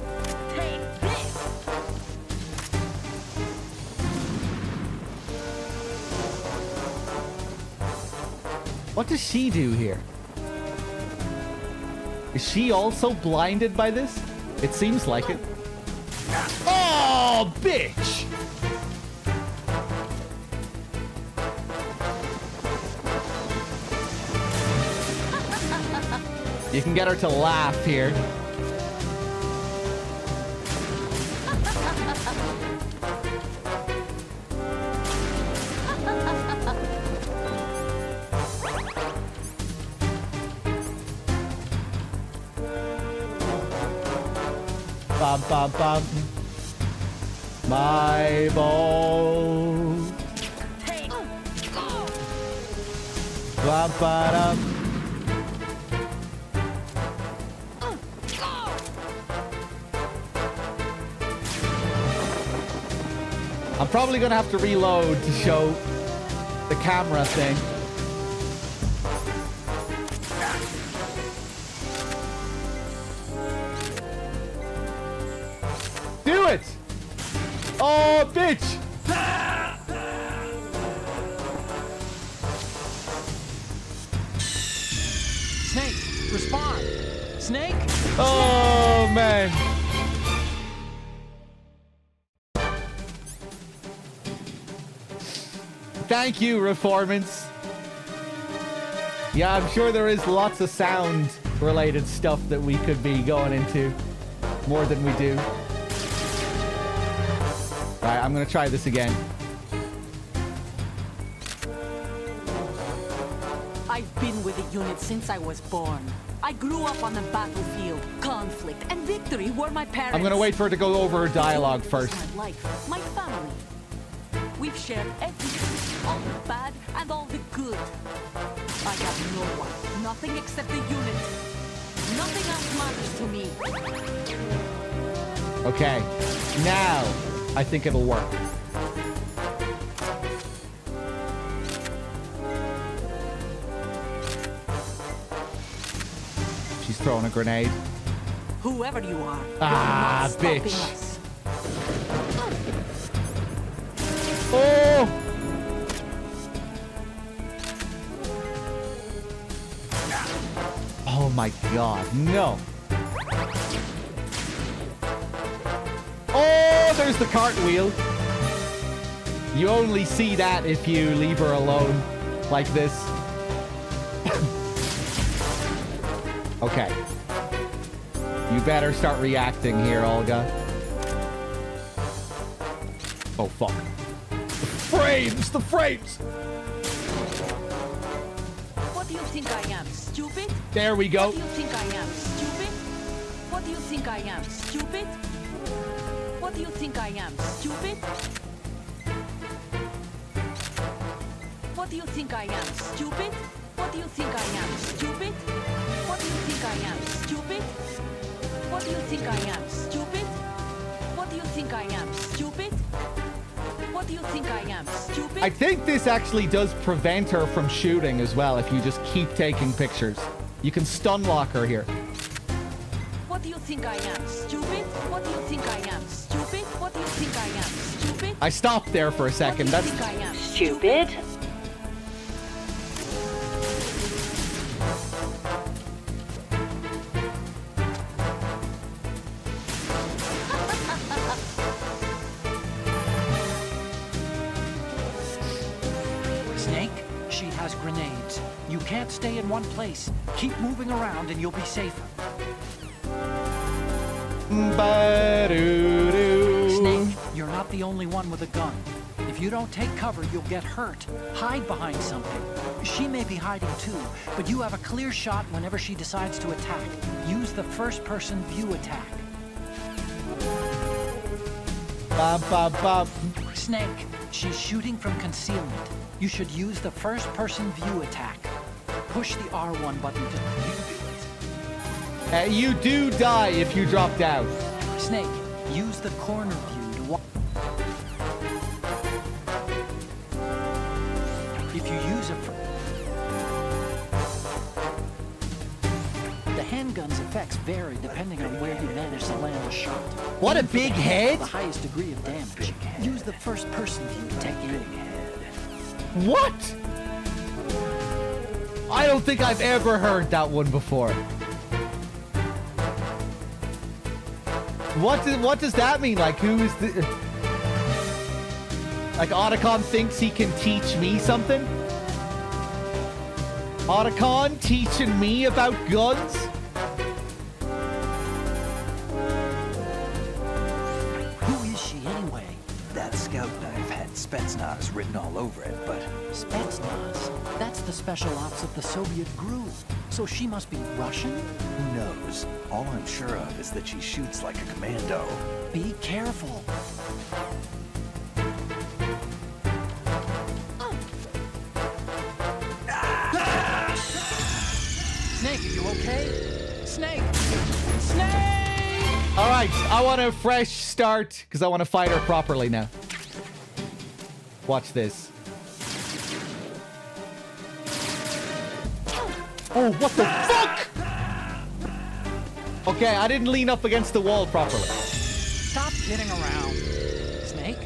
[SPEAKER 1] What does she do here? Is she also blinded by this? It seems like it. Oh, bitch! You can get her to laugh here. Bum, bum, bum. My boat. Bum, ba-dum. I'm probably gonna have to reload to show the camera thing. Do it! Oh, bitch!
[SPEAKER 5] Snake, respond! Snake?
[SPEAKER 1] Oh, man. Thank you, Reformance. Yeah, I'm sure there is lots of sound-related stuff that we could be going into. More than we do. Right, I'm gonna try this again.
[SPEAKER 2] I've been with the unit since I was born. I grew up on the battlefield. Conflict and victory were my parents.
[SPEAKER 1] I'm gonna wait for her to go over her dialogue first.
[SPEAKER 2] My life, my family. We've shared everything, all the bad and all the good. I have no one, nothing except the unit. Nothing else matters to me.
[SPEAKER 1] Okay, now I think it'll work. She's throwing a grenade.
[SPEAKER 2] Whoever you are,
[SPEAKER 1] Ah,
[SPEAKER 2] you're not stopping
[SPEAKER 1] bitch.
[SPEAKER 2] us.
[SPEAKER 1] Oh! Oh my god, no. Oh, there's the cartwheel. You only see that if you leave her alone like this. Okay. You better start reacting here, Olga. Oh, fuck. Frames! The frames!
[SPEAKER 2] What do you think I am, stupid?
[SPEAKER 1] There we go.
[SPEAKER 2] What do you think I am, stupid? What do you think I am, stupid? What do you think I am, stupid? What do you think I am, stupid? What do you think I am, stupid? What do you think I am, stupid? What do you think I am, stupid? What do you think I am, stupid? What do you think I am, stupid?
[SPEAKER 1] I think this actually does prevent her from shooting as well if you just keep taking pictures. You can stun lock her here.
[SPEAKER 2] What do you think I am, stupid? What do you think I am, stupid? What do you think I am, stupid?
[SPEAKER 1] I stopped there for a second.
[SPEAKER 2] What do you
[SPEAKER 1] That's
[SPEAKER 2] think I am,
[SPEAKER 8] Stupid?
[SPEAKER 5] Snake, she has grenades. You can't stay in one place. Keep moving around and you'll be safer.
[SPEAKER 1] Ba-doo-doo.
[SPEAKER 5] Snake, you're not the only one with a gun. If you don't take cover, you'll get hurt. Hide behind something. She may be hiding too, but you have a clear shot whenever she decides to attack. Use the first-person view attack.
[SPEAKER 1] Bop, bop, bop.
[SPEAKER 5] Snake, she's shooting from concealment. You should use the first-person view attack. Push the R1 button to...
[SPEAKER 1] You do die if you drop down.
[SPEAKER 5] Snake, use the corner view to walk. If you use a... The handgun's effects vary depending on where you manage to land a shot.
[SPEAKER 1] What a
[SPEAKER 5] Aim for
[SPEAKER 1] big
[SPEAKER 5] the
[SPEAKER 1] head!
[SPEAKER 5] The highest degree of damage. Use the first-person view to take aim.
[SPEAKER 1] What? I don't think I've ever heard that one before. What does that mean? Like, who's the... Like, Otacon thinks he can teach me something? Otacon teaching me about guns?
[SPEAKER 5] Who is she anyway?
[SPEAKER 4] That scout knife had Spetsnaz written all over it, but
[SPEAKER 5] Spetsnaz. That's the special ops of the Soviet GRU. So she must be Russian?
[SPEAKER 4] Who knows? All I'm sure of is that she shoots like a commando.
[SPEAKER 5] Be careful. Snake, are you okay? Snake! Snake!
[SPEAKER 1] All right, I want a fresh start because I want to fight her properly now. Watch this. Oh, what the fuck? Okay, I didn't lean up against the wall properly.
[SPEAKER 5] Stop kidding around. Snake?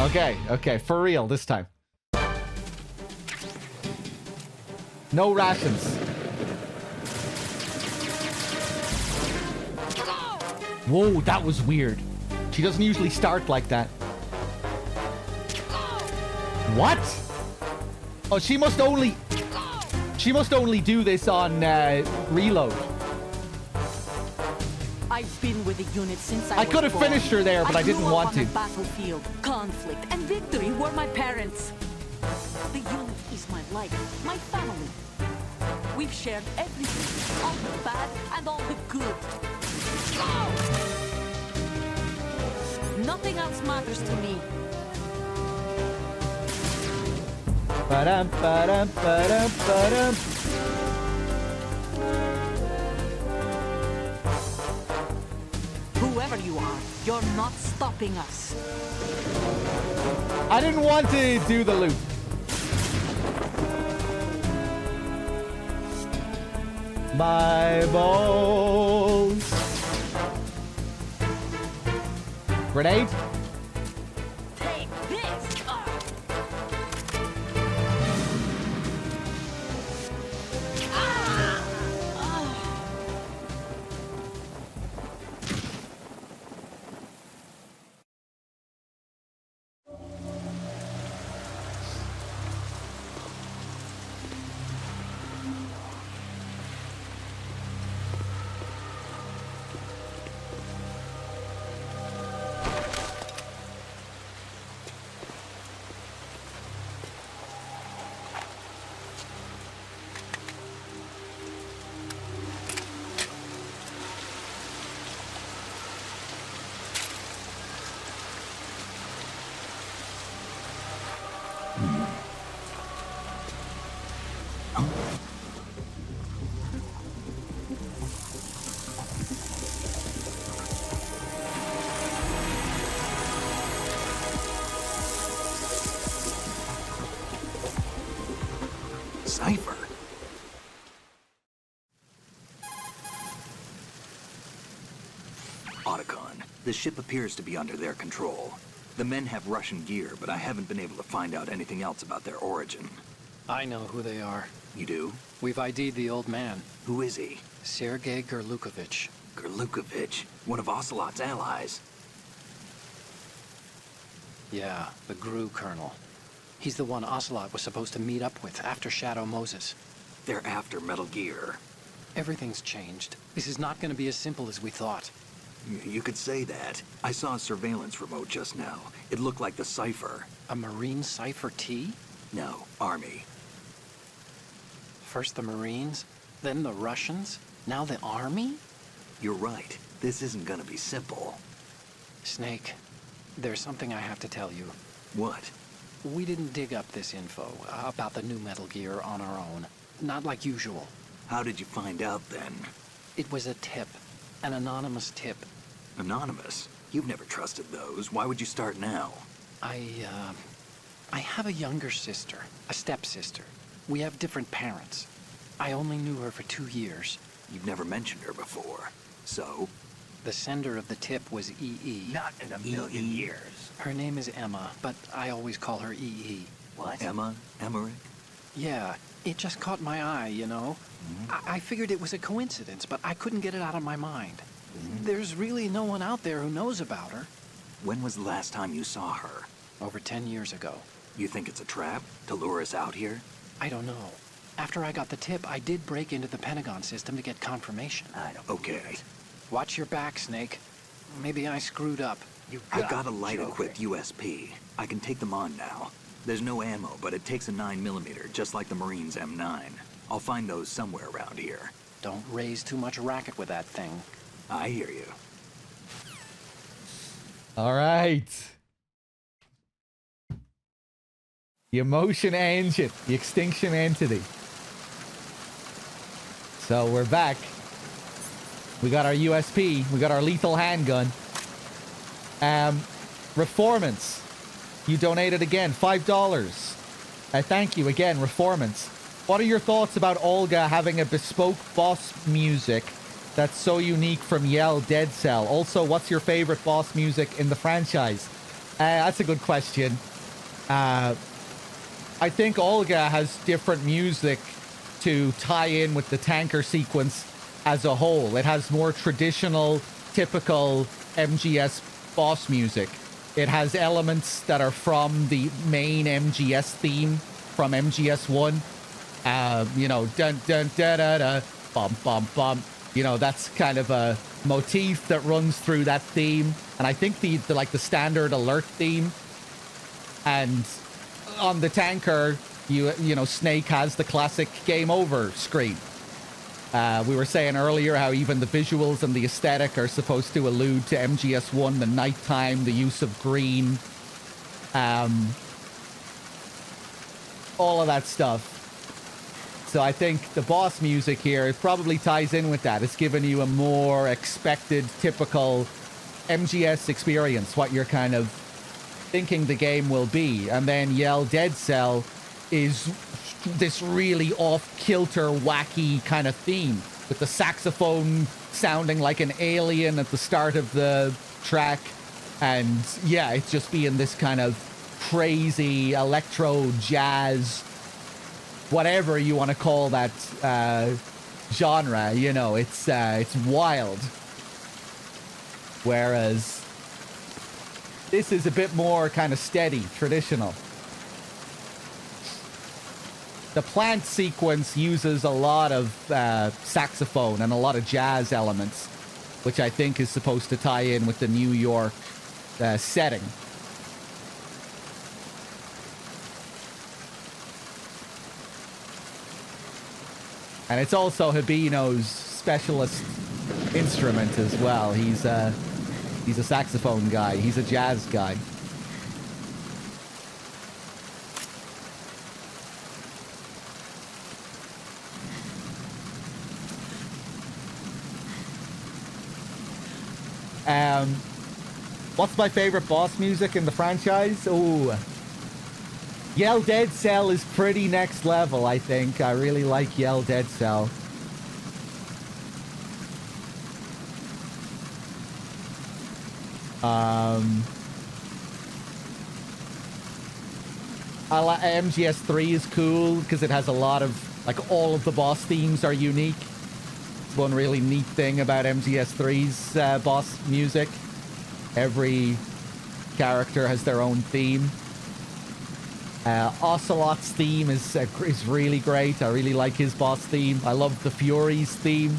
[SPEAKER 5] Snake!
[SPEAKER 1] Okay, for real this time. No rations. Whoa, that was weird. She doesn't usually start like that. What? Oh, she must only do this on reload.
[SPEAKER 2] I've been with the unit since
[SPEAKER 1] I
[SPEAKER 2] was
[SPEAKER 1] could have
[SPEAKER 2] born.
[SPEAKER 1] finished her there, but I didn't
[SPEAKER 2] grew up
[SPEAKER 1] want
[SPEAKER 2] on
[SPEAKER 1] to.
[SPEAKER 2] The battlefield, conflict, and victory were my parents. The unit is my life, my family. We've shared everything, all the bad and all the good. Nothing else matters to me.
[SPEAKER 1] Ba-dum, ba-dum, ba-dum, ba-dum.
[SPEAKER 2] Whoever you are, you're not stopping us.
[SPEAKER 1] I didn't want to do the loop. My balls. Grenade?
[SPEAKER 2] Take this!
[SPEAKER 4] Cipher? Otacon, the ship appears to be under their control. The men have Russian gear, but I haven't been able to find out anything else about their origin.
[SPEAKER 5] I know who they are.
[SPEAKER 4] You do?
[SPEAKER 5] We've ID'd the old man,
[SPEAKER 4] Who is he?
[SPEAKER 5] Sergei Gurlukovich.
[SPEAKER 4] Gurlukovich, one of Ocelot's allies.
[SPEAKER 5] Yeah, the GRU colonel. He's the one Ocelot was supposed to meet up with after Shadow Moses.
[SPEAKER 4] They're after Metal Gear.
[SPEAKER 5] Everything's changed. This is not going to be as simple as we thought.
[SPEAKER 4] You could say that. I saw a surveillance remote just now. It looked like the Cipher.
[SPEAKER 5] A Marine Cipher T?
[SPEAKER 4] No, Army.
[SPEAKER 5] First the Marines, then the Russians, now the Army?
[SPEAKER 4] You're right. This isn't gonna be simple.
[SPEAKER 5] Snake, there's something I have to tell you.
[SPEAKER 4] What?
[SPEAKER 5] We didn't dig up this info about the new Metal Gear on our own. Not like usual.
[SPEAKER 4] How did you find out then?
[SPEAKER 5] It was a tip. An anonymous tip.
[SPEAKER 4] Anonymous? You've never trusted those. Why would you start now?
[SPEAKER 5] I have a younger sister, a stepsister. We have different parents. I only knew her for 2 years.
[SPEAKER 4] You've never mentioned her before. So?
[SPEAKER 5] The sender of the tip was EE.
[SPEAKER 3] Not in a million years.
[SPEAKER 5] Her name is Emma, but I always call her EE.
[SPEAKER 3] What?
[SPEAKER 4] Emma? Emmerich?
[SPEAKER 5] Yeah, it just caught my eye, you know? I figured it was a coincidence, but I couldn't get it out of my mind. There's really no one out there who knows about her.
[SPEAKER 4] When was the last time you saw her?
[SPEAKER 5] Over 10 years ago.
[SPEAKER 4] You think it's a trap? To lure us out here?
[SPEAKER 5] I don't know. After I got the tip, I did break into the Pentagon system to get confirmation.
[SPEAKER 3] I don't
[SPEAKER 4] Okay.
[SPEAKER 5] Watch your back, Snake. Maybe I screwed up.
[SPEAKER 3] You
[SPEAKER 4] I got a light-equipped USP. I can take them on now. There's no ammo, but it takes a 9mm, just like the Marines' M9. I'll find those somewhere around here.
[SPEAKER 5] Don't raise too much racket with that thing.
[SPEAKER 4] I hear you.
[SPEAKER 1] All right. The emotion engine, the extinction entity. So we're back. We got our USP. We got our lethal handgun. Reformance. You donated again, $5. Thank you again, Reformance. What are your thoughts about Olga having a bespoke boss music that's so unique from Yell Dead Cell? Also, what's your favorite boss music in the franchise? That's a good question. I think Olga has different music to tie in with the tanker sequence as a whole. It has more traditional, typical MGS boss music. It has elements that are from the main MGS theme from MGS1. You know, dun dun da da da, bum bum bum. You know, that's kind of a motif that runs through that theme. And I think the like the standard alert theme. And on the tanker, you know, Snake has the classic game over screen. We were saying earlier how even the visuals and the aesthetic are supposed to allude to MGS1, the nighttime, the use of green, all of that stuff. So I think the boss music here probably ties in with that. It's giving you a more expected, typical MGS experience, what you're kind of thinking the game will be. And then Yell Dead Cell is this really off-kilter, wacky kind of theme with the saxophone sounding like an alien at the start of the track. And yeah, it's just being this kind of crazy electro jazz, whatever you want to call that genre, you know, it's wild. Whereas this is a bit more kind of steady, traditional. The plant sequence uses a lot of saxophone and a lot of jazz elements, which I think is supposed to tie in with the New York setting. And it's also Hibino's specialist instrument as well. He's a saxophone guy. He's a jazz guy. What's my favorite boss music in the franchise? Ooh. Yell Dead Cell is pretty next level, I think. I really like Yell Dead Cell. MGS3 is cool because it has a lot of, like, all of the boss themes are unique. It's one really neat thing about MGS3's boss music. Every character has their own theme. Ocelot's theme is really great. I really like his boss theme. I love the Fury's theme.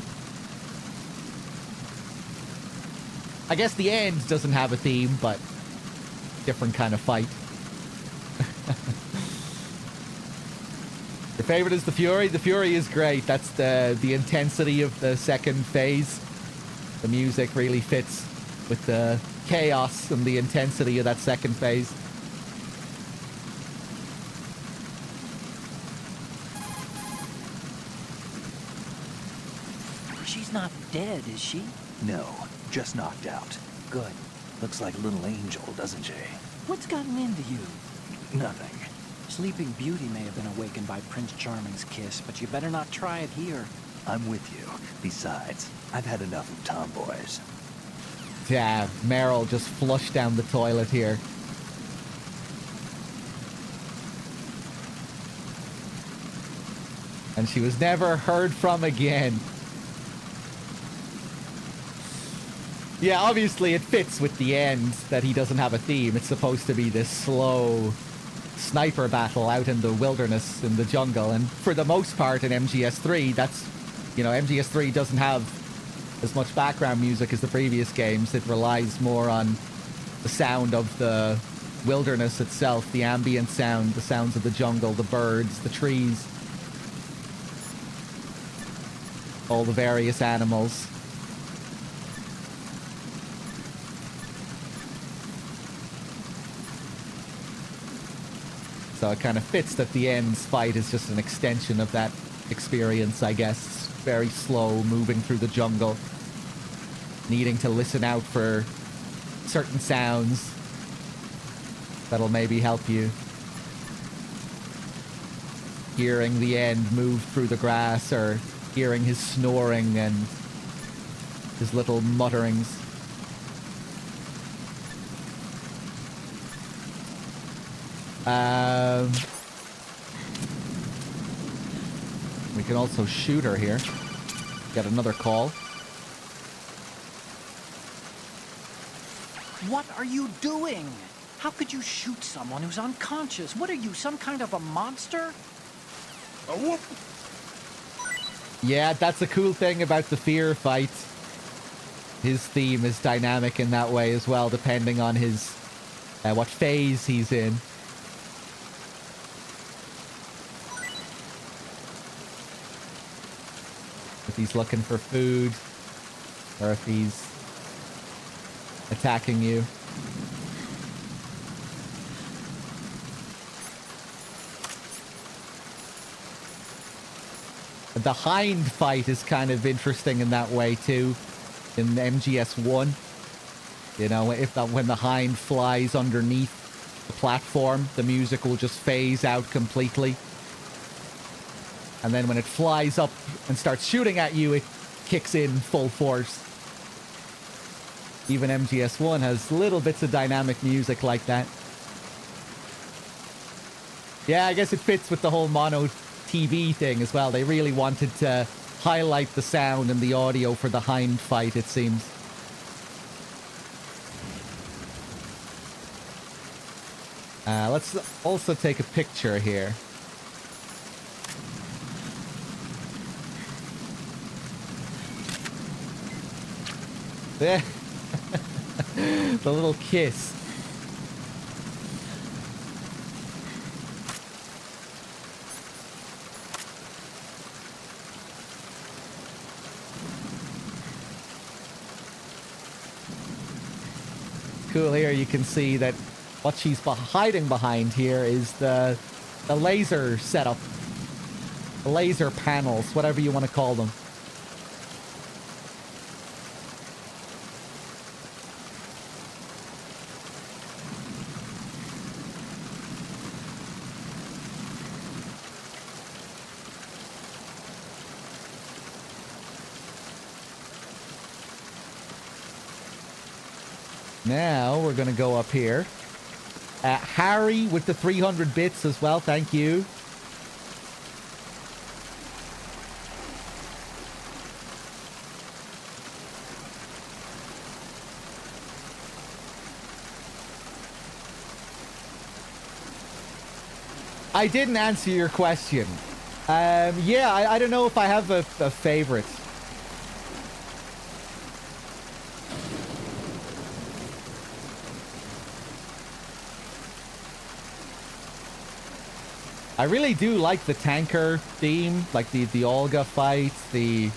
[SPEAKER 1] I guess the end doesn't have a theme, but different kind of fight. Your favorite is the Fury? The Fury is great. That's the intensity of the second phase. The music really fits with the chaos and the intensity of that second phase.
[SPEAKER 3] She's not dead, is she?
[SPEAKER 4] No, just knocked out.
[SPEAKER 3] Good.
[SPEAKER 4] Looks like a little angel, doesn't she?
[SPEAKER 3] What's gotten into you?
[SPEAKER 4] Nothing.
[SPEAKER 5] Sleeping Beauty may have been awakened by Prince Charming's kiss, but you better not try it here.
[SPEAKER 4] I'm with you. Besides, I've had enough of tomboys.
[SPEAKER 1] Yeah, Meryl just flushed down the toilet here. And she was never heard from again. Yeah, obviously it fits with the end that he doesn't have a theme. It's supposed to be this slow sniper battle out in the wilderness, in the jungle. And for the most part in MGS3, that's, you know, MGS3 doesn't have as much background music as the previous games. It relies more on the sound of the wilderness itself, the ambient sound, the sounds of the jungle, the birds, the trees, all the various animals. So it kind of fits that the end's fight is just an extension of that experience, I guess. Very slow, moving through the jungle, needing to listen out for certain sounds that'll maybe help you. Hearing the end move through the grass, or hearing his snoring and his little mutterings. We can also shoot her here. Get another call.
[SPEAKER 5] What are you doing? How could you shoot someone who's unconscious? What are you, some kind of a monster?
[SPEAKER 1] Yeah, that's a cool thing about the fear fight. His theme is dynamic in that way as well, depending on his what phase he's in. If he's looking for food, or if he's attacking you. The hind fight is kind of interesting in that way too, in MGS1. You know, when the hind flies underneath the platform, the music will just phase out completely. And then when it flies up and starts shooting at you, it kicks in full force. Even MGS1 has little bits of dynamic music like that. Yeah, I guess it fits with the whole mono TV thing as well. They really wanted to highlight the sound and the audio for the hind fight, it seems. Let's also take a picture here. The little kiss. Cool here, you can see that what she's hiding behind here is the laser setup. The laser panels, whatever you want to call them. Now we're going to go up here. Harry with the 300 bits as well. Thank you. I didn't answer your question. Yeah, I don't know if I have a favorite. I really do like the tanker theme, like the Olga fight, the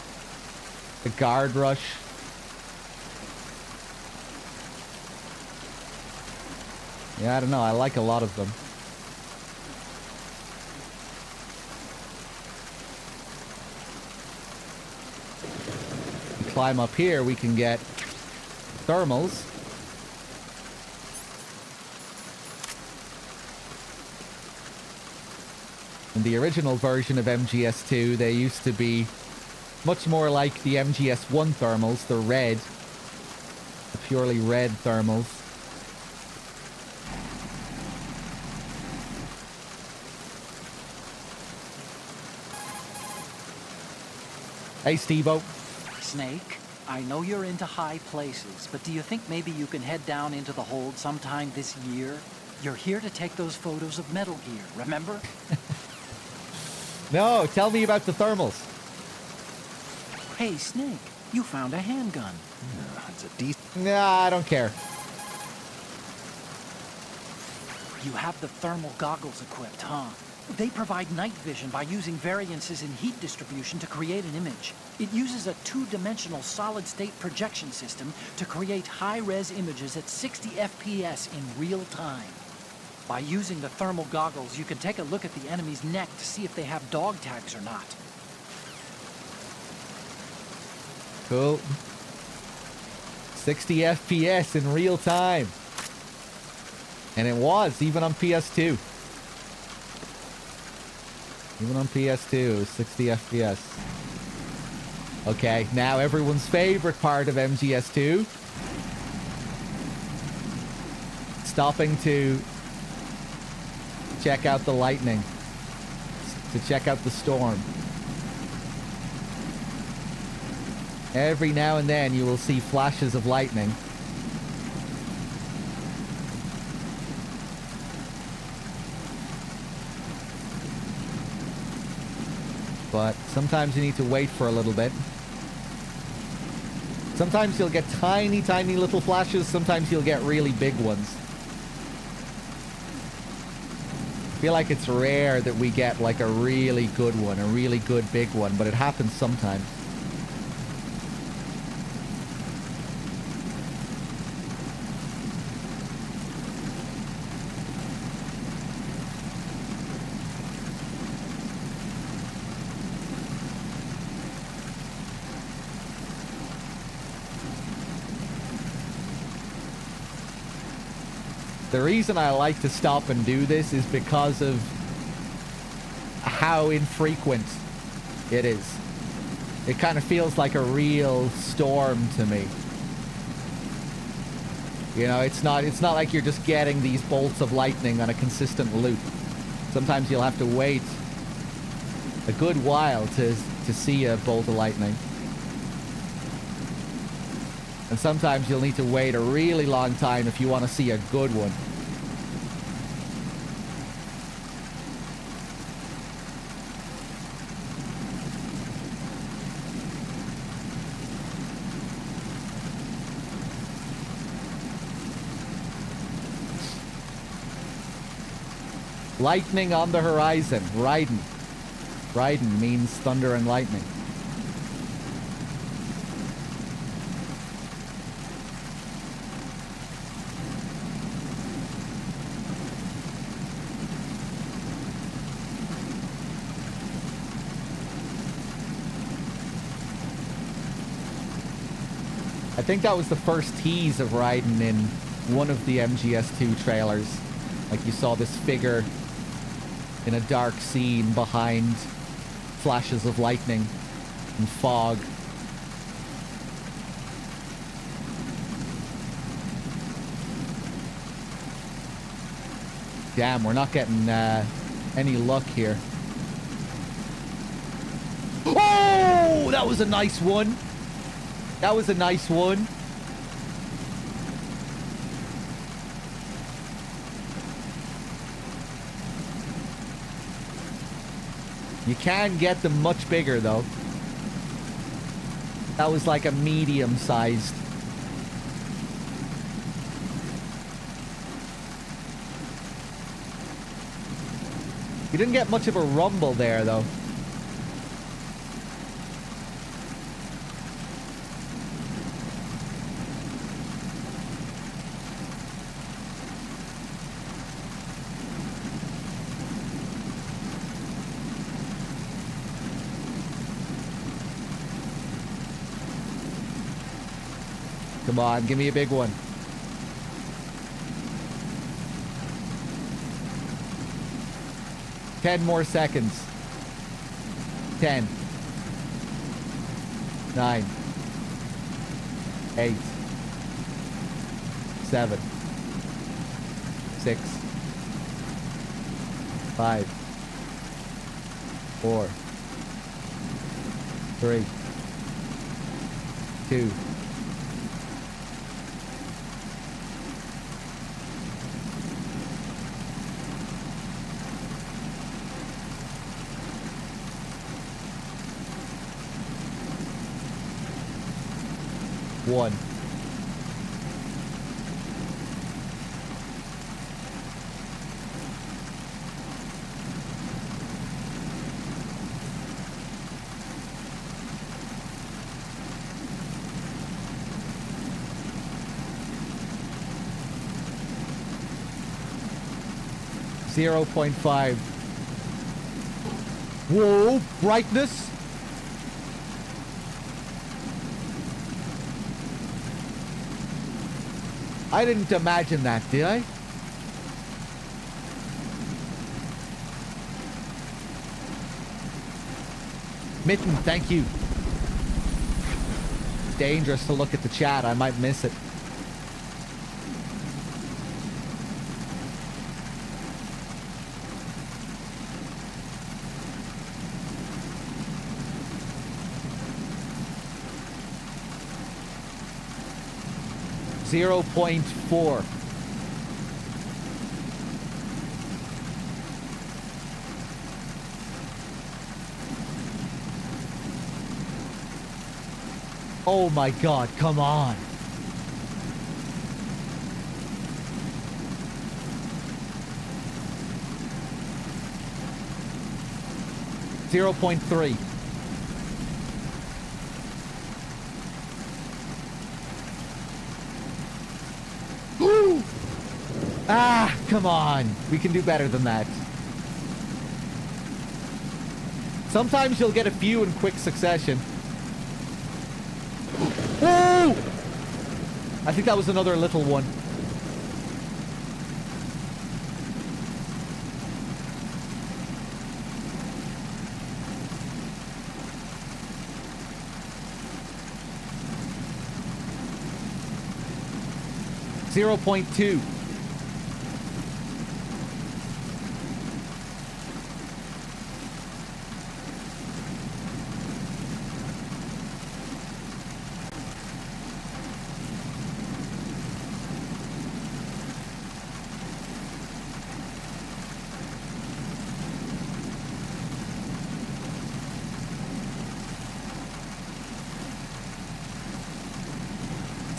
[SPEAKER 1] guard rush. Yeah, I don't know. I like a lot of them. Climb up here, we can get thermals. In the original version of MGS2, they used to be much more like the MGS1 thermals, the red, the purely red thermals. Hey, Steve-O.
[SPEAKER 5] Snake, I know you're into high places, but do you think maybe you can head down into the hold sometime this year? You're here to take those photos of Metal Gear, remember?
[SPEAKER 1] No, tell me about the thermals.
[SPEAKER 5] Hey, Snake, you found a handgun.
[SPEAKER 7] It's a decent.
[SPEAKER 1] Nah, I don't care.
[SPEAKER 5] You have the thermal goggles equipped, huh? They provide night vision by using variances in heat distribution to create an image. It uses a two-dimensional solid-state projection system to create high-res images at 60 FPS in real time. By using the thermal goggles, you can take a look at the enemy's neck to see if they have dog tags or not.
[SPEAKER 1] Cool. 60 FPS in real time. And it was, even on PS2. Even on PS2, it was 60 FPS. Okay, now everyone's favorite part of MGS2. Stopping to check out the lightning. To check out the storm. Every now and then you will see flashes of lightning. But sometimes you need to wait for a little bit. Sometimes you'll get tiny, tiny little flashes. Sometimes you'll get really big ones. I feel like it's rare that we get like a really good one, a really good big one, but it happens sometimes. The reason I like to stop and do this is because of how infrequent it is. It kind of feels like a real storm to me. You know, it's not like you're just getting these bolts of lightning on a consistent loop. Sometimes you'll have to wait a good while to see a bolt of lightning. And sometimes you'll need to wait a really long time if you want to see a good one. Lightning on the horizon. Raiden. Raiden means thunder and lightning. I think that was the first tease of Raiden in one of the MGS2 trailers. Like you saw this figure in a dark scene behind flashes of lightning and fog. Damn, we're not getting any luck here. Oh, that was a nice one. That was a nice one. You can get them much bigger, though. That was like a medium-sized. You didn't get much of a rumble there, though. Come on, give me a big one. Ten more seconds. 10. 9. 8. 7. 6. 5. 4. 3. 2. 1. 0.5. Whoa, brightness. I didn't imagine that, did I? Mitten, thank you. Dangerous to look at the chat. I might miss it. .4. Oh my god, come on. .3. Ooh! Ah, come on. We can do better than that. Sometimes you'll get a few in quick succession. Woo! I think that was another little one. .2.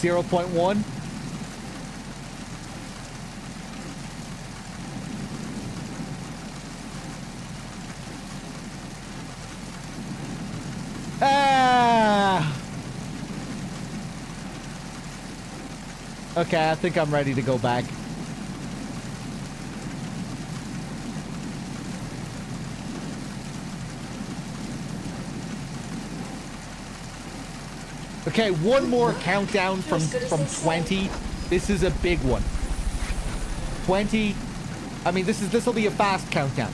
[SPEAKER 1] .1. Ah! Okay, I think I'm ready to go back. Okay, one more countdown from 20. This is a big one. 20. I mean, this will be a fast countdown.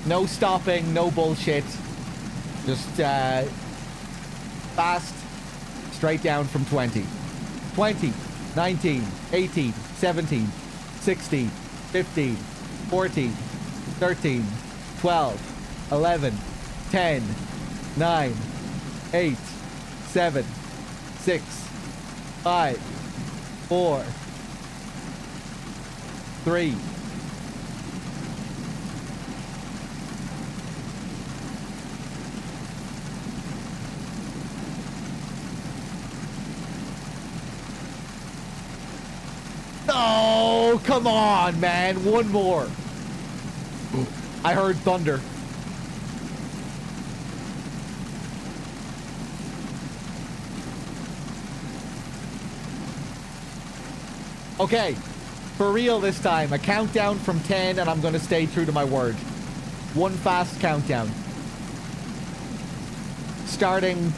[SPEAKER 1] No stopping, no bullshit. Just fast, straight down from 20. 20, 19, 18, 17, 16, 15, 14, 13, 12, 11, 10, 9, 8, 7, 6, 5, 4, 3. Oh, come on, man. One more. I heard thunder. Okay, for real this time. A countdown from 10, and I'm going to stay true to my word. One fast countdown. Starting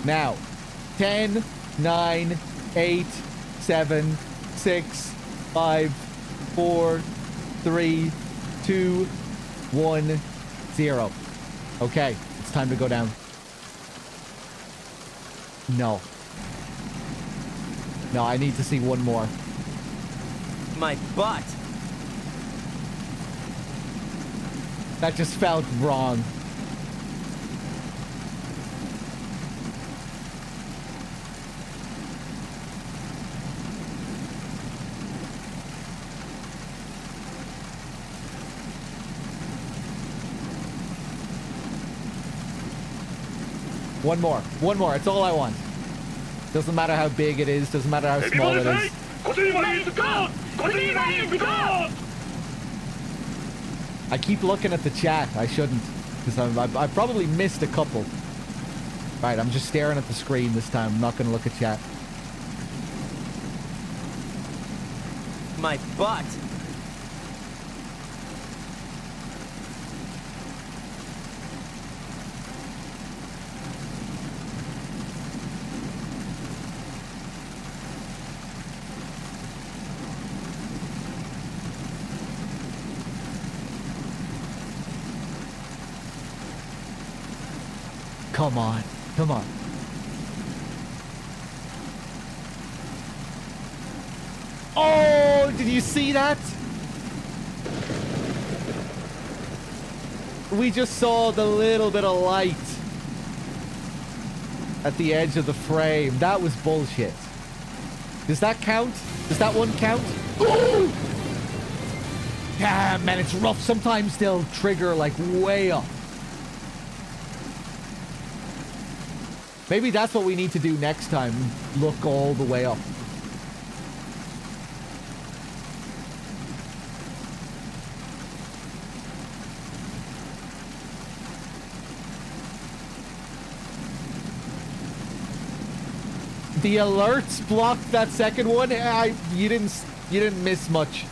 [SPEAKER 1] now. 10, 9, 8, 7, 6, 5, 4, 3, 2, 1, 0. Okay, it's time to go down. No. No, I need to see one more.
[SPEAKER 7] My butt.
[SPEAKER 1] That just felt wrong. One more. One more. It's all I want. Doesn't matter how big it is. Doesn't matter how small it is. I keep looking at the chat. I shouldn't. Because I've probably missed a couple. Right, I'm just staring at the screen this time. I'm not going to look at chat.
[SPEAKER 7] My butt.
[SPEAKER 1] Come on. Come on. Oh, did you see that? We just saw the little bit of light at the edge of the frame. That was bullshit. Does that count? Does that one count? Ooh! Damn, man, it's rough. Sometimes they'll trigger like way up. Maybe that's what we need to do next time. Look all the way up. The alerts blocked that second one. You didn't miss much.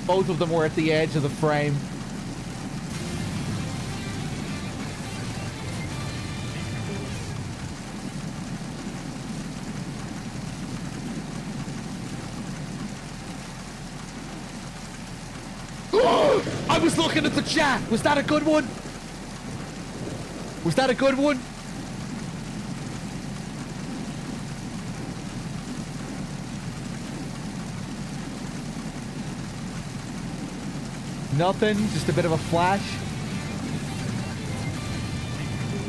[SPEAKER 1] Both of them were at the edge of the frame. I was looking at the chat. Was that a good one? Was that a good one? Nothing, just a bit of a flash.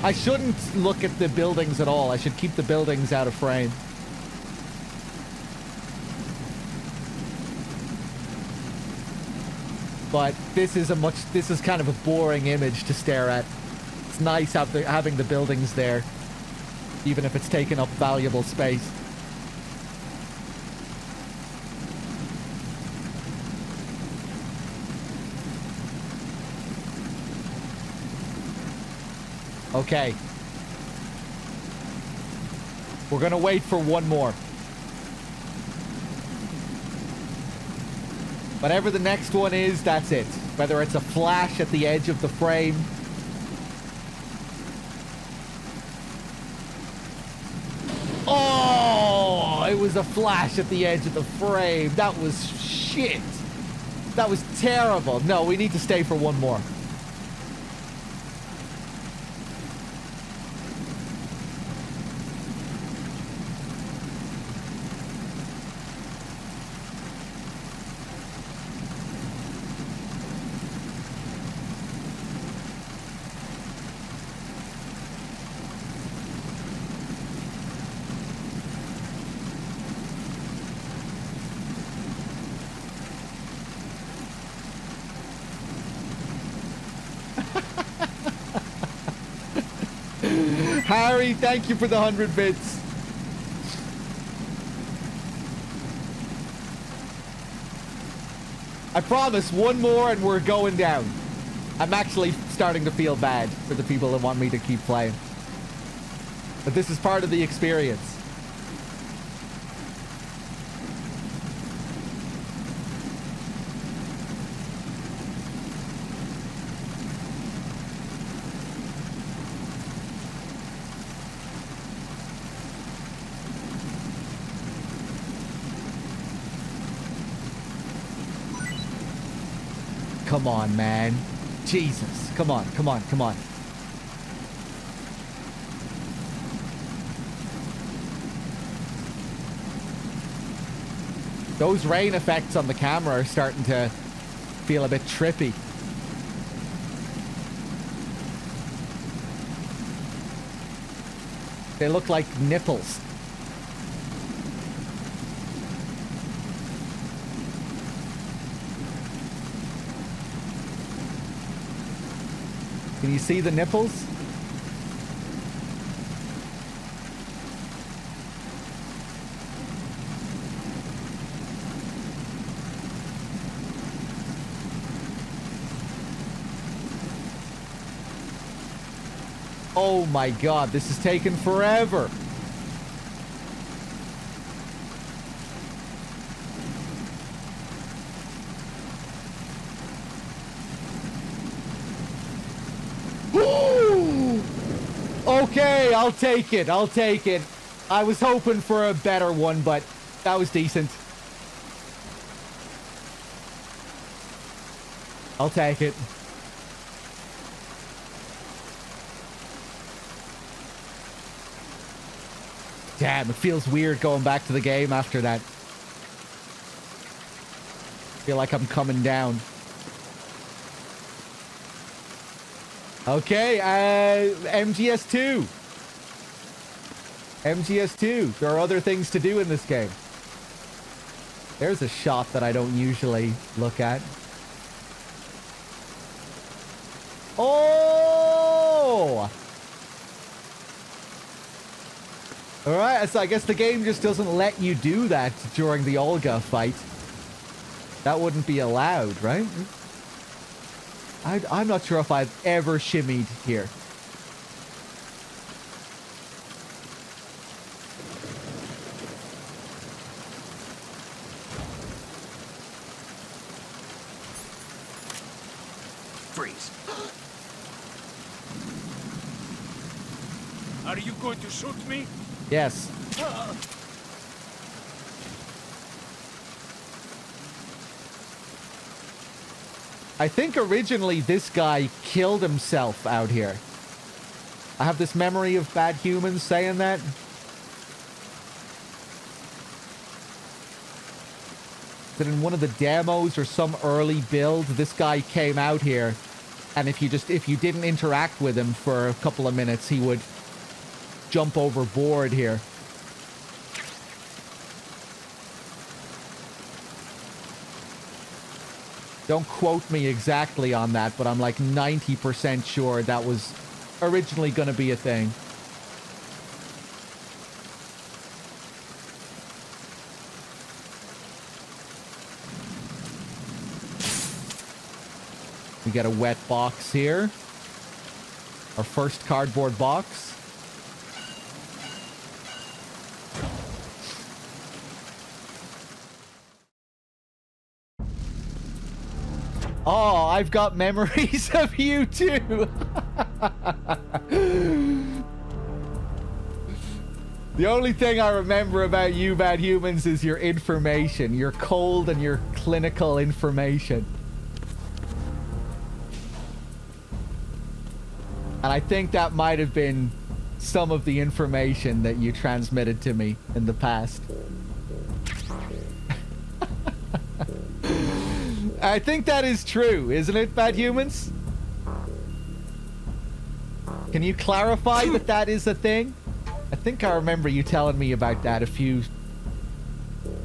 [SPEAKER 1] I shouldn't look at the buildings at all. I should keep the buildings out of frame. But this is kind of a boring image to stare at. It's nice having the buildings there, even if it's taking up valuable space. Okay. We're gonna wait for one more. Whatever the next one is, that's it. Whether it's a flash at the edge of the frame. Oh, it was a flash at the edge of the frame. That was shit. That was terrible. No, we need to stay for one more. Harry, thank you for the 100 bits. I promise, one more and we're going down. I'm actually starting to feel bad for the people that want me to keep playing. But this is part of the experience. Come on, man. Jesus. Come on, come on, come on. Those rain effects on the camera are starting to feel a bit trippy. They look like nipples. Can you see the nipples? Oh my god, this is taking forever. Okay, I'll take it. I'll take it. I was hoping for a better one, but that was decent. I'll take it. Damn, it feels weird going back to the game after that. Feel like I'm coming down. Okay, MGS2. MGS2. There are other things to do in this game. There's a shot that I don't usually look at. Oh! Alright, so I guess the game just doesn't let you do that during the Olga fight. That wouldn't be allowed, right? I'm not sure if I've ever shimmied here.
[SPEAKER 4] Freeze.
[SPEAKER 3] Are you going to shoot me?
[SPEAKER 1] Yes. I think originally this guy killed himself out here. I have this memory of bad humans saying that. That in one of the demos or some early build, this guy came out here, and if you didn't interact with him for a couple of minutes, he would jump overboard here. Don't quote me exactly on that, but I'm like 90% sure that was originally going to be a thing. We get a wet box here. Our first cardboard box. Oh, I've got memories of you too. The only thing I remember about you, bad humans, is your information. Your cold and your clinical information. And I think that might have been some of the information that you transmitted to me in the past. I think that is true, isn't it, bad humans? Can you clarify that that is a thing? I think I remember you telling me about that a few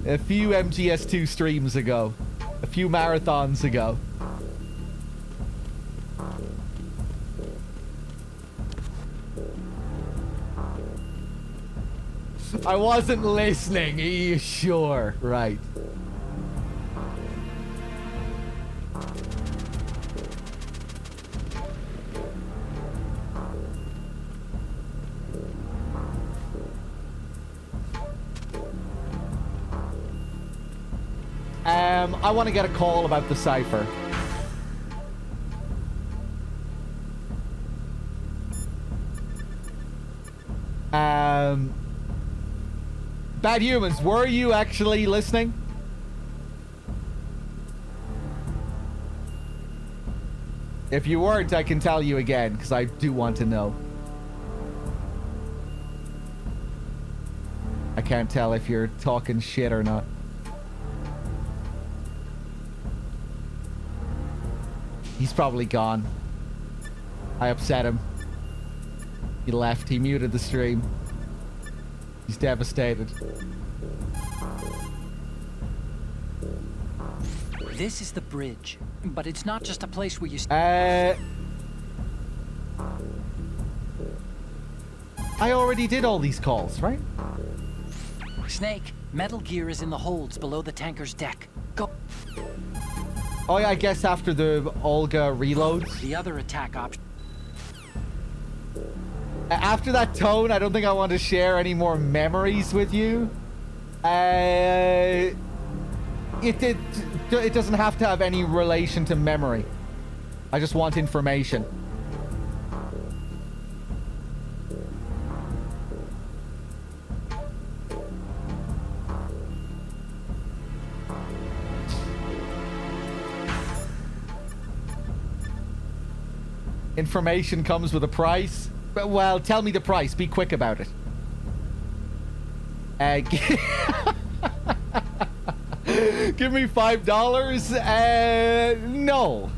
[SPEAKER 1] MGS2 streams ago. A few marathons ago. I wasn't listening, are you sure? Right. I want to get a call about the cipher. Bad humans, were you actually listening? If you weren't, I can tell you again, because I do want to know. I can't tell if you're talking shit or not. He's probably gone. I upset him. He left. He muted the stream. He's devastated.
[SPEAKER 5] This is the bridge, but it's not just a place where you...
[SPEAKER 1] I already did all these calls, right?
[SPEAKER 5] Snake, Metal Gear is in the holds below the tanker's deck. Go.
[SPEAKER 1] Oh yeah, I guess after the Olga reloads.
[SPEAKER 5] The other attack option.
[SPEAKER 1] After that tone, I don't think I want to share any more memories with you. It doesn't have to have any relation to memory. I just want information. Information comes with a price. Well, tell me the price. Be quick about it. Give me $5. No.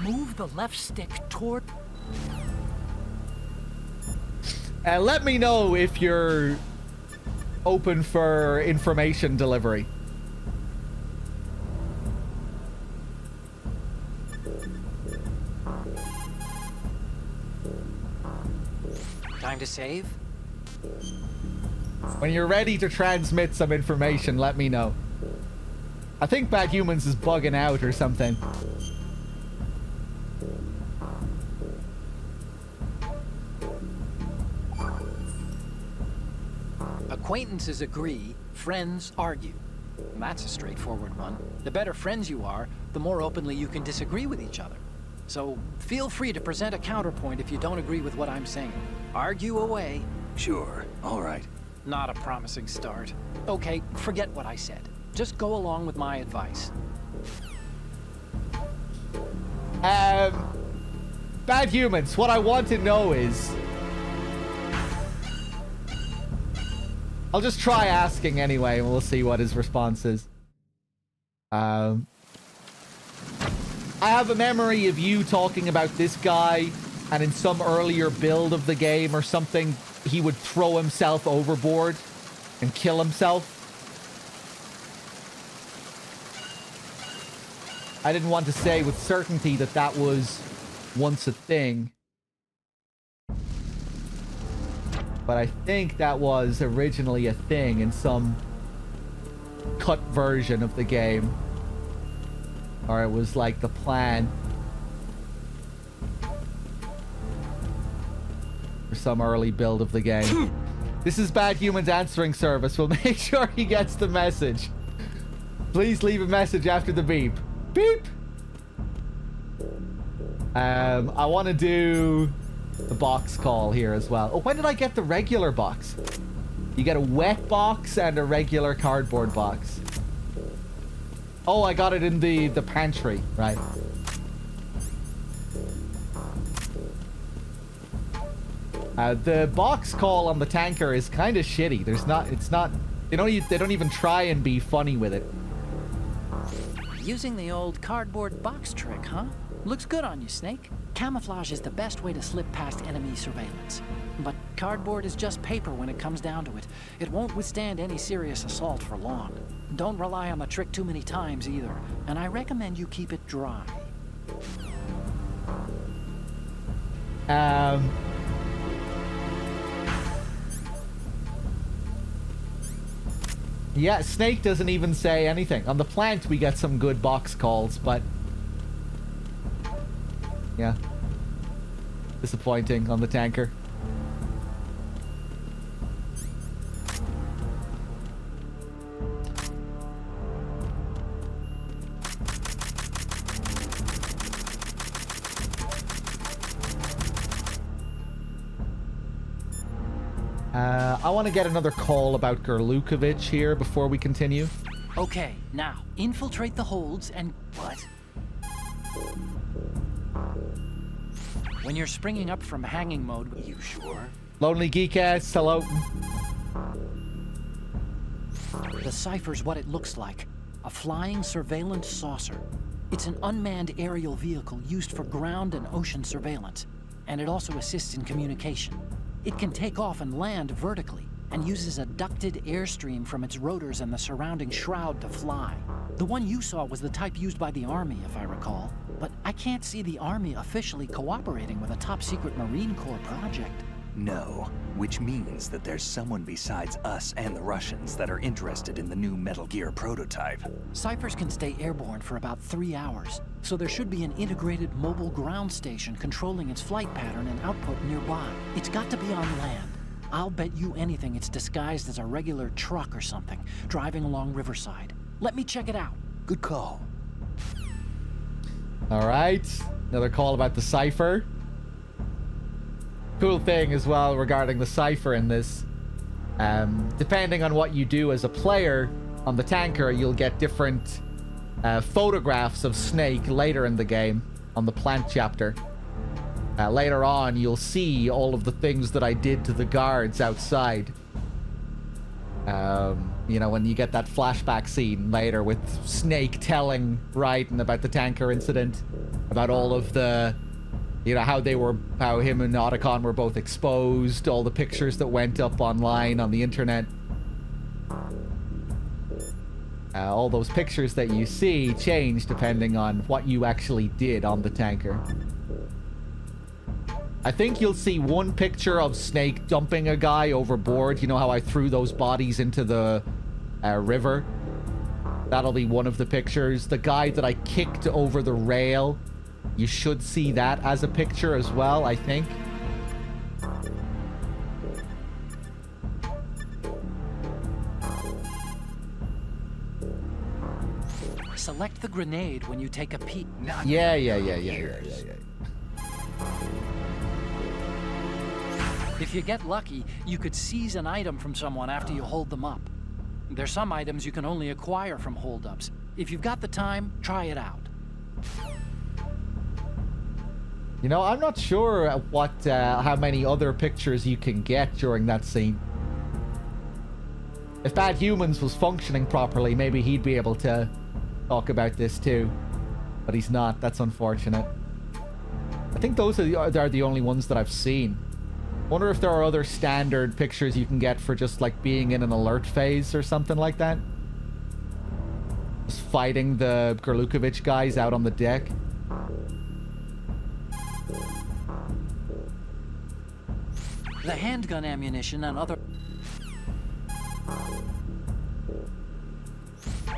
[SPEAKER 7] Move the left stick toward...
[SPEAKER 1] Let me know if you're open for information delivery.
[SPEAKER 5] Time to save?
[SPEAKER 1] When you're ready to transmit some information, let me know. I think Bad Humans is bugging out or something.
[SPEAKER 5] Acquaintances agree, friends argue. That's a straightforward one. The better friends you are, the more openly you can disagree with each other. So feel free to present a counterpoint if you don't agree with what I'm saying. Argue away.
[SPEAKER 4] Sure, all right.
[SPEAKER 5] Not a promising start. Okay, forget what I said. Just go along with my advice.
[SPEAKER 1] Bad Humans, what I want to know is... I'll just try asking anyway, and we'll see what his response is. I have a memory of you talking about this guy, and in some earlier build of the game or something, he would throw himself overboard and kill himself. I didn't want to say with certainty that that was once a thing. But I think that was originally a thing in some cut version of the game. Or it was like the plan for some early build of the game. This is Bad Humans answering service. We'll make sure he gets the message. Please leave a message after the beep. Beep! I want to do the box call here as well. Oh, when did I get the regular box? You get a wet box and a regular cardboard box. Oh, I got it in the pantry, right. The box call on the tanker is kind of shitty. They don't even try and be funny with it.
[SPEAKER 5] Using the old cardboard box trick, huh? Looks good on you, Snake. Camouflage is the best way to slip past enemy surveillance. But cardboard is just paper when it comes down to it. It won't withstand any serious assault for long. Don't rely on the trick too many times either, and I recommend you keep it dry.
[SPEAKER 1] Yeah, Snake doesn't even say anything. On the plant, we get some good box calls, but... yeah. Disappointing on the tanker. I want to get another call about Gurlukovich here before we continue.
[SPEAKER 5] Okay, now, infiltrate the holds and... what? When you're springing up from hanging mode, you sure?
[SPEAKER 1] Lonely Geek-ass, hello.
[SPEAKER 5] The cipher's what it looks like. A flying surveillance saucer. It's an unmanned aerial vehicle used for ground and ocean surveillance, and it also assists in communication. It can take off and land vertically, and uses a ducted airstream from its rotors and the surrounding shroud to fly. The one you saw was the type used by the Army, if I recall. But I can't see the Army officially cooperating with a top-secret Marine Corps project.
[SPEAKER 4] No, which means that there's someone besides us and the Russians that are interested in the new Metal Gear prototype.
[SPEAKER 5] Ciphers can stay airborne for about 3 hours, so there should be an integrated mobile ground station controlling its flight pattern and output nearby. It's got to be on land. I'll bet you anything it's disguised as a regular truck or something, driving along Riverside. Let me check it out.
[SPEAKER 4] Good call.
[SPEAKER 1] All right, another call about the cipher. Cool thing as well regarding the cipher in this Depending on what you do as a player on the tanker, you'll get different photographs of Snake later in the game on the plant chapter. Later on, you'll see all of the things that I did to the guards outside. You know, when you get that flashback scene later with Snake telling Raiden about the tanker incident, about all of the, you know, how him and Otacon were both exposed, all the pictures that went up online on the internet. All those pictures that you see change depending on what you actually did on the tanker. I think you'll see one picture of Snake dumping a guy overboard. You know how I threw those bodies into the river? That'll be one of the pictures. The guy that I kicked over the rail, you should see that as a picture as well, I think.
[SPEAKER 7] Select the grenade when you take a peek.
[SPEAKER 1] Yeah.
[SPEAKER 7] If you get lucky, you could seize an item from someone after you hold them up. There's some items you can only acquire from holdups. If you've got the time, try it out.
[SPEAKER 1] You know, I'm not sure how many other pictures you can get during that scene. If Bad Humans was functioning properly, maybe he'd be able to talk about this too. But he's not. That's unfortunate. I think those are the only ones that I've seen. Wonder if there are other standard pictures you can get for just like being in an alert phase or something like that. Just fighting the Gurlukovich guys out on the deck.
[SPEAKER 7] The handgun ammunition and other...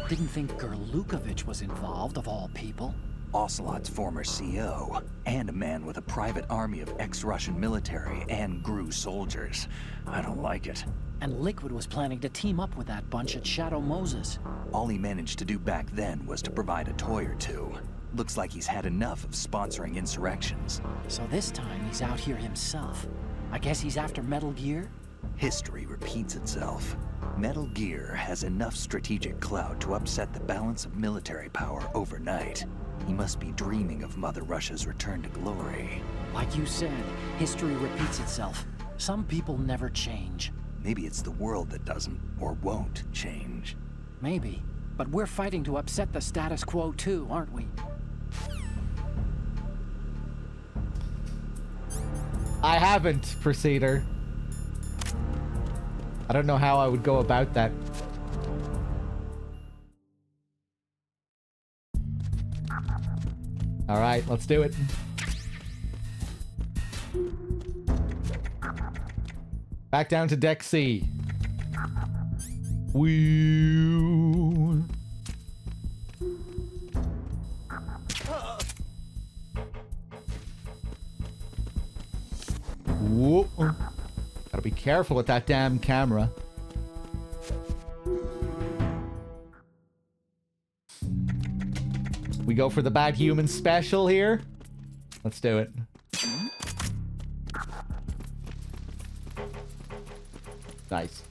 [SPEAKER 7] Didn't think Gurlukovich was involved, of all people.
[SPEAKER 4] Ocelot's former CO, and a man with a private army of ex-Russian military and GRU soldiers. I don't like it.
[SPEAKER 7] And Liquid was planning to team up with that bunch at Shadow Moses.
[SPEAKER 4] All he managed to do back then was to provide a toy or two. Looks like he's had enough of sponsoring insurrections.
[SPEAKER 7] So this time he's out here himself. I guess he's after Metal Gear?
[SPEAKER 4] History repeats itself. Metal Gear has enough strategic clout to upset the balance of military power overnight. He must be dreaming of Mother Russia's return to glory.
[SPEAKER 7] Like you said, history repeats itself. Some people never change.
[SPEAKER 4] Maybe it's the world that doesn't or won't change.
[SPEAKER 7] Maybe. But we're fighting to upset the status quo too, aren't we?
[SPEAKER 1] I haven't, Proceeder. I don't know how I would go about that. Alright, let's do it. Back down to Deck C. Woo. Whoa. Gotta be careful with that damn camera. We go for the Bad Human special here. Let's do it. Nice.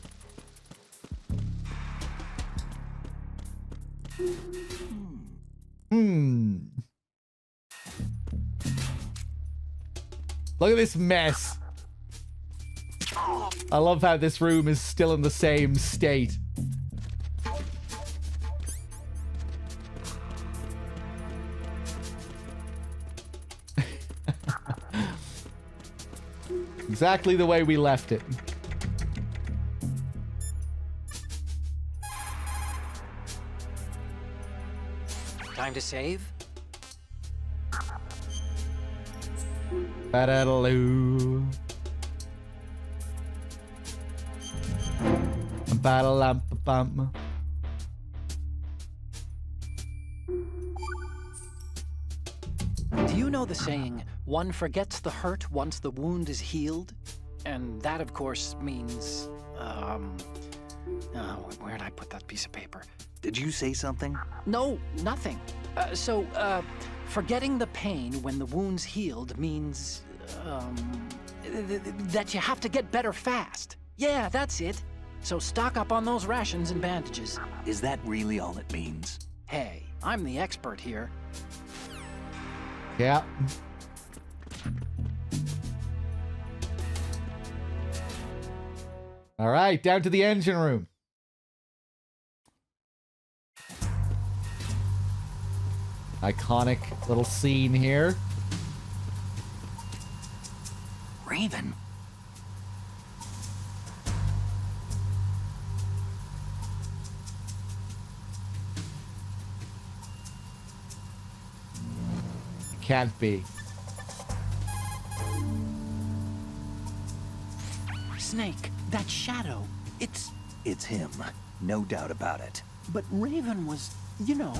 [SPEAKER 1] Look at this mess. I love how this room is still in the same state. Exactly the way we left it.
[SPEAKER 7] Time to save?
[SPEAKER 1] Ba-da-da-loo. Ba-da-lam-ba-bum.
[SPEAKER 7] Do you know the saying, one forgets the hurt once the wound is healed? And that, of course, means, where'd I put that piece of paper?
[SPEAKER 4] Did you say something?
[SPEAKER 7] No, nothing. Forgetting the pain when the wound's healed means, that you have to get better fast. Yeah, that's it. So stock up on those rations and bandages.
[SPEAKER 4] Is that really all it means?
[SPEAKER 7] Hey, I'm the expert here.
[SPEAKER 1] Yeah. All right, down to the engine room. Iconic little scene here.
[SPEAKER 4] Raven.
[SPEAKER 1] Can't be.
[SPEAKER 7] Snake, that shadow,
[SPEAKER 4] It's him. No doubt about it.
[SPEAKER 7] But Raven was, you know,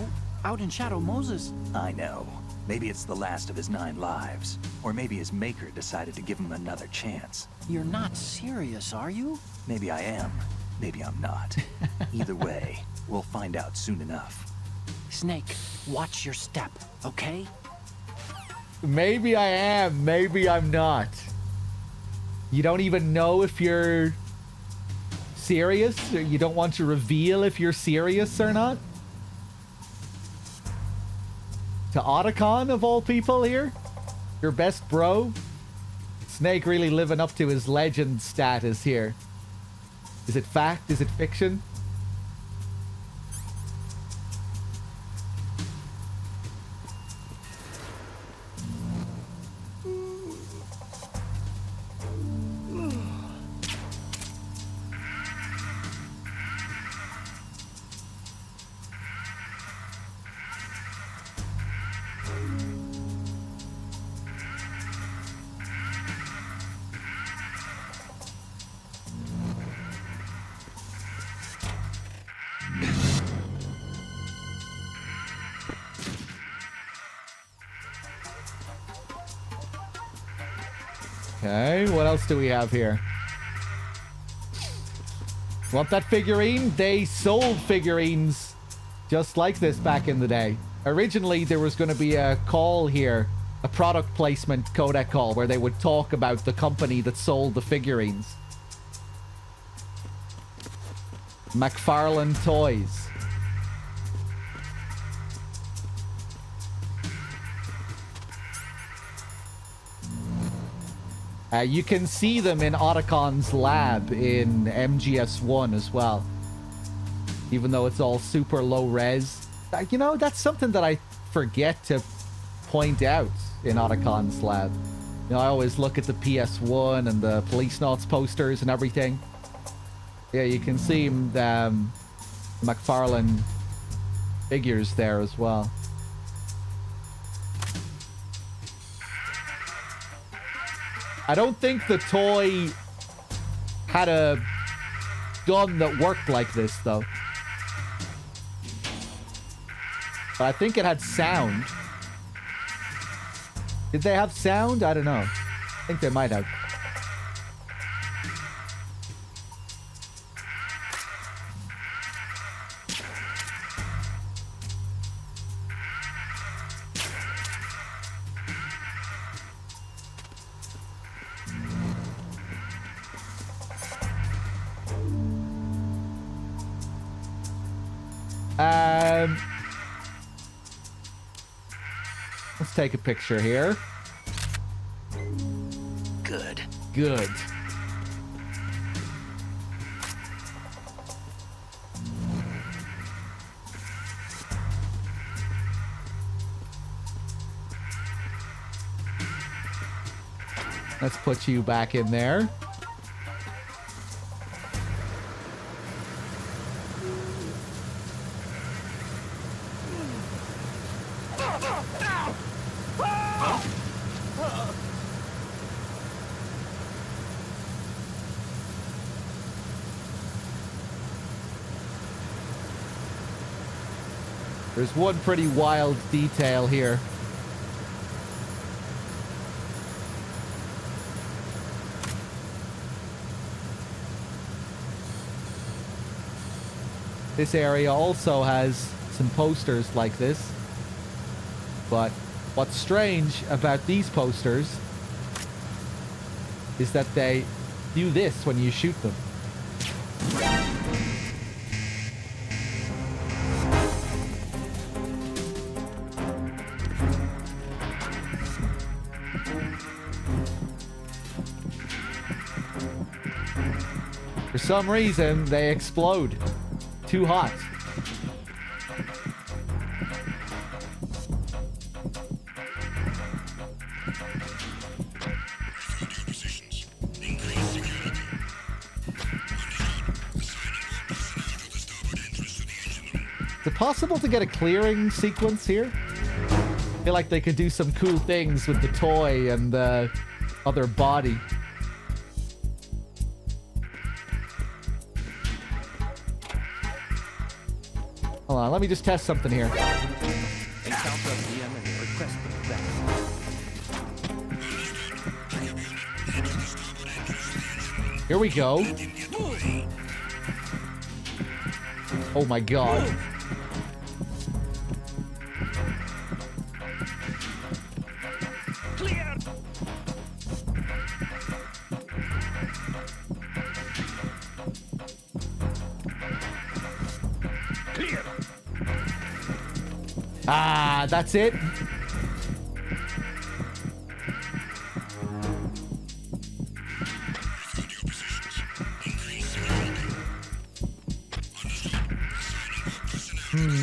[SPEAKER 7] out in Shadow Moses.
[SPEAKER 4] I know. Maybe it's the last of his 9 lives. Or maybe his maker decided to give him another chance.
[SPEAKER 7] You're not serious, are you?
[SPEAKER 4] Maybe I am. Maybe I'm not. Either way, we'll find out soon enough.
[SPEAKER 7] Snake, watch your step, okay?
[SPEAKER 1] Maybe I am, maybe I'm not. You don't even know if you're serious? Or you don't want to reveal if you're serious or not? To Otacon, of all people here? Your best bro? Snake really living up to his legend status here. Is it fact? Is it fiction? Okay, what else do we have here? Want that figurine? They sold figurines just like this back in the day. Originally, there was going to be a call here, a product placement codec call, where they would talk about the company that sold the figurines. McFarlane Toys. You can see them in Otacon's lab in MGS1 as well. Even though it's all super low res. You know, that's something that I forget to point out in Otacon's lab. You know, I always look at the PS1 and the Police Knots posters and everything. Yeah, you can see McFarlane figures there as well. I don't think the toy had a gun that worked like this, though. But I think it had sound. Did they have sound? I don't know. I think they might have. Let's take a picture here.
[SPEAKER 4] Good.
[SPEAKER 1] Good. Let's put you back in there. There's one pretty wild detail here. This area also has some posters like this. But what's strange about these posters is that they do this when you shoot them. For some reason, they explode. Too hot. Is it possible to get a clearing sequence here? I feel like they could do some cool things with the toy and the other body. Hold on, let me just test something here.
[SPEAKER 3] Encounter the enemy. Request the
[SPEAKER 1] Here we go. Oh my god.
[SPEAKER 3] Clear. Clear.
[SPEAKER 1] Ah, that's it.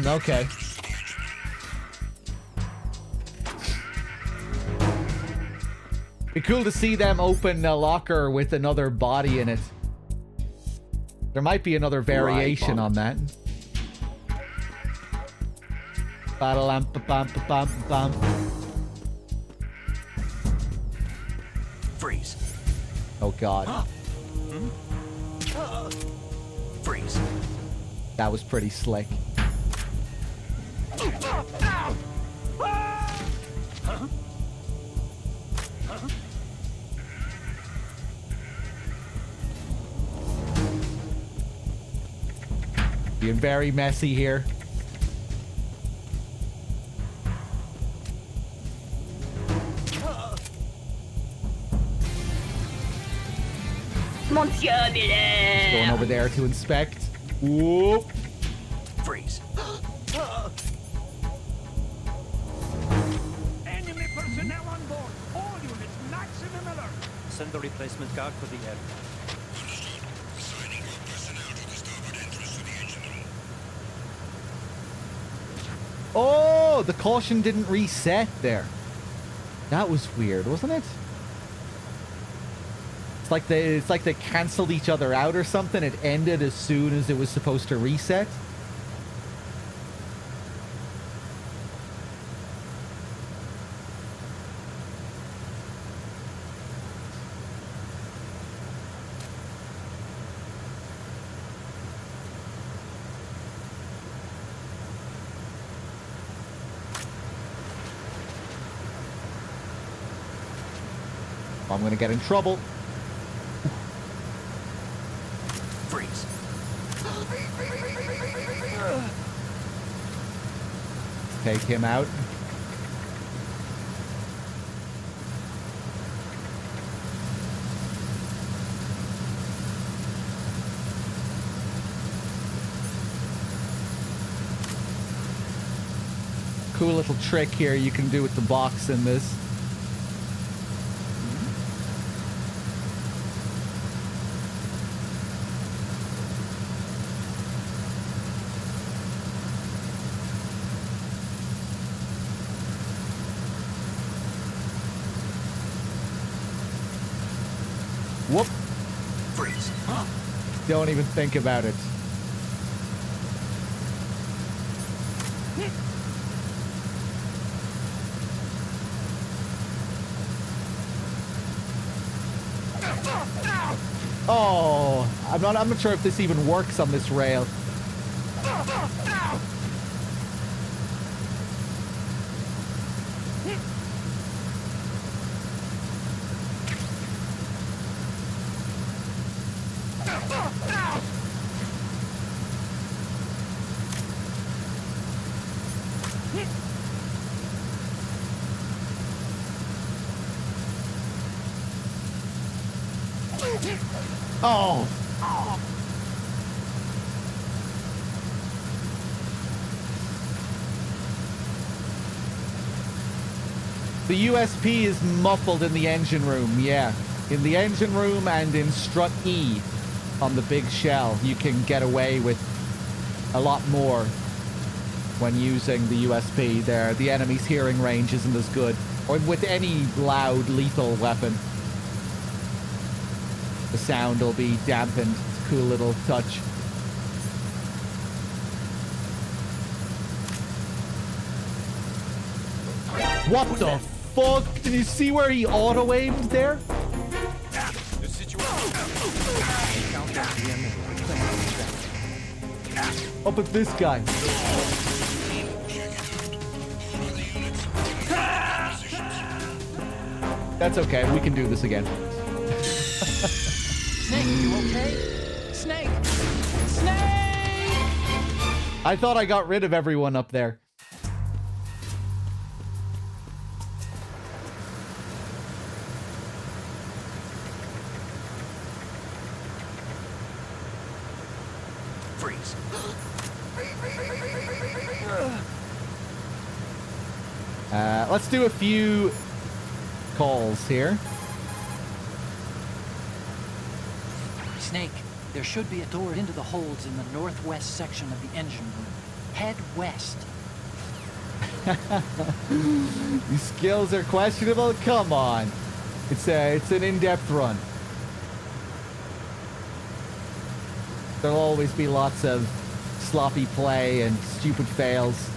[SPEAKER 1] Okay. Be cool to see them open a locker with another body in it. There might be another variation on that. Ba-da-lam-ba-bam-ba-bam-ba-bam.
[SPEAKER 3] Freeze.
[SPEAKER 1] Oh god.
[SPEAKER 3] Freeze.
[SPEAKER 1] That was pretty slick. Being very messy here.
[SPEAKER 8] Monsieur Miller!
[SPEAKER 1] Going over there to inspect. Whoop.
[SPEAKER 3] Freeze. Enemy personnel on board. All units, maximum alert. Send the replacement guard for the air.
[SPEAKER 1] Oh, the caution didn't reset there. That was weird, wasn't it? It's like they canceled each other out or something. It ended as soon as it was supposed to reset. I'm gonna get in trouble.
[SPEAKER 3] Freeze.
[SPEAKER 1] Take him out. Cool little trick here you can do with the box in this. Whoop.
[SPEAKER 3] Freeze.
[SPEAKER 1] Don't even think about it. Oh, I'm not sure if this even works on this rail. Oh. The USP is muffled in the engine room, yeah. In the engine room and in strut E on the big shell, you can get away with a lot more when using the USP there. The enemy's hearing range isn't as good. Or with any loud, lethal weapon. The sound will be dampened. It's a cool little touch. What the fuck? Did you see where he auto-aimed there? Up at this guy. That's okay. We can do this again.
[SPEAKER 7] Snake, you okay? Snake! Snake!
[SPEAKER 1] I thought I got rid of everyone up there.
[SPEAKER 3] Freeze.
[SPEAKER 1] Let's do a few calls here.
[SPEAKER 7] Snake, there should be a door into the holds in the northwest section of the engine room. Head west.
[SPEAKER 1] These skills are questionable? Come on. It's an in-depth run. There'll always be lots of sloppy play and stupid fails.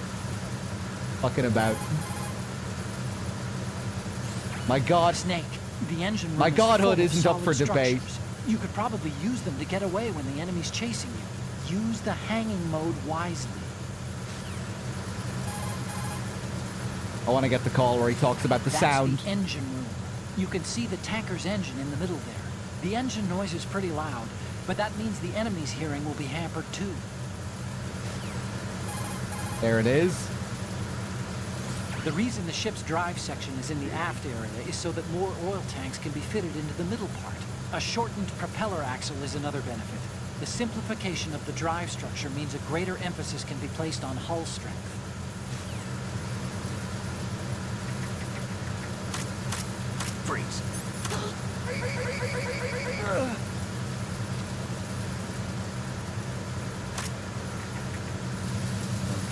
[SPEAKER 1] Fucking about. My god.
[SPEAKER 7] Snake, the engine room
[SPEAKER 1] My
[SPEAKER 7] is
[SPEAKER 1] godhood
[SPEAKER 7] full of
[SPEAKER 1] isn't up for
[SPEAKER 7] solid
[SPEAKER 1] debate.
[SPEAKER 7] structures. You could probably use them to get away when the enemy's chasing you. Use the hanging mode wisely.
[SPEAKER 1] I want to get the call where he talks about the
[SPEAKER 7] That's
[SPEAKER 1] sound.
[SPEAKER 7] the engine room. You can see the tanker's engine in the middle there. The engine noise is pretty loud, but that means the enemy's hearing will be hampered too.
[SPEAKER 1] There it is.
[SPEAKER 7] The reason the ship's drive section is in the aft area is so that more oil tanks can be fitted into the middle part. A shortened propeller axle is another benefit. The simplification of the drive structure means a greater emphasis can be placed on hull strength.
[SPEAKER 3] Freeze.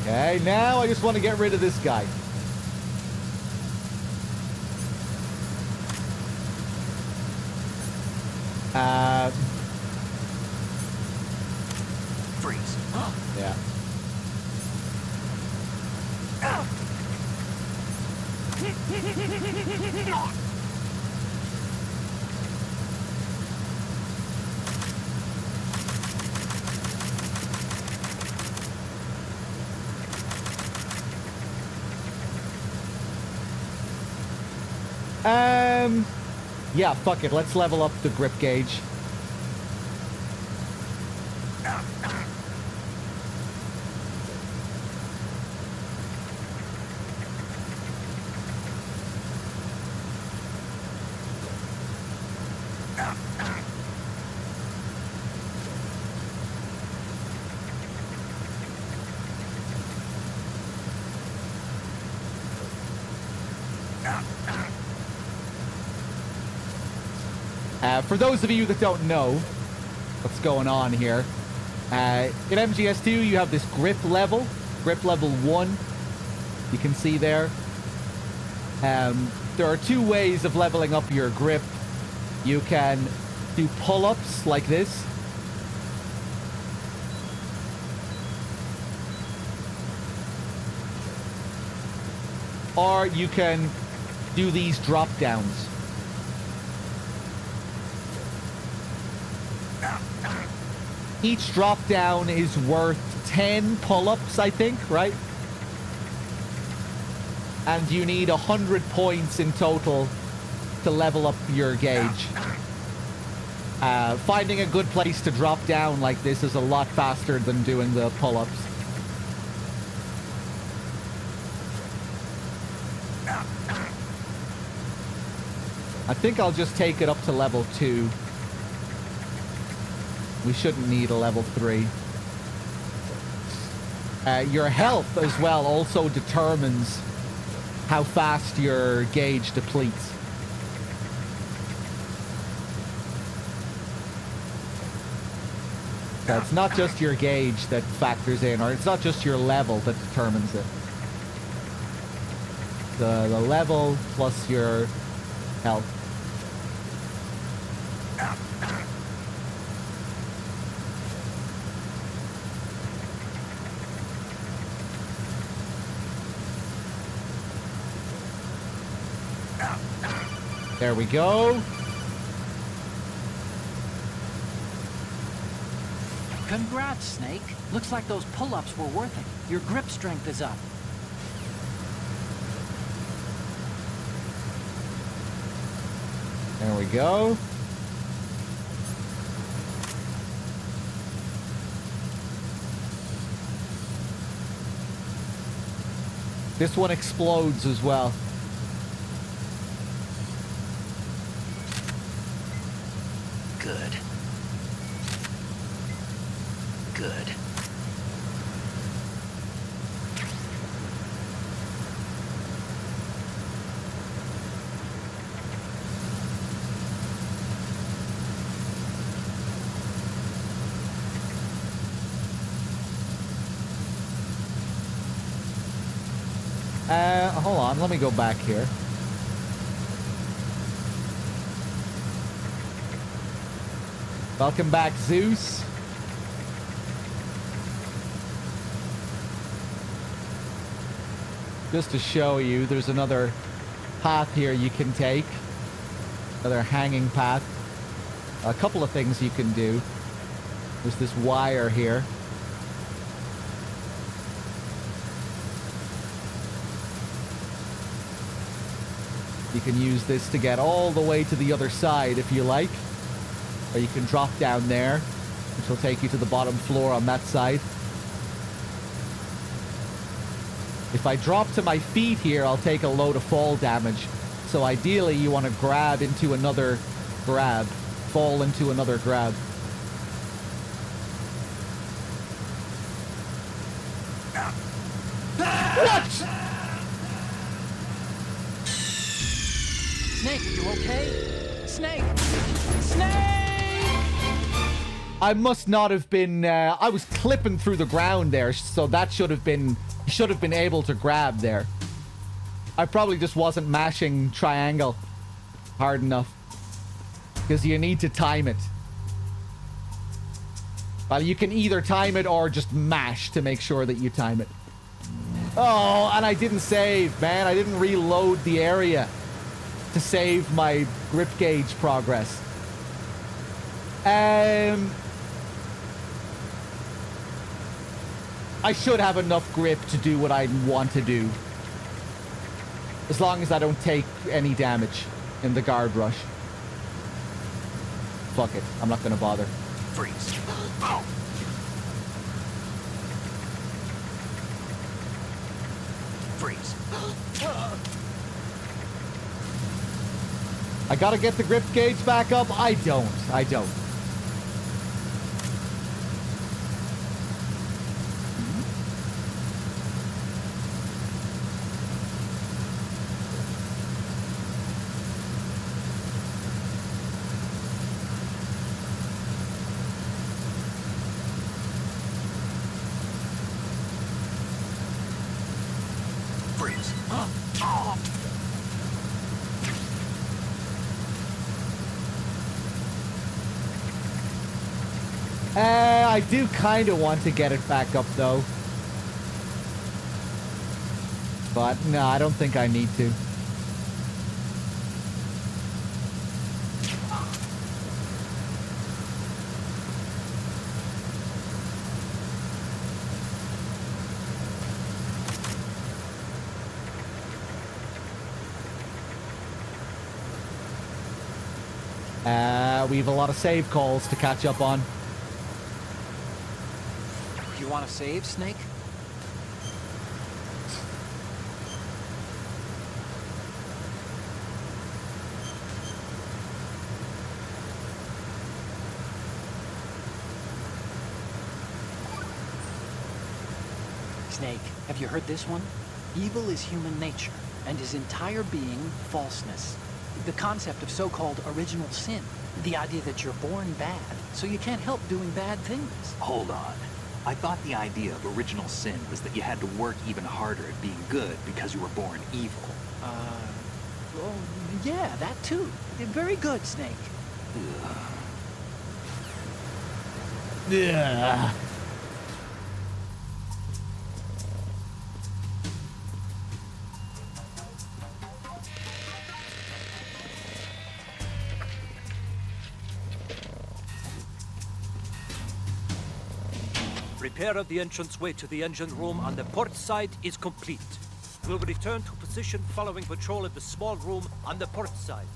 [SPEAKER 1] Okay, now I just want to get rid of this guy.
[SPEAKER 3] Freeze.
[SPEAKER 1] Yeah. Yeah, fuck it. Let's level up the grip gauge. For those of you that don't know what's going on here, in MGS2 you have this grip level 1. You can see there. There are two ways of leveling up your grip. You can do pull-ups like this. Or you can do these drop-downs. Each drop down is worth 10 pull-ups, I think, right? And you need 100 points in total to level up your gauge. Finding a good place to drop down like this is a lot faster than doing the pull-ups. I think I'll just take it up to level 2. We shouldn't need a level 3. Your health as well also determines how fast your gauge depletes. So it's not just your gauge that factors in, or it's not just your level that determines it. The level plus your health. There we go.
[SPEAKER 7] Congrats, Snake. Looks like those pull-ups were worth it. Your grip strength is up.
[SPEAKER 1] There we go. This one explodes as well.
[SPEAKER 5] Good. Good.
[SPEAKER 1] Hold on, let me go back here. Welcome back, Zeus. Just to show you, there's another path here you can take. Another hanging path. A couple of things you can do. There's this wire here. You can use this to get all the way to the other side if you like. Or you can drop down there, which will take you to the bottom floor on that side. If I drop to my feet here, I'll take a load of fall damage. So ideally, you want to grab into another grab. Fall into another grab. What?
[SPEAKER 7] Snake, are you okay? Snake! Snake!
[SPEAKER 1] I must not have been... I was clipping through the ground there, so that should have been able to grab there. I probably just wasn't mashing triangle hard enough. Because you need to time it. Well, you can either time it or just mash to make sure that you time it. Oh, and I didn't save, man. I didn't reload the area to save my grip gauge progress. I should have enough grip to do what I want to do. As long as I don't take any damage in the guard rush. Fuck it. I'm not gonna bother.
[SPEAKER 5] Freeze. Freeze.
[SPEAKER 1] I gotta get the grip gauge back up. I don't. I do kind of want to get it back up, though. But, no, I don't think I need to. We have a lot of save calls to catch up on.
[SPEAKER 7] You want to save, Snake? Snake, have you heard this one? Evil is human nature, and his entire being falseness. The concept of so-called original sin. The idea that you're born bad, so you can't help doing bad things.
[SPEAKER 8] Hold on. I thought the idea of original sin was that you had to work even harder at being good because you were born evil.
[SPEAKER 7] Well, yeah, that too. Very good, Snake.
[SPEAKER 1] Yeah.
[SPEAKER 3] Repair of the entranceway to the engine room on the port side is complete. We'll return to position following patrol of the small room on the port side.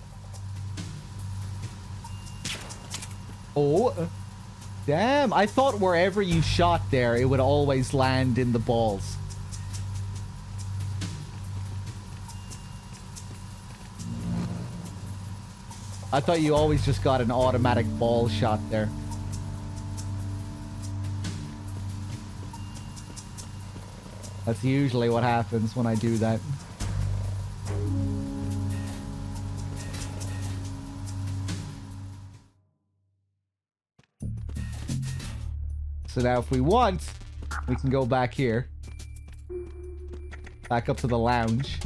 [SPEAKER 1] Oh, damn. I thought wherever you shot there, it would always land in the balls. I thought you always just got an automatic ball shot there. That's usually what happens when I do that. So now if we want, we can go back here. Back up to the lounge.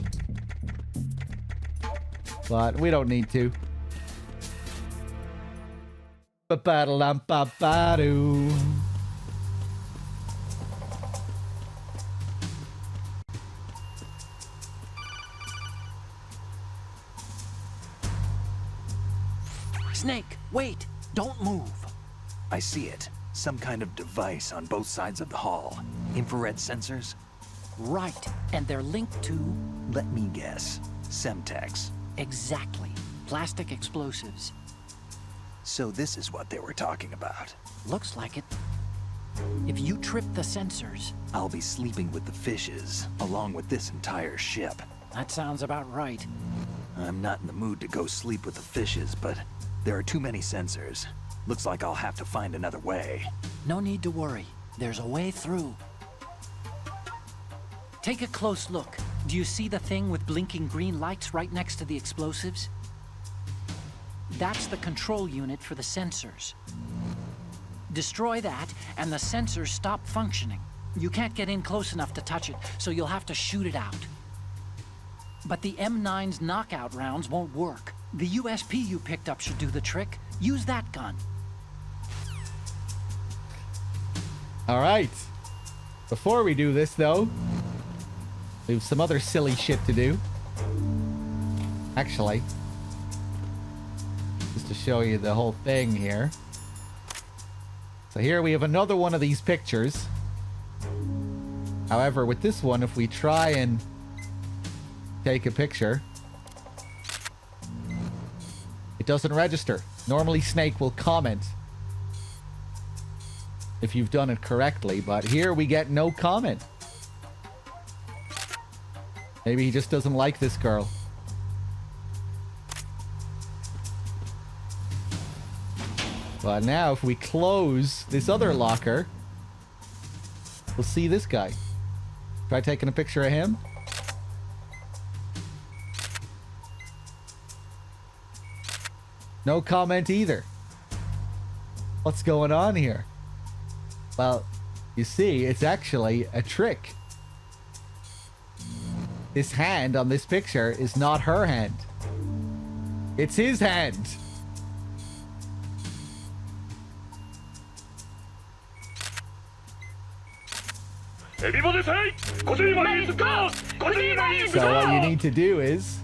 [SPEAKER 1] But we don't need to. Ba-ba-da-dum-ba-ba-doo.
[SPEAKER 7] Snake, wait! Don't move!
[SPEAKER 8] I see it. Some kind of device on both sides of the hall. Infrared sensors?
[SPEAKER 7] Right, and they're linked to...
[SPEAKER 8] Let me guess. Semtex.
[SPEAKER 7] Exactly. Plastic explosives.
[SPEAKER 8] So this is what they were talking about.
[SPEAKER 7] Looks like it. If you trip the sensors...
[SPEAKER 8] I'll be sleeping with the fishes, along with this entire ship.
[SPEAKER 7] That sounds about right.
[SPEAKER 8] I'm not in the mood to go sleep with the fishes, but there are too many sensors. Looks like I'll have to find another way.
[SPEAKER 7] No need to worry. There's a way through. Take a close look. Do you see the thing with blinking green lights right next to the explosives? That's the control unit for the sensors. Destroy that, and the sensors stop functioning. You can't get in close enough to touch it, so you'll have to shoot it out. But the M9's knockout rounds won't work. The USP you picked up should do the trick. Use that gun.
[SPEAKER 1] All right. Before we do this, though, we have some other silly shit to do. Actually, just to show you the whole thing here. So here we have another one of these pictures. However, with this one, if we try and take a picture, it doesn't register. Normally, Snake will comment if you've done it correctly, but here we get no comment. Maybe he just doesn't like this girl. But now if we close this other locker, we'll see this guy. Try taking a picture of him. No comment either. What's going on here? Well, you see, it's actually a trick. This hand on this picture is not her hand. It's his hand. So what you need to do is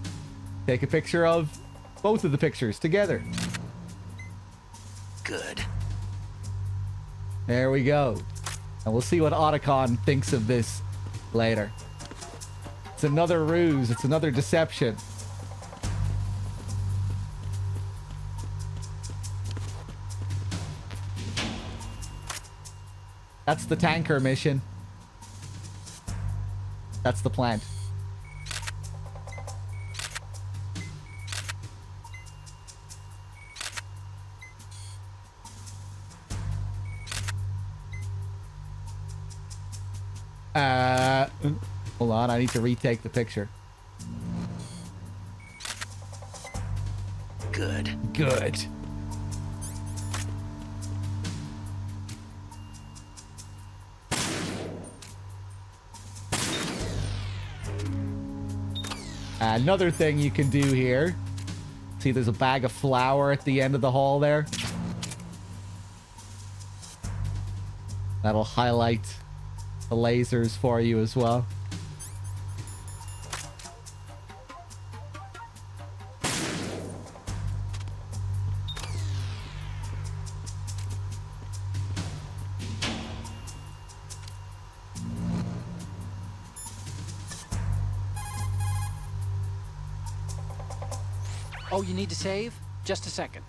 [SPEAKER 1] take a picture of both of the pictures together.
[SPEAKER 8] Good.
[SPEAKER 1] There we go. And we'll see what Otacon thinks of this later. It's another ruse. It's another deception. That's the tanker mission. That's the plant. Hold on, I need to retake the picture.
[SPEAKER 8] good.
[SPEAKER 1] Good. Another thing you can do here. See, there's a bag of flour at the end of the hall there. That'll highlight the lasers for you as well.
[SPEAKER 7] Oh, you need to save? Just a second.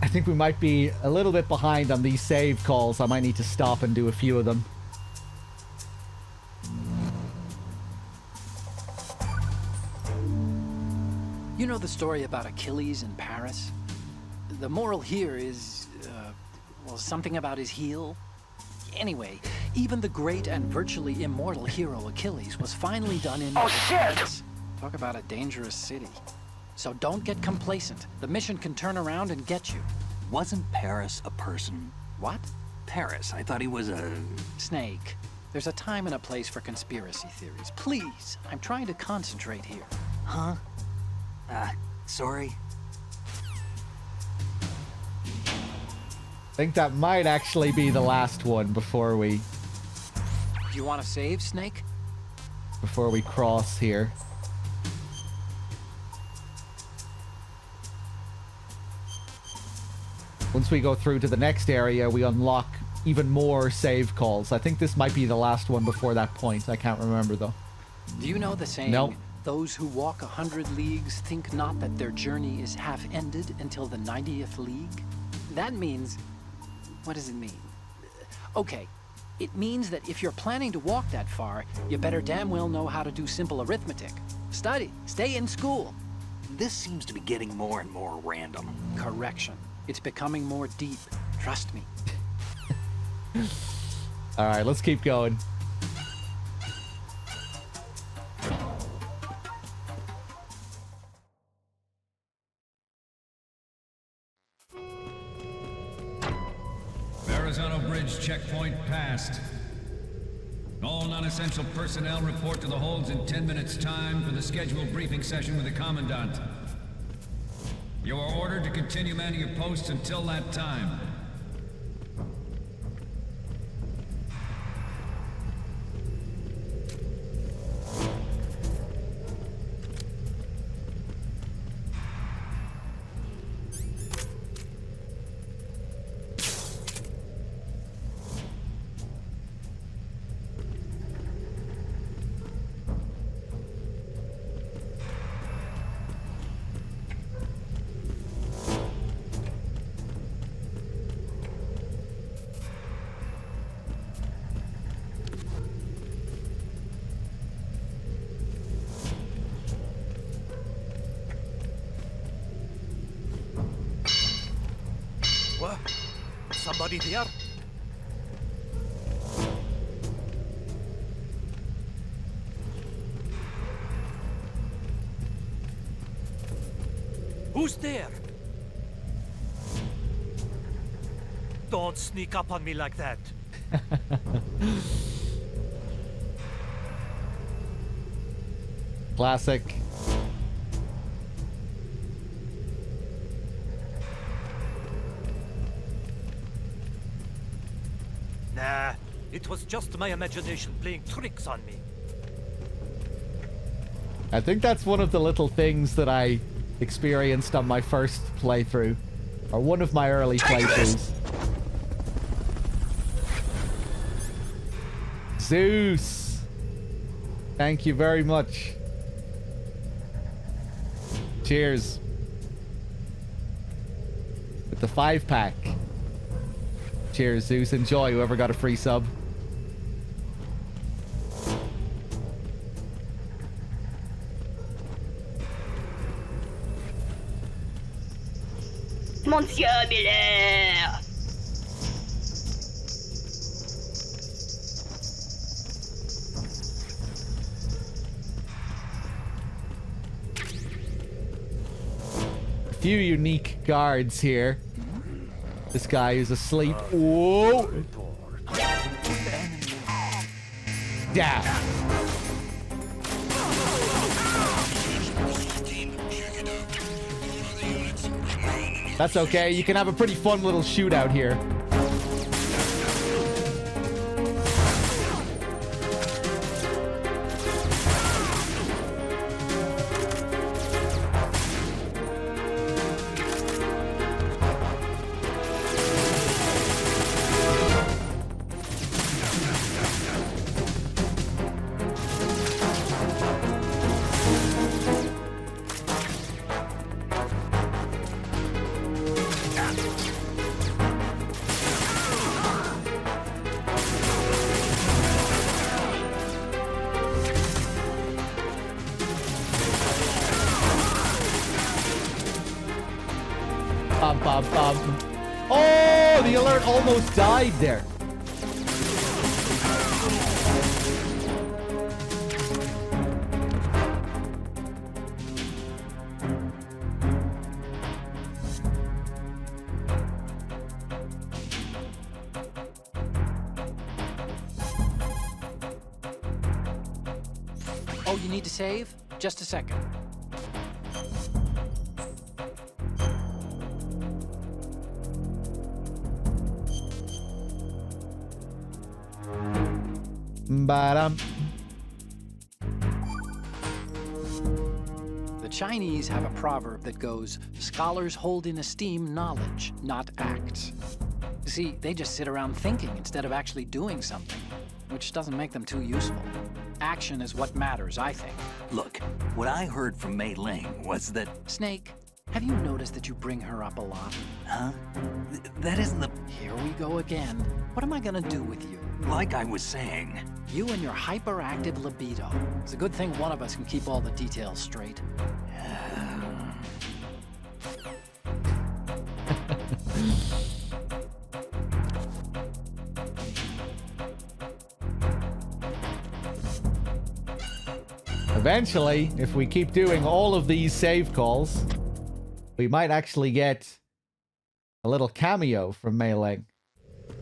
[SPEAKER 1] I think we might be a little bit behind on these save calls. I might need to stop and do a few of them.
[SPEAKER 5] You know the story about Achilles in Paris? The moral here is, well, something about his heel. Anyway, even the great and virtually immortal hero Achilles was finally done in... Oh, shit! Talk about a dangerous city. So don't get complacent. The mission can turn around and get you.
[SPEAKER 8] Wasn't Paris a person?
[SPEAKER 5] What?
[SPEAKER 8] Paris, I thought he was a...
[SPEAKER 5] Snake. There's a time and a place for conspiracy theories. Please, I'm trying to concentrate here.
[SPEAKER 8] Huh? Sorry.
[SPEAKER 1] I think that might actually be the last one before we...
[SPEAKER 5] Do you want to save, Snake?
[SPEAKER 1] Before we cross here. Once we go through to the next area, we unlock even more save calls. I think this might be the last one before that point. I can't remember, though.
[SPEAKER 5] Do you know the saying,
[SPEAKER 1] Nope.
[SPEAKER 5] Those who walk 100 leagues think not that their journey is half ended until the 90th league? That means... What does it mean? Okay, it means that if you're planning to walk that far, you better damn well know how to do simple arithmetic. Study, stay in school.
[SPEAKER 8] This seems to be getting more and more random.
[SPEAKER 5] Correction. It's becoming more deep. Trust me.
[SPEAKER 1] All right, let's keep going.
[SPEAKER 9] Verrazano Bridge checkpoint passed. All non-essential personnel report to the holds in 10 minutes' time for the scheduled briefing session with the Commandant. You are ordered to continue manning your posts until that time.
[SPEAKER 3] What? Somebody there? Who's there? Don't sneak up on me like that.
[SPEAKER 1] Classic.
[SPEAKER 3] Nah, it was just my imagination playing tricks on me.
[SPEAKER 1] I think that's one of the little things that I experienced on my first playthrough. Or one of my early playthroughs. Zeus! Thank you very much. Cheers. With the 5-pack. Cheers, Zeus. Enjoy, whoever got a free sub.
[SPEAKER 10] Monsieur Miller!
[SPEAKER 1] few unique guards here. This guy who's asleep. Whoa! Down. That's okay. You can have a pretty fun little shootout here. Oh, the alert almost died there.
[SPEAKER 7] Oh, you need to save? Just a second.
[SPEAKER 1] Ba-dum.
[SPEAKER 5] The Chinese have a proverb that goes, scholars hold in esteem knowledge, not acts. You see, they just sit around thinking instead of actually doing something, which doesn't make them too useful. Action is what matters, I think.
[SPEAKER 8] Look, what I heard from Mei Ling was that...
[SPEAKER 5] Snake, have you noticed that you bring her up a lot?
[SPEAKER 8] Huh? That isn't the...
[SPEAKER 5] Here we go again. What am I gonna do with you?
[SPEAKER 8] Like I was saying...
[SPEAKER 5] You and your hyperactive libido. It's a good thing one of us can keep all the details straight.
[SPEAKER 1] Eventually, if we keep doing all of these save calls, we might actually get a little cameo from Mei Ling.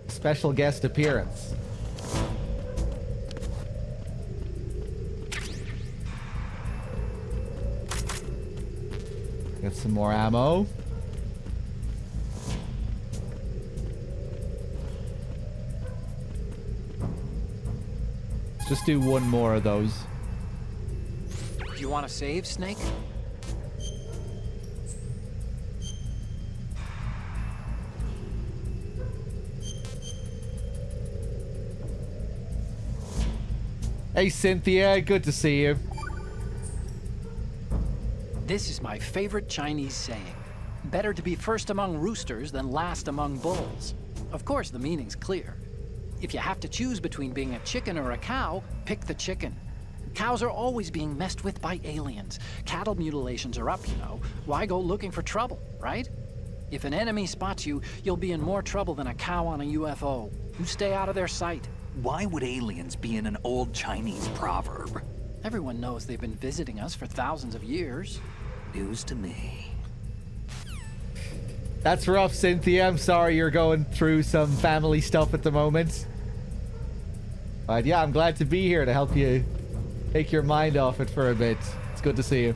[SPEAKER 1] Special guest appearance. Get some more ammo. Let's just do one more of those.
[SPEAKER 5] Do you want to save, Snake?
[SPEAKER 1] Hey, Cynthia. Good to see you.
[SPEAKER 5] This is my favorite Chinese saying. Better to be first among roosters than last among bulls. Of course, the meaning's clear. If you have to choose between being a chicken or a cow, pick the chicken. Cows are always being messed with by aliens. Cattle mutilations are up, you know. Why go looking for trouble, right? If an enemy spots you, you'll be in more trouble than a cow on a UFO. You stay out of their sight.
[SPEAKER 8] Why would aliens be in an old Chinese proverb?
[SPEAKER 5] Everyone knows they've been visiting us for thousands of years.
[SPEAKER 8] News to me.
[SPEAKER 1] That's rough, Cynthia. I'm sorry you're going through some family stuff at the moment. But yeah, I'm glad to be here to help you take your mind off it for a bit. It's good to see you.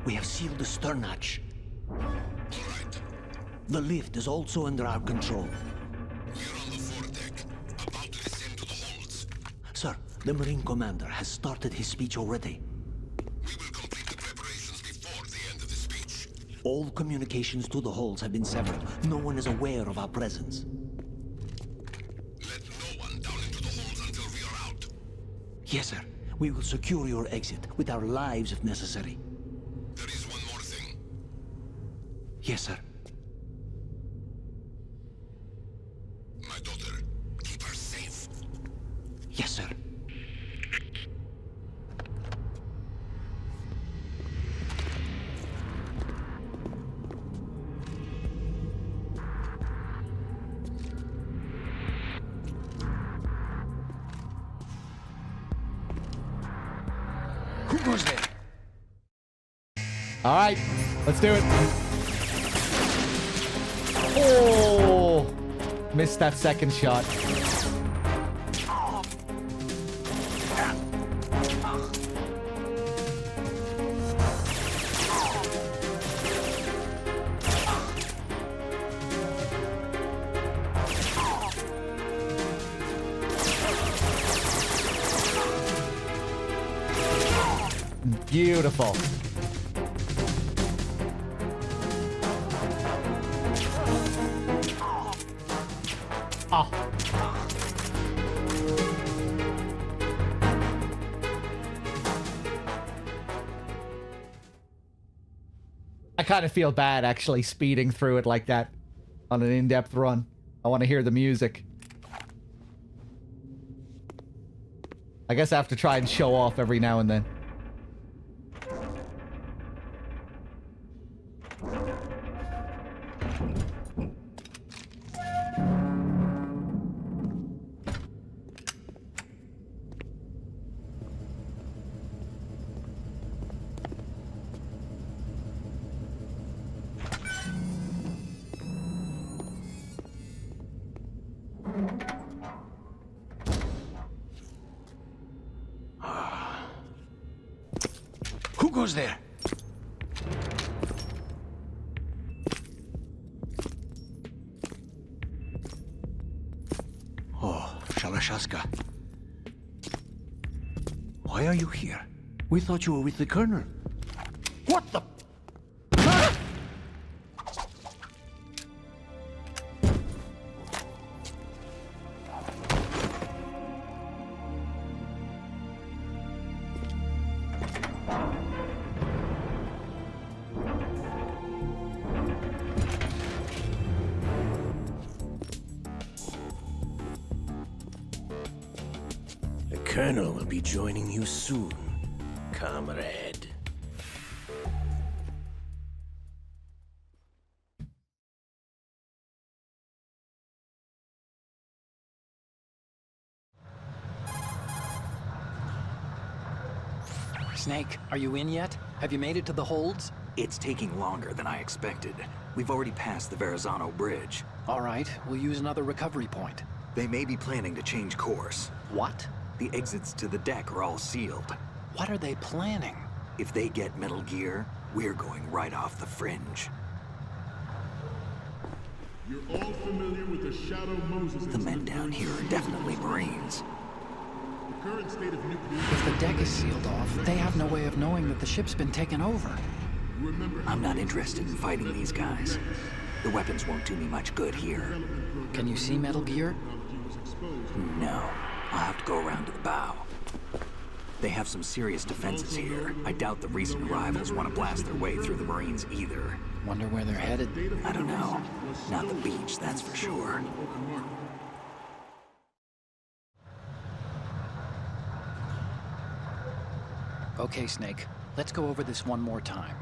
[SPEAKER 11] We have sealed the stern hatch. The lift is also under our control.
[SPEAKER 6] We're on the 14th
[SPEAKER 11] The Marine commander has started his speech already.
[SPEAKER 6] We will complete the preparations before the end of the speech.
[SPEAKER 11] All communications to the holds have been severed. No one is aware of our presence.
[SPEAKER 6] Let no one down into the holds until we are out.
[SPEAKER 11] Yes, sir. We will secure your exit with our lives if necessary.
[SPEAKER 6] There is one more thing.
[SPEAKER 11] Yes, sir.
[SPEAKER 6] My daughter, keep her safe.
[SPEAKER 11] Yes, sir.
[SPEAKER 8] Who goes there?
[SPEAKER 1] All right, let's do it. Oh, missed that second shot. Beautiful. Oh. I kind of feel bad actually speeding through it like that on an in-depth run. I want to hear the music. I guess I have to try and show off every now and then.
[SPEAKER 8] Who goes there?
[SPEAKER 11] Oh, Sharashaska. Why are you here? We thought you were with the Colonel.
[SPEAKER 8] What the?
[SPEAKER 11] The Colonel will be joining you soon, comrade.
[SPEAKER 5] Snake, are you in yet? Have you made it to the holds?
[SPEAKER 8] It's taking longer than I expected. We've already passed the Verrazano Bridge.
[SPEAKER 5] All right, we'll use another recovery point.
[SPEAKER 8] They may be planning to change course.
[SPEAKER 5] What?
[SPEAKER 8] The exits to the deck are all sealed.
[SPEAKER 5] What are they planning?
[SPEAKER 8] If they get Metal Gear, we're going right off the fringe.
[SPEAKER 12] You're all familiar with the Shadow Moses
[SPEAKER 8] The men down here are definitely Marines.
[SPEAKER 12] The current state of nuclear...
[SPEAKER 5] If the deck is sealed off, they have no way of knowing that the ship's been taken over.
[SPEAKER 8] I'm not interested in fighting these guys. The weapons won't do me much good here.
[SPEAKER 5] Can you see Metal Gear?
[SPEAKER 8] No. I'll have to go around to the bow. They have some serious defenses here. I doubt the recent arrivals want to blast their way through the Marines either.
[SPEAKER 5] Wonder where they're headed?
[SPEAKER 8] I don't know. Not the beach, that's for sure.
[SPEAKER 5] Okay, Snake. Let's go over this one more time.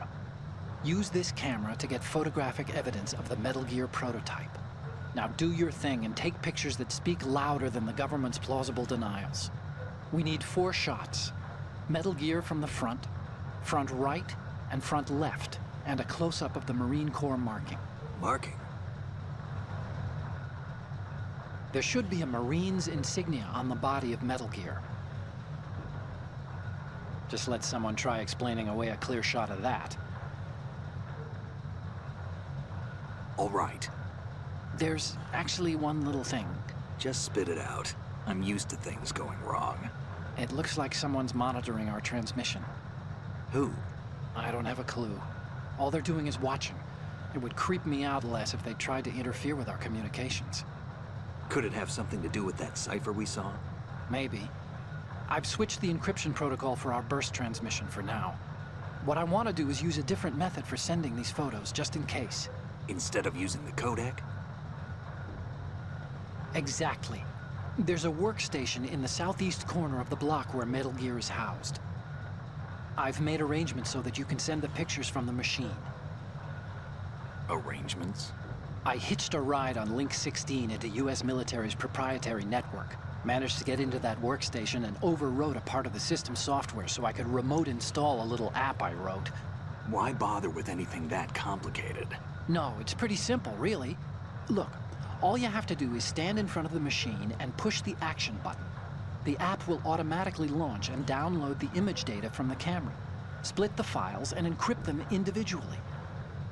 [SPEAKER 5] Use this camera to get photographic evidence of the Metal Gear prototype. Now do your thing and take pictures that speak louder than the government's plausible denials. We need 4 shots. Metal Gear from the front right, and front left, and a close-up of the Marine Corps marking.
[SPEAKER 8] Marking?
[SPEAKER 5] There should be a Marine's insignia on the body of Metal Gear. Just let someone try explaining away a clear shot of that.
[SPEAKER 8] All right.
[SPEAKER 5] There's actually one little thing.
[SPEAKER 8] Just spit it out. I'm used to things going wrong.
[SPEAKER 7] It looks like someone's monitoring our transmission.
[SPEAKER 8] Who?
[SPEAKER 7] I don't have a clue. All they're doing is watching. It would creep me out less if they tried to interfere with our communications.
[SPEAKER 8] Could it have something to do with that cipher we saw?
[SPEAKER 7] Maybe. I've switched the encryption protocol for our burst transmission for now. What I want to do is use a different method for sending these photos, just in case.
[SPEAKER 8] Instead of using the codec?
[SPEAKER 7] Exactly. There's a workstation in the southeast corner of the block where Metal Gear is housed. I've made arrangements so that you can send the pictures from the machine.
[SPEAKER 8] Arrangements?
[SPEAKER 7] I hitched a ride on Link 16 into US military's proprietary network. Managed to get into that workstation and overwrote a part of the system software so I could remote install a little app I wrote.
[SPEAKER 8] Why bother with anything that complicated?
[SPEAKER 7] No, it's pretty simple, really. Look, all you have to do is stand in front of the machine and push the action button. The app will automatically launch and download the image data from the camera, split the files, and encrypt them individually.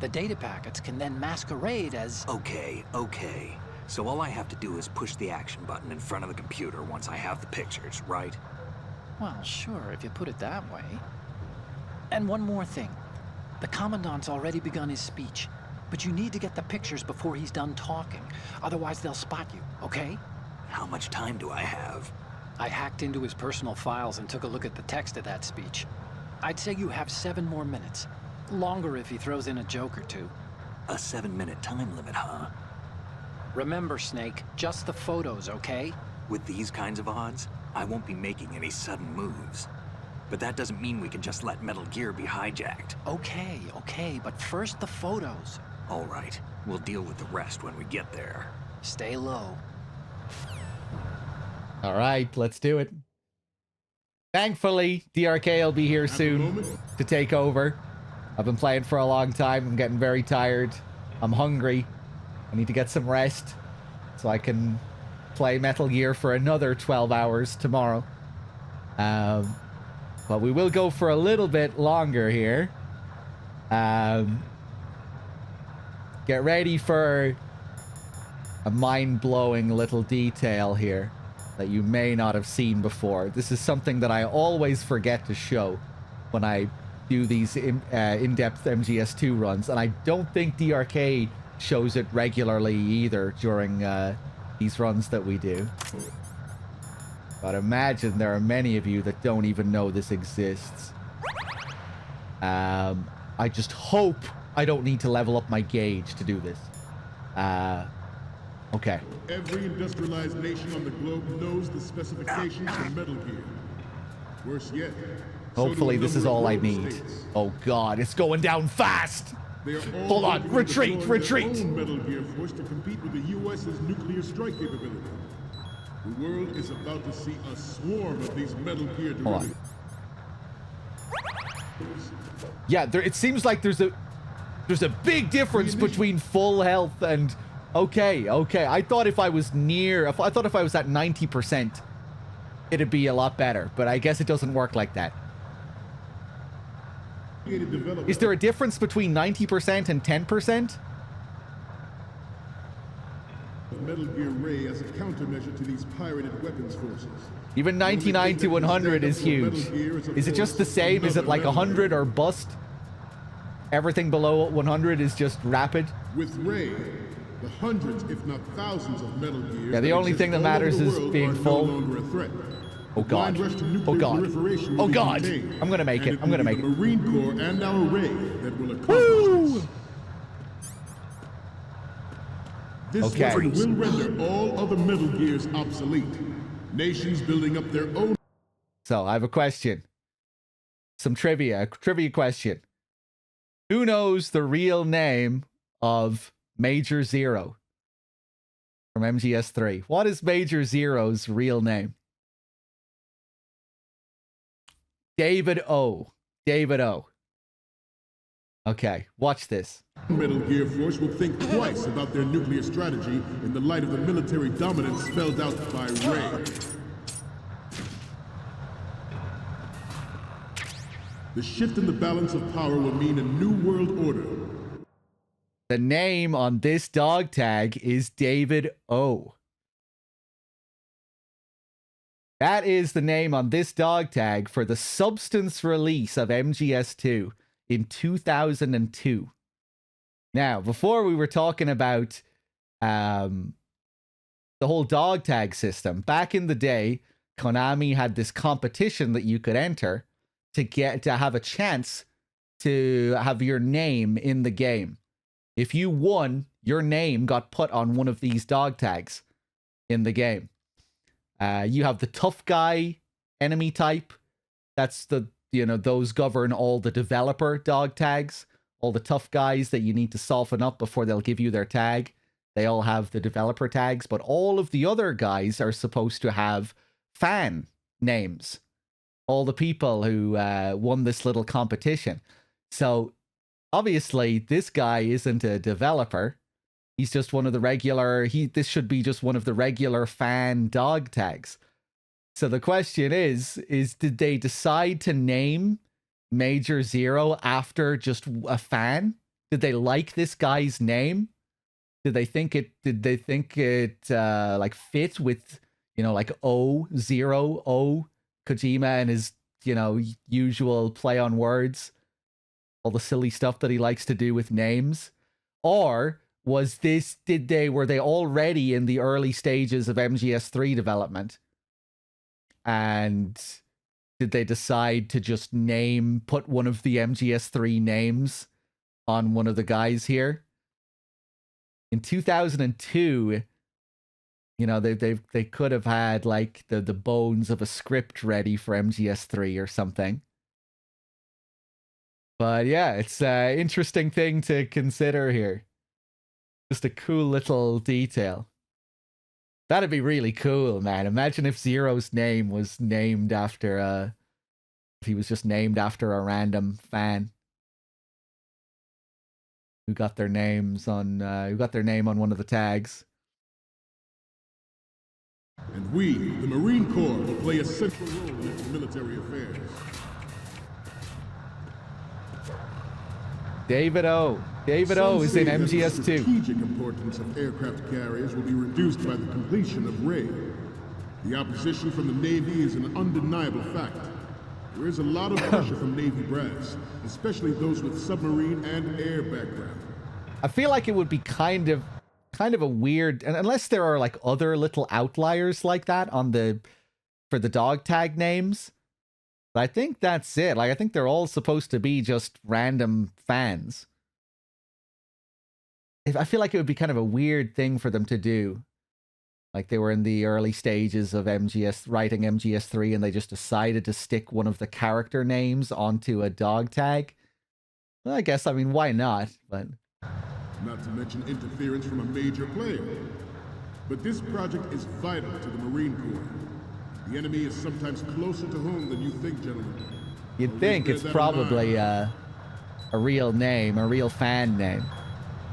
[SPEAKER 7] The data packets can then masquerade as...
[SPEAKER 8] Okay. So all I have to do is push the action button in front of the computer once I have the pictures, right?
[SPEAKER 7] Well, sure, if you put it that way. And one more thing. The Commandant's already begun his speech, but you need to get the pictures before he's done talking. Otherwise, they'll spot you, okay?
[SPEAKER 8] How much time do I have?
[SPEAKER 7] I hacked into his personal files and took a look at the text of that speech. I'd say you have 7 more minutes. Longer if he throws in a joke or two.
[SPEAKER 8] A 7-minute time limit, huh?
[SPEAKER 7] Remember, Snake, just the photos, okay?
[SPEAKER 8] With these kinds of odds, I won't be making any sudden moves. But that doesn't mean we can just let Metal Gear be hijacked.
[SPEAKER 7] Okay, but first the photos.
[SPEAKER 8] All right, we'll deal with the rest when we get there.
[SPEAKER 7] Stay low.
[SPEAKER 1] All right, let's do it. Thankfully, DRK will be here soon to take over. I've been playing for a long time. I'm getting very tired. I'm hungry. I need to get some rest so I can play Metal Gear for another 12 hours tomorrow. But we will go for a little bit longer here. Get ready for a mind-blowing little detail here that you may not have seen before. This is something that I always forget to show when I do these in-depth MGS2 runs, and I don't think DRK shows it regularly either during these runs that we do. But imagine there are many of you that don't even know this exists. I just hope I don't need to level up my gauge to do this. Okay.
[SPEAKER 12] Every industrialized nation on the globe knows the specifications for Metal Gear. Worse yet,
[SPEAKER 1] hopefully this is all I need. Oh god, it's going down fast! Hold on, retreat!
[SPEAKER 12] Metal Gear force to compete with the U.S.'s nuclear strike capability. The world is about to see a swarm of these Metal Gear derivatives.
[SPEAKER 1] Yeah, it seems like there's a big difference between full health and okay. I thought if I was at 90%, it'd be a lot better, but I guess it doesn't work like that. Is there a difference between 90% and 10%?
[SPEAKER 12] Metal Gear Ray as a countermeasure to these pirated weapons forces.
[SPEAKER 1] Even 99 to 100 is huge. Is it just the same? Is it like 100 or bust? Everything below 100 is just rapid?
[SPEAKER 12] With Ray, the hundreds, if not thousands of Metal Gear...
[SPEAKER 1] Yeah, the only thing that matters is being full. Oh god. Oh god. Oh god. I'm gonna make it. I'm gonna make it.
[SPEAKER 12] Marine Corps and our Ray that will accomplish
[SPEAKER 1] Woo!
[SPEAKER 12] This weapon will render all other Metal Gears obsolete. Nations building up their own...
[SPEAKER 1] So, I have a question. Some trivia. A trivia question. Who knows the real name of Major Zero from MGS3? What is Major Zero's real name? David O. David O. Okay, watch this.
[SPEAKER 12] Metal Gear Force will think twice about their nuclear strategy in the light of the military dominance spelled out by Ray. The shift in the balance of power will mean a new world order.
[SPEAKER 1] The name on this dog tag is David O. That is the name on this dog tag for the substance release of MGS2 in 2002. Now, before we were talking about the whole dog tag system, back in the day, Konami had this competition that you could enter to have a chance to have your name in the game. If you won, your name got put on one of these dog tags in the game. You have the tough guy enemy type. That's those govern all the developer dog tags. All the tough guys that you need to soften up before they'll give you their tag. They all have the developer tags, but all of the other guys are supposed to have fan names. All the people who won this little competition. So obviously this guy isn't a developer. He's just one of the regular, this should be just one of the regular fan dog tags. So the question is did they decide to name Major Zero after just a fan? Did they like this guy's name? Did they think it like fit with, like O Kojima and his, usual play on words, all the silly stuff that he likes to do with names? Or were they already in the early stages of MGS3 development? And did they decide to just put one of the MGS3 names on one of the guys here? In 2002, they could have had like the bones of a script ready for MGS3 or something. But yeah, it's an interesting thing to consider here. Just a cool little detail. That'd be really cool, man. Imagine if Zero's name was named after if he was just named after a random fan who got their name on one of the tags.
[SPEAKER 12] And we, the Marine Corps, will play a central role in its military affairs.
[SPEAKER 1] David O is in MGS2.
[SPEAKER 12] The strategic importance of aircraft carriers will be reduced by the completion of Ray. The opposition from the Navy is an undeniable fact. There is a lot of pressure from Navy brass, especially those with submarine and air background.
[SPEAKER 1] I feel like it would be kind of a weird, and unless there are like other little outliers like that for the dog tag names. But I think that's it. Like, I think they're all supposed to be just random fans. I feel like it would be kind of a weird thing for them to do. Like, they were in the early stages of writing MGS3, and they just decided to stick one of the character names onto a dog tag. Well, I guess, why not? But
[SPEAKER 12] not to mention interference from a major player. But this project is vital to the Marine Corps. The enemy is sometimes closer to home than you think, gentlemen.
[SPEAKER 1] You'd think it's probably a real name, a real fan name.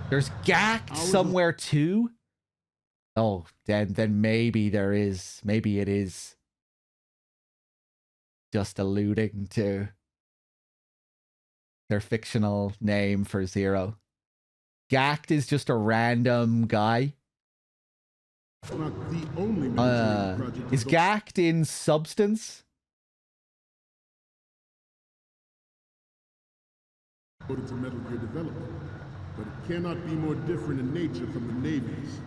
[SPEAKER 1] There's Gact somewhere too? Oh, then maybe there is. Maybe it is just alluding to their fictional name for Zero. Gact is just a random guy.
[SPEAKER 12] Not the only military project
[SPEAKER 1] is Gact in Substance?
[SPEAKER 12] Devoted to Metal Gear development, but it cannot be more different in nature from the Navy's.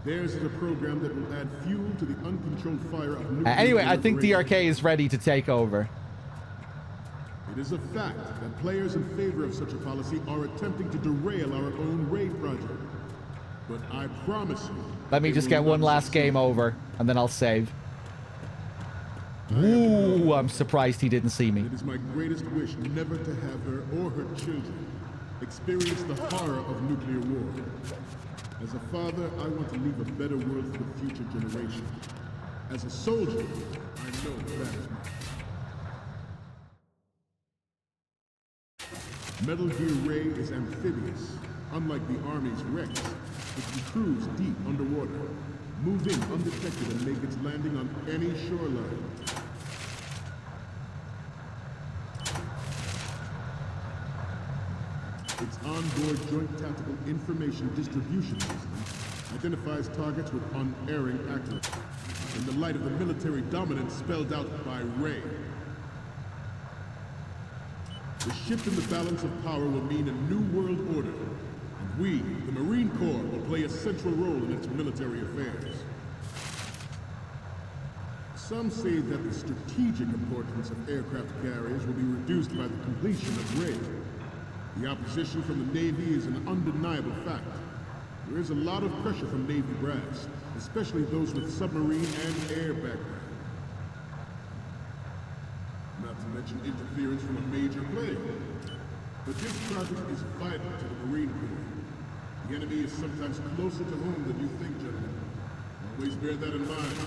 [SPEAKER 12] Theirs is a program that will add fuel to the uncontrolled fire of nuclear
[SPEAKER 1] anyway, I think DRK is ready to take over.
[SPEAKER 12] It is a fact that players in favor of such a policy are attempting to derail our own Ray project. But I promise you...
[SPEAKER 1] Let me just get one last game over, and then I'll save. Ooh, I'm surprised he didn't see me.
[SPEAKER 12] It is my greatest wish never to have her or her children experience the horror of nuclear war. As a father, I want to leave a better world for the future generation. As a soldier, I know that is mine. Metal Gear Ray is amphibious. Unlike the Army's Rex, it can cruise deep underwater, move in undetected and make its landing on any shoreline. Its onboard Joint Tactical Information Distribution System identifies targets with unerring accuracy. in the light of the military dominance spelled out by Ray. The shift in the balance of power will mean a new world order, and we, the Marine Corps, will play a central role in its military affairs. Some say that the strategic importance of aircraft carriers will be reduced by the completion of Ray. The opposition from the Navy is an undeniable fact. There is a lot of pressure from Navy brass, especially those with submarine and air background. Not to mention interference from a major player. But this project is vital to the Marine Corps. The enemy is sometimes closer to home than you think, gentlemen. Always bear that in mind.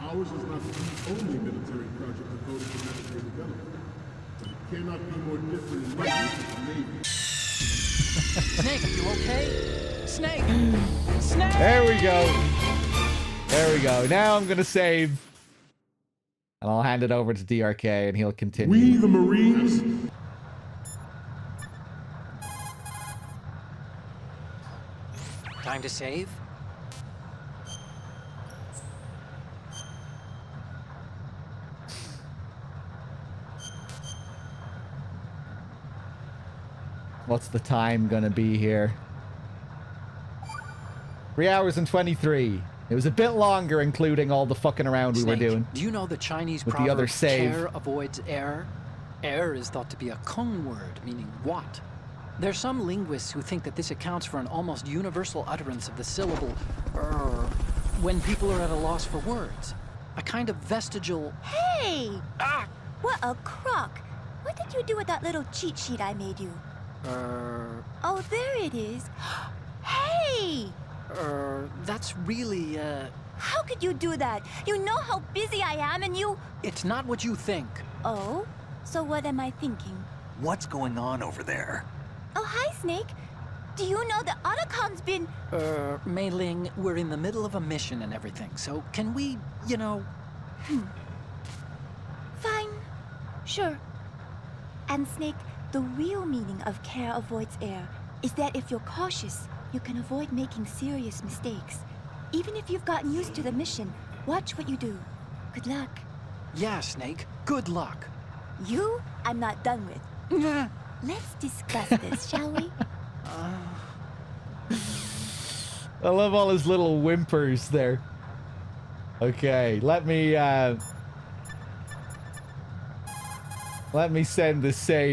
[SPEAKER 12] Ours is not the only military project devoted to military development, but it cannot be more different in nature from the Navy.
[SPEAKER 7] Snake, you okay? Snake! Snake!
[SPEAKER 1] There we go. There we go. Now I'm gonna save. And I'll hand it over to DRK and he'll continue.
[SPEAKER 12] We, the Marines,
[SPEAKER 7] Time to save?
[SPEAKER 1] What's the time gonna be here? 3 hours and 23. It was a bit longer, including all the fucking around we were doing.
[SPEAKER 7] Do you know the Chinese
[SPEAKER 1] with
[SPEAKER 7] proverb,
[SPEAKER 1] the other save?
[SPEAKER 7] care avoids error? Error is thought to be a Kung word, meaning what? There's some linguists who think that this accounts for an almost universal utterance of the syllable when people are at a loss for words. A kind of vestigial...
[SPEAKER 13] Hey! Ah! What a crock! What did you do with that little cheat sheet I made you? Oh, there it is. Hey!
[SPEAKER 7] That's really,
[SPEAKER 13] How could you do that? You know how busy I am and you...
[SPEAKER 7] It's not what you think.
[SPEAKER 13] Oh? So what am I thinking?
[SPEAKER 8] What's going on over there?
[SPEAKER 13] Oh, hi, Snake. Do you know that Otacon's been...
[SPEAKER 7] Mei Ling, we're in the middle of a mission and everything, so can we, you know...
[SPEAKER 13] Fine. Sure. And Snake, the real meaning of care avoids error is that if you're cautious, you can avoid making serious mistakes. Even if you've gotten used to the mission, watch what you do. Good luck.
[SPEAKER 7] Yeah, Snake. Good luck.
[SPEAKER 13] You, I'm not done with. Let's discuss this, shall we?
[SPEAKER 1] I love all his little whimpers there. Okay, let me send the save